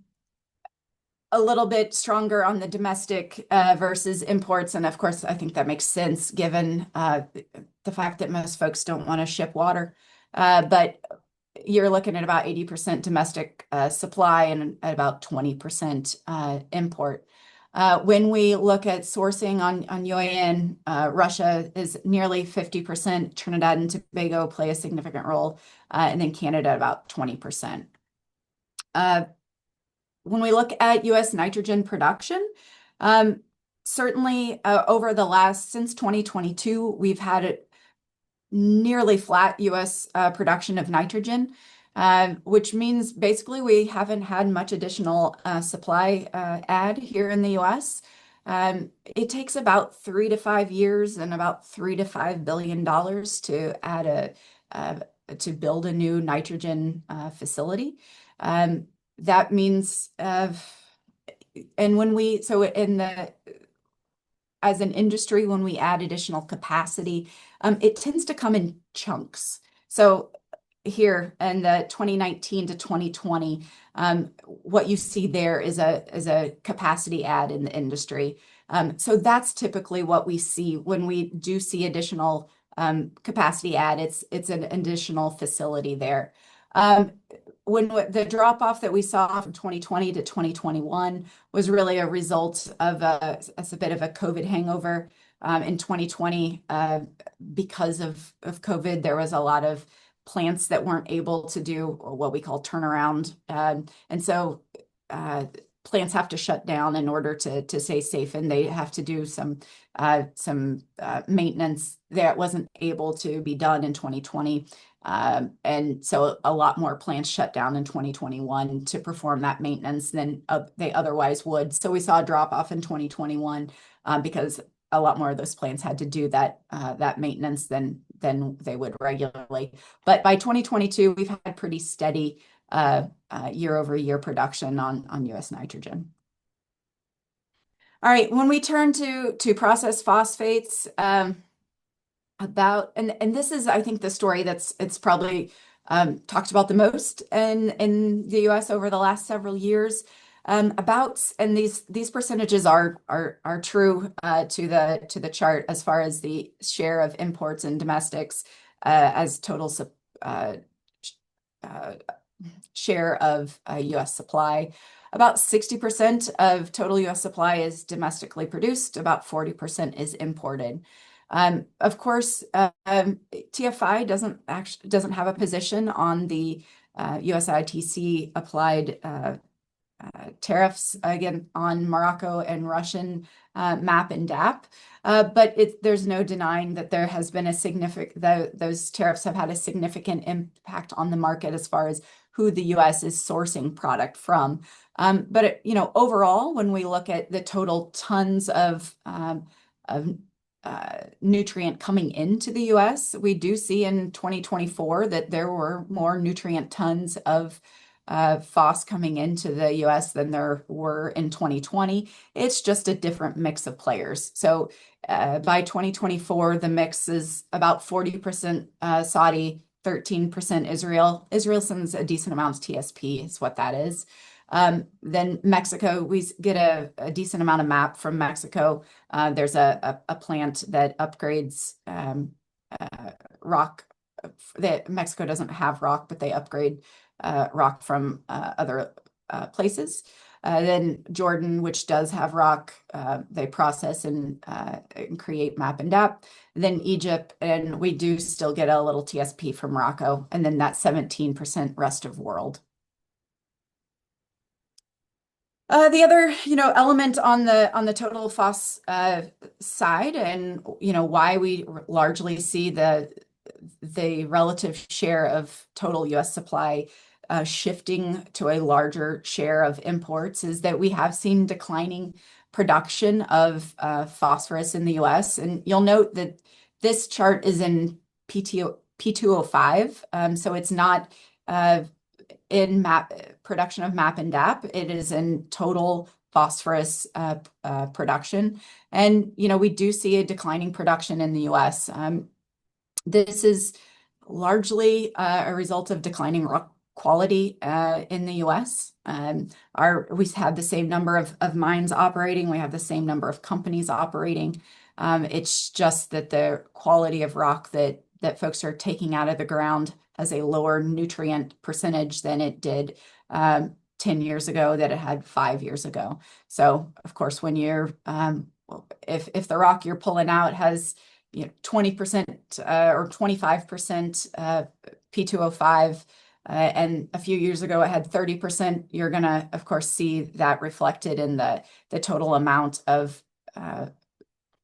a little bit stronger on the domestic versus imports. And of course, I think that makes sense given the fact that most folks don't want to ship water. But you're looking at about 80% domestic supply and at about 20% import. When we look at sourcing on UAN, Russia is nearly 50%. Trinidad and Tobago play a significant role, and then Canada about 20%. When we look at U.S. nitrogen production, certainly since 2022, we've had a nearly flat U.S. production of nitrogen, which means basically we haven't had much additional supply add here in the U.S. It takes about 3 to 5 years and about $3 to $5 billion to add to build a new nitrogen facility. That means, as an industry, when we add additional capacity, it tends to come in chunks. So here in the 2019 to 2020, what you see there is a capacity add in the industry. So that's typically what we see when we do see additional capacity add. It's an additional facility there. When the drop off that we saw from 2020 to 2021 was really a result of a bit of a COVID hangover. In 2020, because of COVID, there was a lot of plants that weren't able to do what we call turnaround. And so plants have to shut down in order to stay safe, and they have to do some maintenance that wasn't able to be done in 2020. And so a lot more plants shut down in 2021 to perform that maintenance than they otherwise would. So we saw a drop off in 2021 because a lot more of those plants had to do that maintenance than they would regularly. But by 2022, we've had pretty steady year over year production on U.S. nitrogen. All right, when we turn to processed phosphates, and this is, I think, the story it's probably talked about the most in the U.S. over the last several years. And these percentages are true to the chart as far as the share of imports and domestics as total share of U.S. supply. About 60% of total U.S. supply is domestically produced. About 40% is imported. Of course, TFI doesn't have a position on the USITC applied tariffs again on Morocco and Russian MAP and DAP, but there's no denying that there has been those tariffs have had a significant impact on the market as far as who the U.S. is sourcing product from. But overall, when we look at the total tons of nutrient coming into the US. We do see in 2024 that there were more nutrient tons of phos coming into the US than there were in 2020. It's just a different mix of players. So by 2024, the mix is about 40% Saudi, 13% Israel. Israel sends a decent amount of TSP, is what that is. Then Mexico, we get a decent amount of MAP from Mexico. There's a plant that upgrades rock. That Mexico doesn't have rock, but they upgrade rock from other places. Then Jordan, which does have rock, they process and create MAP and DAP. Then Egypt, and we do still get a little TSP from Morocco, and then that 17% rest of world. The other, element on the total phos side, and why we largely see the relative share of total U.S. supply shifting to a larger share of imports, is that we have seen declining production of phosphorus in the U.S. And you'll note that this chart is in P2O5, so it's not in production of MAP and DAP. It is in total phosphorus production. And, we do see a declining production in the U.S. This is largely a result of declining rock quality in the U.S. We have the same number of mines operating. We have the same number of companies operating. It's just that the quality of rock that folks are taking out of the ground has a lower nutrient percentage than it did 10 years ago, that it had 5 years ago. So, of course, when you're if the rock you're pulling out has 20% or 25% P2O5, and a few years ago it had 30%, you're gonna, of course, see that reflected in the total amount of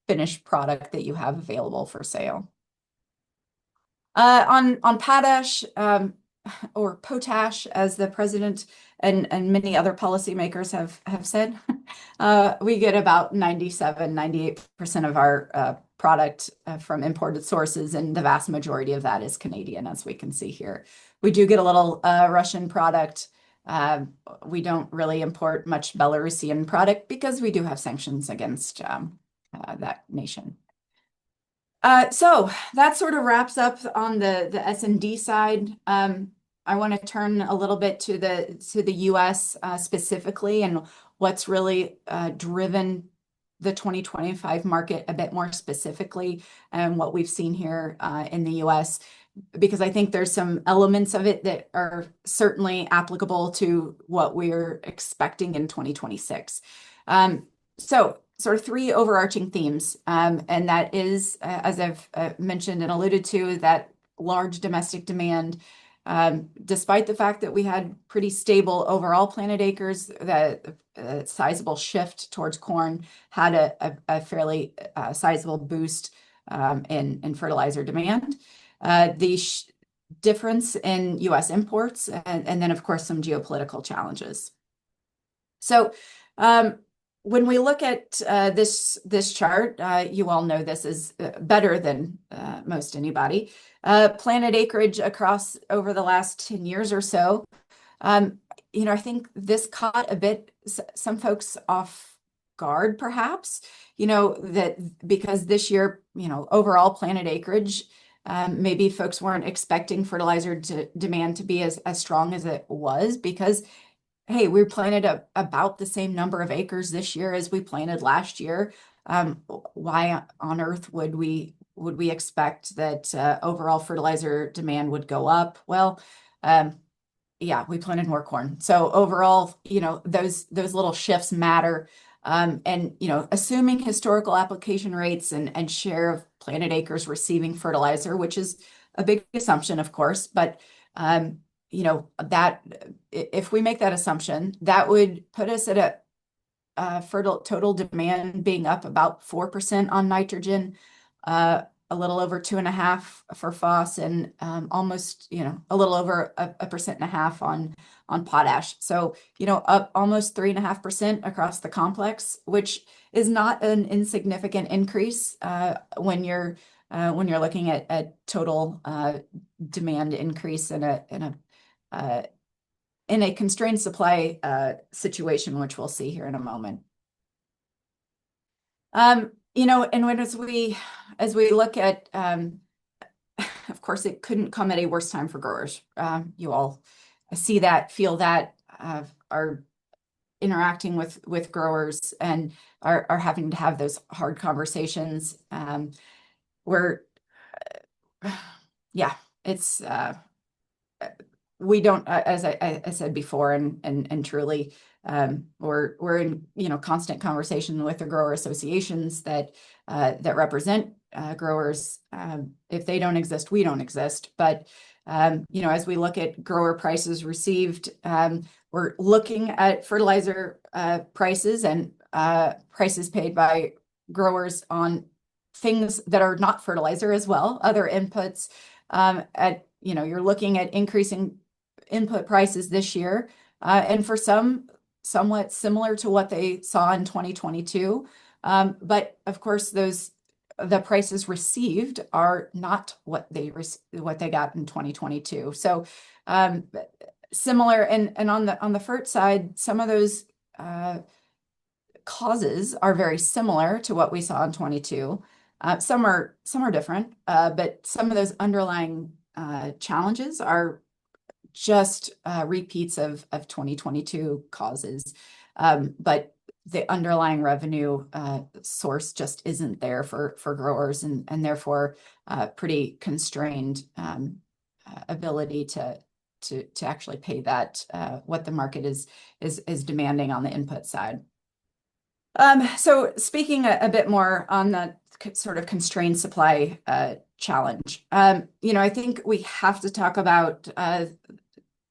finished product that you have available for sale. On potash, or potash, as the president and many other policymakers have said, we get about 98% of our product from imported sources, and the vast majority of that is Canadian, as we can see here. We do get a little Russian product. We don't really import much Belarusian product because we do have sanctions against that nation. So that sort of wraps up on the S&D side. I want to turn a little bit to the U.S. Specifically, and what's really driven the 2025 market a bit more specifically, and what we've seen here in the U.S., because I think there's some elements of it that are certainly applicable to what we're expecting in 2026. So sort of three overarching themes, and that is, as I've mentioned and alluded to, that large domestic demand. Despite the fact that we had pretty stable overall planted acres, that sizable shift towards corn had a fairly sizable boost in fertilizer demand. The difference in U.S. imports, and then, of course, some geopolitical challenges. So when we look at this chart, you all know this is better than most anybody. Planted acreage across over the last 10 years or so. I think this caught a bit some folks off guard, perhaps, that because this year, overall planted acreage, maybe folks weren't expecting fertilizer demand to be as strong as it was, because hey, we planted about the same number of acres this year as we planted last year. Why on earth would we expect that overall fertilizer demand would go up? Well, yeah, we planted more corn. So overall, those little shifts matter. And assuming historical application rates and share of planted acres receiving fertilizer, which is a big assumption, of course, but that if we make that assumption, that would put us at a fertile total demand being up about 4% on nitrogen, a little over 2.5 for phos, and almost, a little over a 1.5% on potash. So, up almost 3.5% across the complex, which is not an insignificant increase when you're looking at total demand increase in a constrained supply situation, which we'll see here in a moment. And as we look at, of course, it couldn't come at a worse time for growers. You all see that, feel that, are interacting with growers and are having to have those hard conversations. Yeah, it's we don't, as I said before, and truly, we're in constant conversation with the grower associations that represent growers. If they don't exist, we don't exist. But as we look at grower prices received, we're looking at fertilizer prices and prices paid by growers on things that are not fertilizer as well, other inputs. You're looking at increasing input prices this year, and for some, somewhat similar to what they saw in 2022. But of course, the prices received are not what they got in 2022. So similar, and on the fert side, some of those causes are very similar to what we saw in 22. Some are different, but some of those underlying challenges are just repeats of 2022 causes. But the underlying revenue source just isn't there for growers, and therefore pretty constrained ability to actually pay that what the market is demanding on the input side. So speaking a bit more on the sort of constrained supply challenge, I think we have to talk about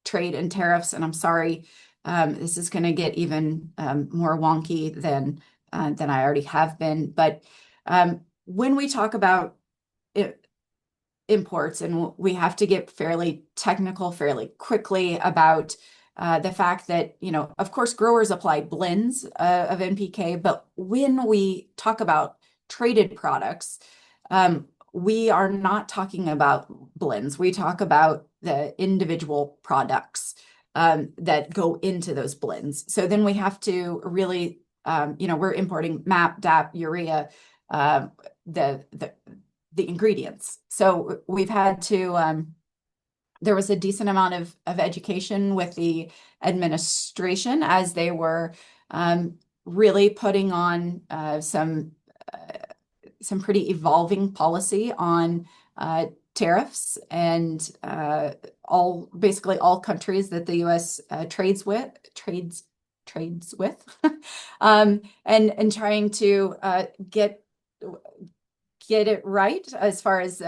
trade and tariffs, and I'm sorry, this is going to get even more wonky than I already have been. But when we talk about imports, and we have to get fairly technical fairly quickly about the fact that, of course, growers apply blends of NPK, but when we talk about traded products, we are not talking about blends. We talk about the individual products that go into those blends. So then we have to really, we're importing MAP, DAP, urea, the ingredients. So we've had to, there was a decent amount of education with the administration as they were really putting on some pretty evolving policy on tariffs, and basically all countries that the U.S. trades with, and trying to get it right as far as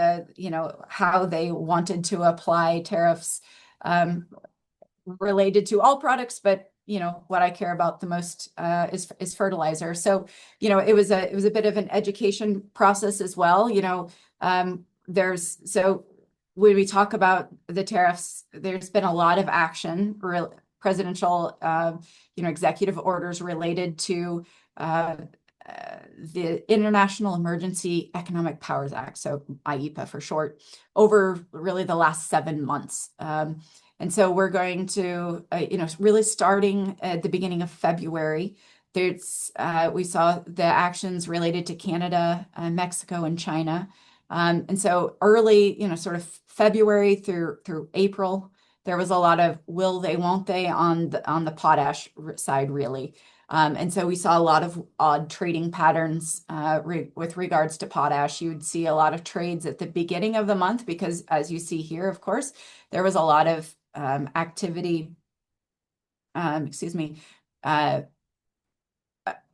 how they wanted to apply tariffs related to all products, but what I care about the most is fertilizer. So it was a bit of an education process as well. So when we talk about the tariffs, there's been a lot of action, presidential executive orders related to the International Emergency Economic Powers Act, so IEPA for short, over really the last 7 months. And so we're going to, really starting at the beginning of February, we saw the actions related to Canada, Mexico, and China. And so early, sort of February through April, there was a lot of will they, won't they on the potash side, really. And so we saw a lot of odd trading patterns with regards to potash. You would see a lot of trades at the beginning of the month because, as you see here, of course, there was a lot of activity,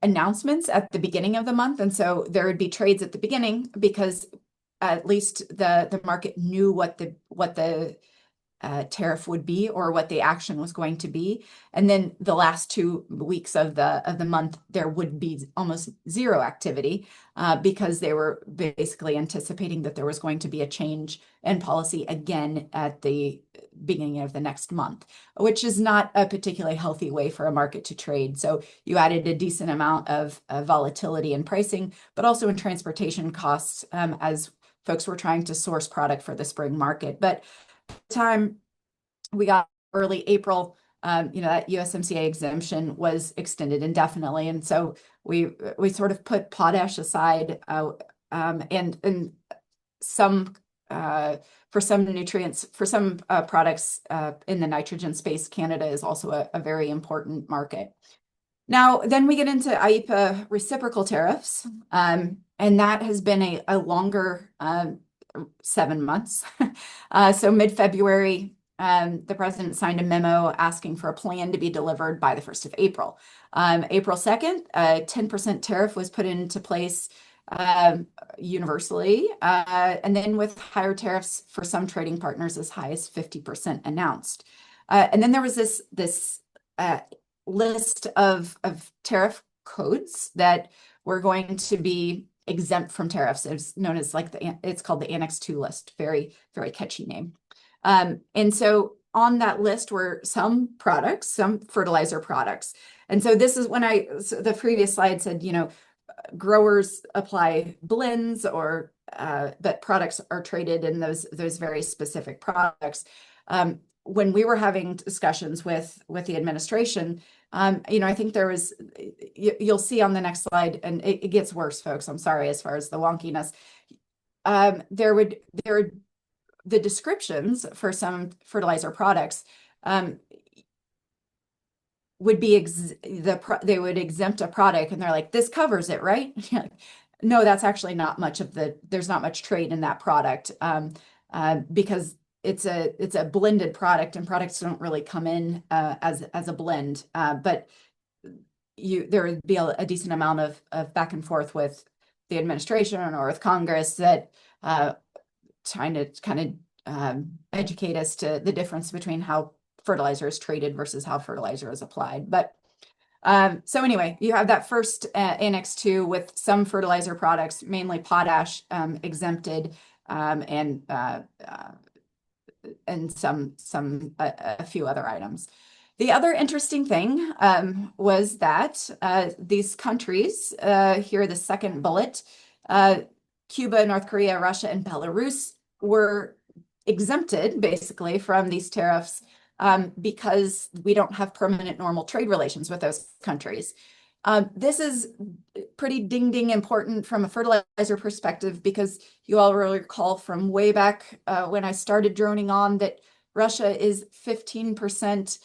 announcements at the beginning of the month. And so there would be trades at the beginning because at least the market knew what the tariff would be or what the action was going to be. And then the last 2 weeks of the month, there would be almost zero activity because they were basically anticipating that there was going to be a change in policy again at the beginning of the next month, which is not a particularly healthy way for a market to trade. So you added a decent amount of volatility in pricing, but also in transportation costs as folks were trying to source product for the spring market. But time we got early April, that USMCA exemption was extended indefinitely. And so we sort of put potash aside and some for some nutrients, for some products in the nitrogen space. Canada is also a very important market. Now, then we get into IEEPA reciprocal tariffs, and that has been a longer 7 months. So mid-February, the president signed a memo asking for a plan to be delivered by the 1st of April. April 2nd, a 10% tariff was put into place universally, and then with higher tariffs for some trading partners as high as 50% announced. And then there was this list of tariff codes that were going to be exempt from tariffs. It's known as it's called the Annex 2 list. Very, very catchy name. And so on that list were some products, some fertilizer products. And so this is when the previous slide said, growers apply blends or but products are traded in those very specific products. When we were having discussions with the administration, I think there was, you'll see on the next slide, and it gets worse, folks. I'm sorry, as far as the wonkiness. The descriptions for some fertilizer products would be they would exempt a product, and they're like, this covers it, right? No, that's actually not much there's not much trade in that product because it's a blended product, and products don't really come in as a blend. But there would be a decent amount of back and forth with the administration or with Congress that trying to kind of educate us to the difference between how fertilizer is traded versus how fertilizer is applied. But so anyway, you have that first Annex 2 with some fertilizer products, mainly potash, exempted, and a few other items. The other interesting thing was that these countries, here the second bullet, Cuba, North Korea, Russia, and Belarus were exempted basically from these tariffs because we don't have permanent normal trade relations with those countries. This is pretty ding important from a fertilizer perspective, because you all will recall from way back when I started droning on that Russia is 15%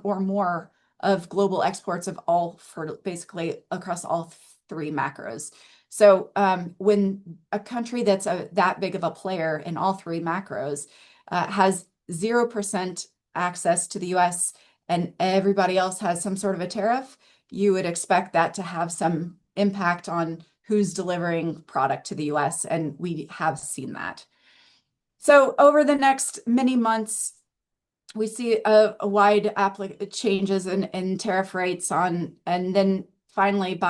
or more of global exports of all basically across all 3 macros. So when a country that's that big of a player in all 3 macros has 0% access to the US and everybody else has some sort of a tariff, you would expect that to have some impact on who's delivering product to the US, and we have seen that. So over the next many months, we see a wide changes in tariff rates and then finally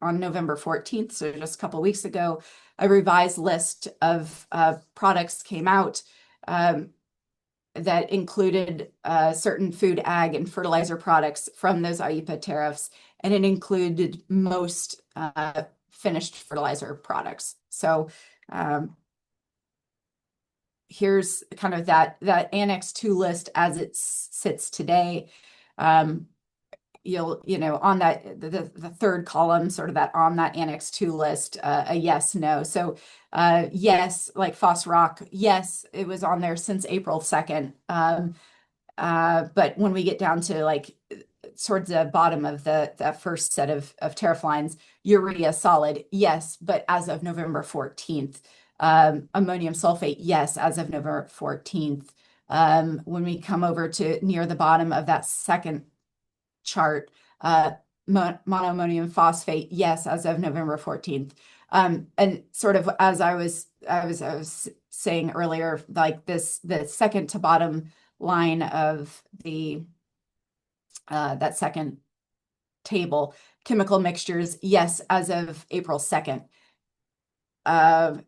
on November 14th, so just a couple of weeks ago, a revised list of products came out that included certain food, ag, and fertilizer products from those IEEPA tariffs, and it included most finished fertilizer products. So here's kind of that Annex 2 list as it sits today. You'll, on that, the third column, sort of that on that Annex 2 list, a yes, no. So yes, like phos rock, yes, it was on there since April 2nd. But when we get down to like towards the bottom of that first set of tariff lines, urea solid, yes, but as of November 14th. Ammonium sulfate, yes, as of November 14th. When we come over to near the bottom of that second chart, monoammonium phosphate, yes, as of November 14th. And sort of as I was saying earlier, like this, the second to bottom line of the that second table, chemical mixtures, yes, as of April 2nd.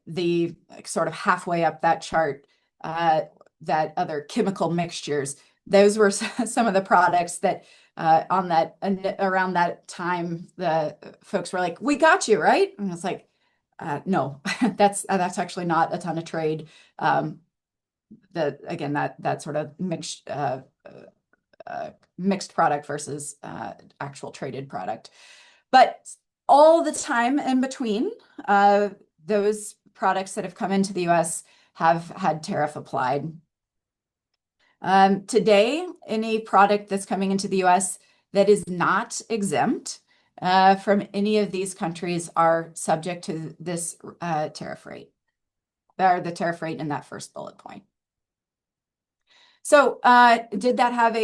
The sort of halfway up that chart, that other chemical mixtures, those were some of the products that on that around that time, the folks were like, "We got you, right?" And it's like, no, that's actually not a ton of trade. Again, that sort of mixed product versus actual traded product. But all the time in between, those products that have come into the US have had tariff applied. Today, any product that's coming into the US that is not exempt from any of these countries are subject to this tariff rate, or the tariff rate in that first bullet point. So did that have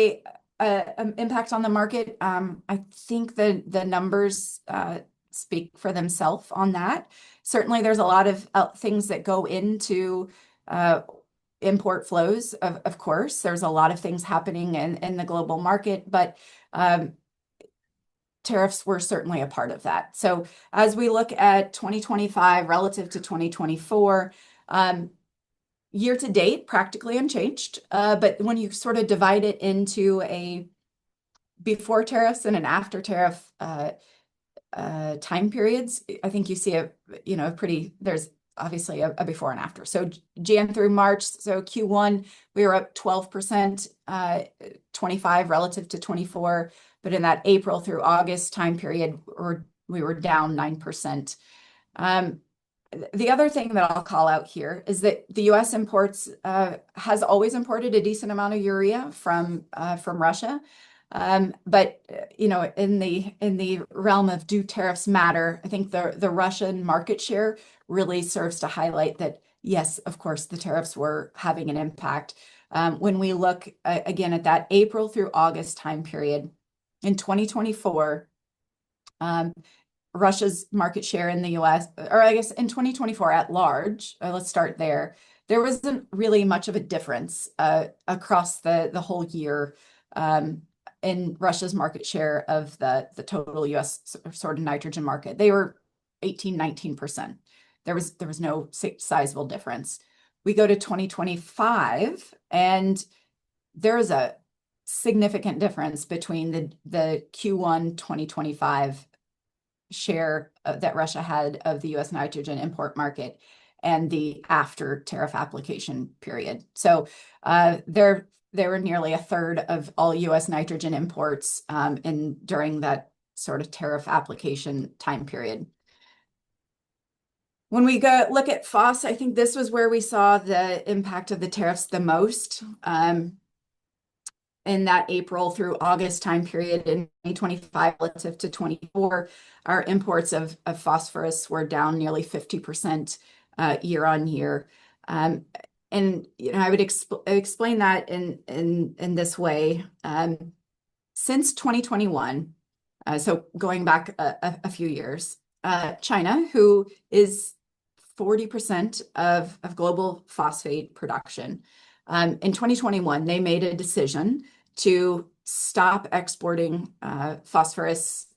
an impact on the market? I think the numbers speak for themselves on that. Certainly, there's a lot of things that go into import flows, of course. There's a lot of things happening in the global market, but tariffs were certainly a part of that. So as we look at 2025 relative to 2024, year to date, practically unchanged. But when you sort of divide it into a before tariffs and an after tariff time periods, I think you see there's obviously a before and after. So Jan through March, so Q1, we were up 12%, 25 relative to 24. But in that April through August time period, we were down 9%. The other thing that I'll call out here is that the U.S. imports has always imported a decent amount of urea from Russia, but in the realm of do tariffs matter, I think the Russian market share really serves to highlight that yes, of course, the tariffs were having an impact. When we look again at that April through August time period in 2024. Russia's market share in the US, or I guess in 2024 at large, let's start there. There wasn't really much of a difference across the whole year in Russia's market share of the total US sort of nitrogen market. They were 18-19%. There was no sizable difference. We go to 2025, and there's a significant difference between the Q1 2025 share that Russia had of the US nitrogen import market and the after tariff application period. So they were nearly a third of all US nitrogen imports during that sort of tariff application time period. When we look at phos, I think this was where we saw the impact of the tariffs the most. In that April through August time period in 2025 relative to 24, our imports of phosphorus were down nearly 50% year on year. And I would explain that in this way. Since 2021, so going back a few years, China, who is 40% of global phosphate production, in 2021, they made a decision to stop exporting phosphorus,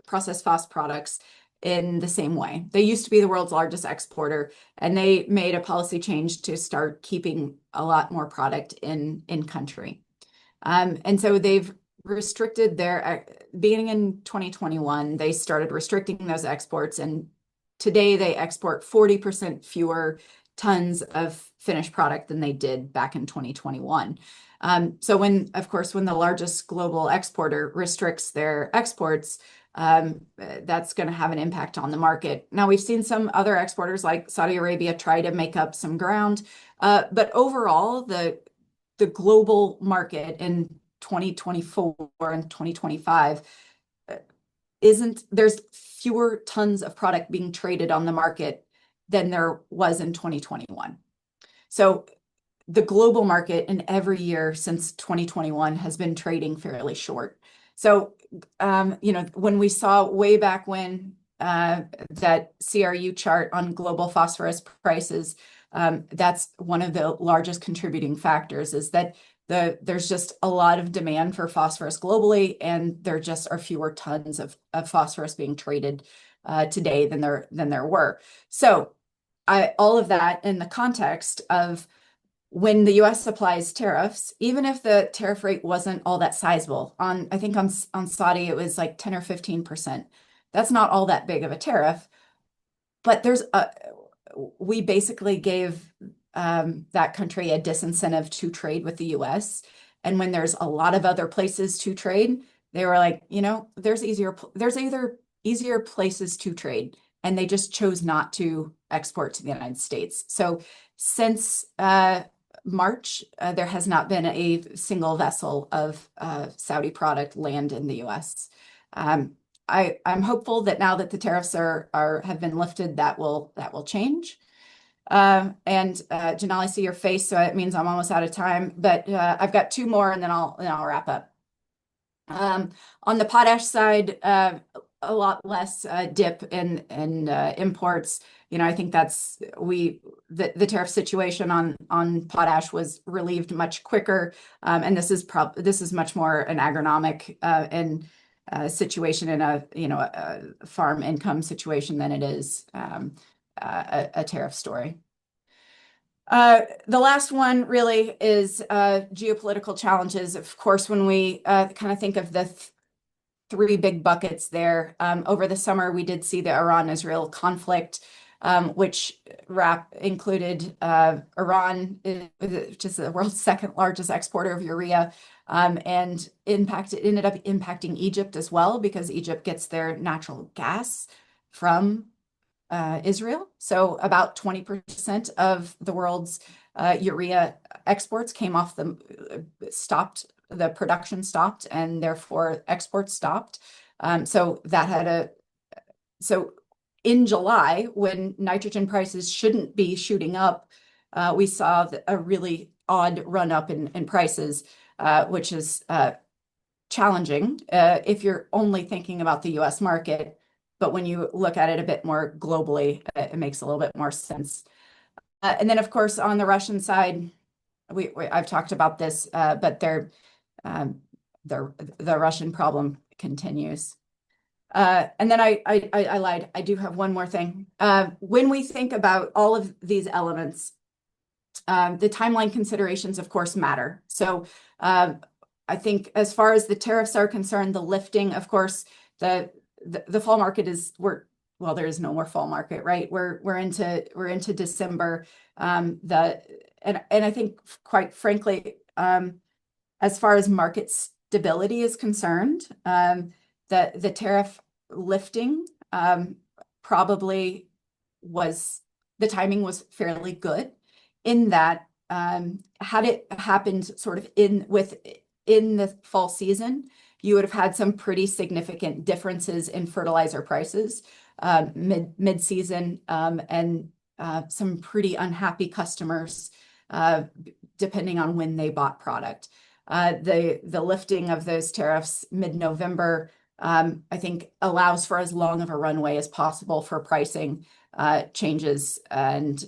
processed phos products in the same way. They used to be the world's largest exporter, and they made a policy change to start keeping a lot more product in country. And so they've restricted beginning in 2021, they started restricting those exports, and today they export 40% fewer tons of finished product than they did back in 2021. So when the largest global exporter restricts their exports, that's going to have an impact on the market. Now, we've seen some other exporters like Saudi Arabia try to make up some ground, but overall, the global market in 2024 and 2025 there's fewer tons of product being traded on the market than there was in 2021. So the global market in every year since 2021 has been trading fairly short. So, when we saw way back when that CRU chart on global phosphorus prices, That's one of the largest contributing factors, is that there's just a lot of demand for phosphorus globally, and there just are fewer tons of phosphorus being traded today than there were. So all of that in the context of when the US applies tariffs, even if the tariff rate wasn't all that sizable, I think on Saudi it was like 10 or 15%. That's not all that big of a tariff, but we basically gave that country a disincentive to trade with the US. And when there's a lot of other places to trade, they were like, there's either easier places to trade, and they just chose not to export to the United States. So since March, there has not been a single vessel of Saudi product land in the US. I'm hopeful that now that the tariffs have been lifted, that will change. And Janelle, I see your face, so it means I'm almost out of time. But I've got two more, and then I'll wrap up. On the potash side, a lot less dip in imports. I think the tariff situation on potash was relieved much quicker, and this is much more an agronomic and situation in a farm income situation than it is a tariff story. The last one really is geopolitical challenges. Of course, when we kind of think of the three big buckets there, over the summer we did see the Iran-Israel conflict, which included Iran, which is the world's second largest exporter of urea, and ended up impacting Egypt as well, because Egypt gets their natural gas from Israel. So about 20% of the world's urea exports came off the production stopped, and therefore exports stopped. So in July, when nitrogen prices shouldn't be shooting up, we saw a really odd run up in prices, which is challenging if you're only thinking about the US market. But when you look at it a bit more globally, it makes a little bit more sense. And then, of course, on the Russian side, I've talked about this, but the Russian problem continues. And then I lied. I do have one more thing. When we think about all of these elements, the timeline considerations, of course, matter. So I think as far as the tariffs are concerned, the lifting, of course, the fall market there is no more fall market, right? We're into December. And I think, quite frankly, as far as market stability is concerned, the tariff lifting probably the timing was fairly good, in that had it happened sort of in the fall season, you would have had some pretty significant differences in fertilizer prices mid-season, and some pretty unhappy customers depending on when they bought product. The lifting of those tariffs mid-November, I think, allows for as long of a runway as possible for pricing changes and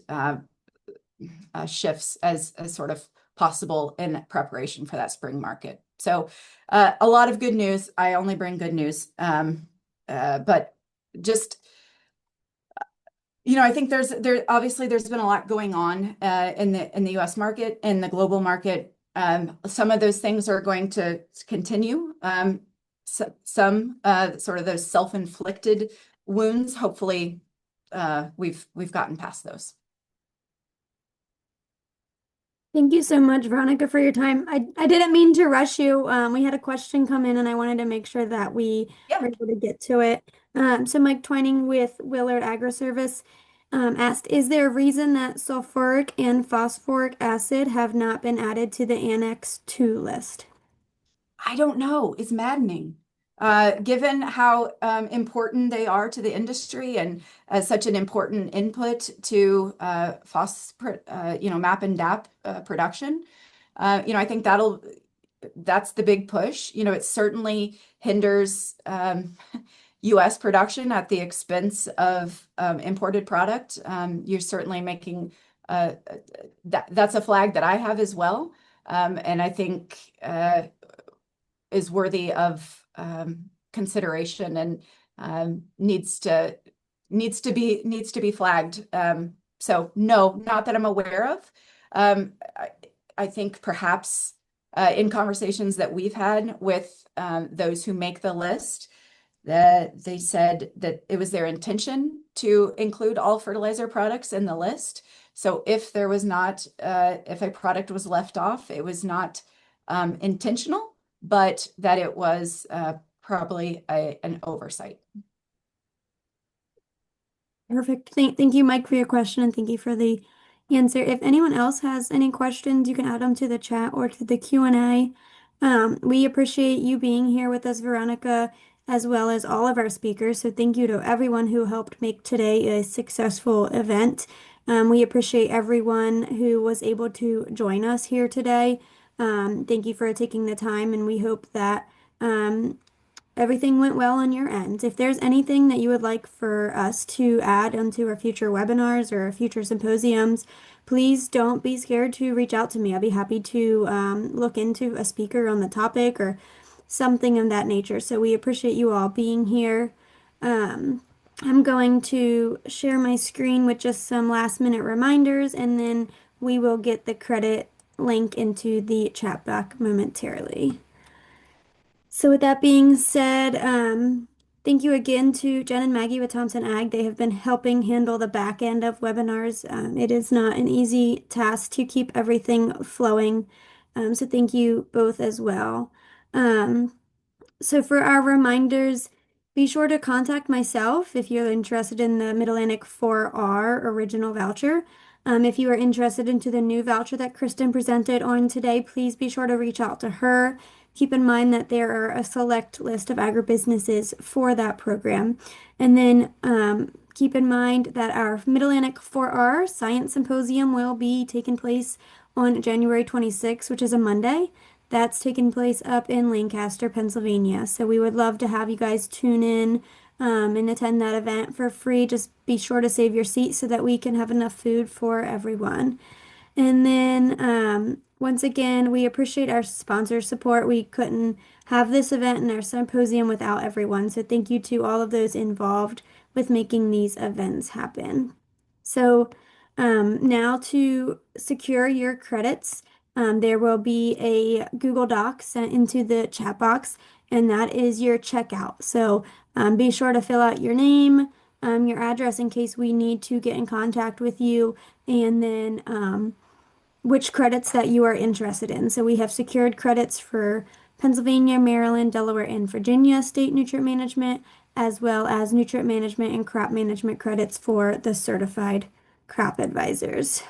shifts as sort of possible in preparation for that spring market. So a lot of good news. I only bring good news, but just I think obviously there's been a lot going on in the U.S. market and the global market. Some of those things are going to continue. Some sort of those self-inflicted wounds, hopefully, we've gotten past those. Thank you so much, Veronica, for your time. I didn't mean to rush you. We had a question come in, and I wanted to make sure that we were able to get to it. So Mike Twining with Willard AgriService asked, is there a reason that sulfuric and phosphoric acid have not been added to the Annex 2 list? I don't know. It's maddening. Given how important they are to the industry and as such an important input to MAP and DAP production, I think that's the big push. It certainly hinders U.S. production at the expense of imported product. You're certainly making that's a flag that I have as well, and I think is worthy of consideration and needs to be flagged. So no, not that I'm aware of. I think perhaps in conversations that we've had with those who make the list, that they said that it was their intention to include all fertilizer products in the list. So if there was not, if a product was left off, it was not intentional, but that it was probably an oversight. Perfect. Thank you, Mike, for your question, and thank you for the answer. If anyone else has any questions, you can add them to the chat or to the Q&A. We appreciate you being here with us, Veronica, as well as all of our speakers. So thank you to everyone who helped make today a successful event. We appreciate everyone who was able to join us here today. Thank you for taking the time, and we hope that everything went well on your end. If there's anything that you would like for us to add onto our future webinars or future symposiums, please don't be scared to reach out to me. I'll be happy to look into a speaker on the topic or something of that nature. So we appreciate you all being here. I'm going to share my screen with just some last minute reminders, and then we will get the credit link into the chat box momentarily. So with that being said, thank you again to Jen and Maggie with Thompson Ag. They have been helping handle the back end of webinars. It is not an easy task to keep everything flowing. So thank you both as well. So for our reminders, be sure to contact myself if you're interested in the Mid-Atlantic 4R original voucher. If you are interested into the new voucher that Kristen presented on today, please be sure to reach out to her. Keep in mind that there are a select list of agribusinesses for that program. And then keep in mind that our Mid-Atlantic 4R Science Symposium will be taking place on January 26th, which is a Monday. That's taking place up in Lancaster, Pennsylvania. So we would love to have you guys tune in and attend that event for free. Just be sure to save your seat so that we can have enough food for everyone. And then once again, we appreciate our sponsor support. We couldn't have this event and our symposium without everyone. So thank you to all of those involved with making these events happen. So now to secure your credits, there will be a Google Doc sent into the chat box, and that is your checkout. So be sure to fill out your name, your address in case we need to get in contact with you, and then which credits that you are interested in. So we have secured credits for Pennsylvania, Maryland, Delaware, and Virginia state nutrient management, as well as nutrient management and crop management credits for the certified crop advisors.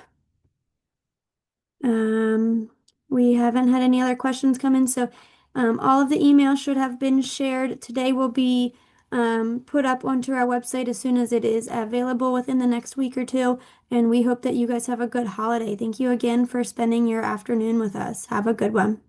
We haven't had any other questions come in, so all of the emails should have been shared. Today will be put up onto our website as soon as it is available within the next week or two, and we hope that you guys have a good holiday. Thank you again for spending your afternoon with us. Have a good one.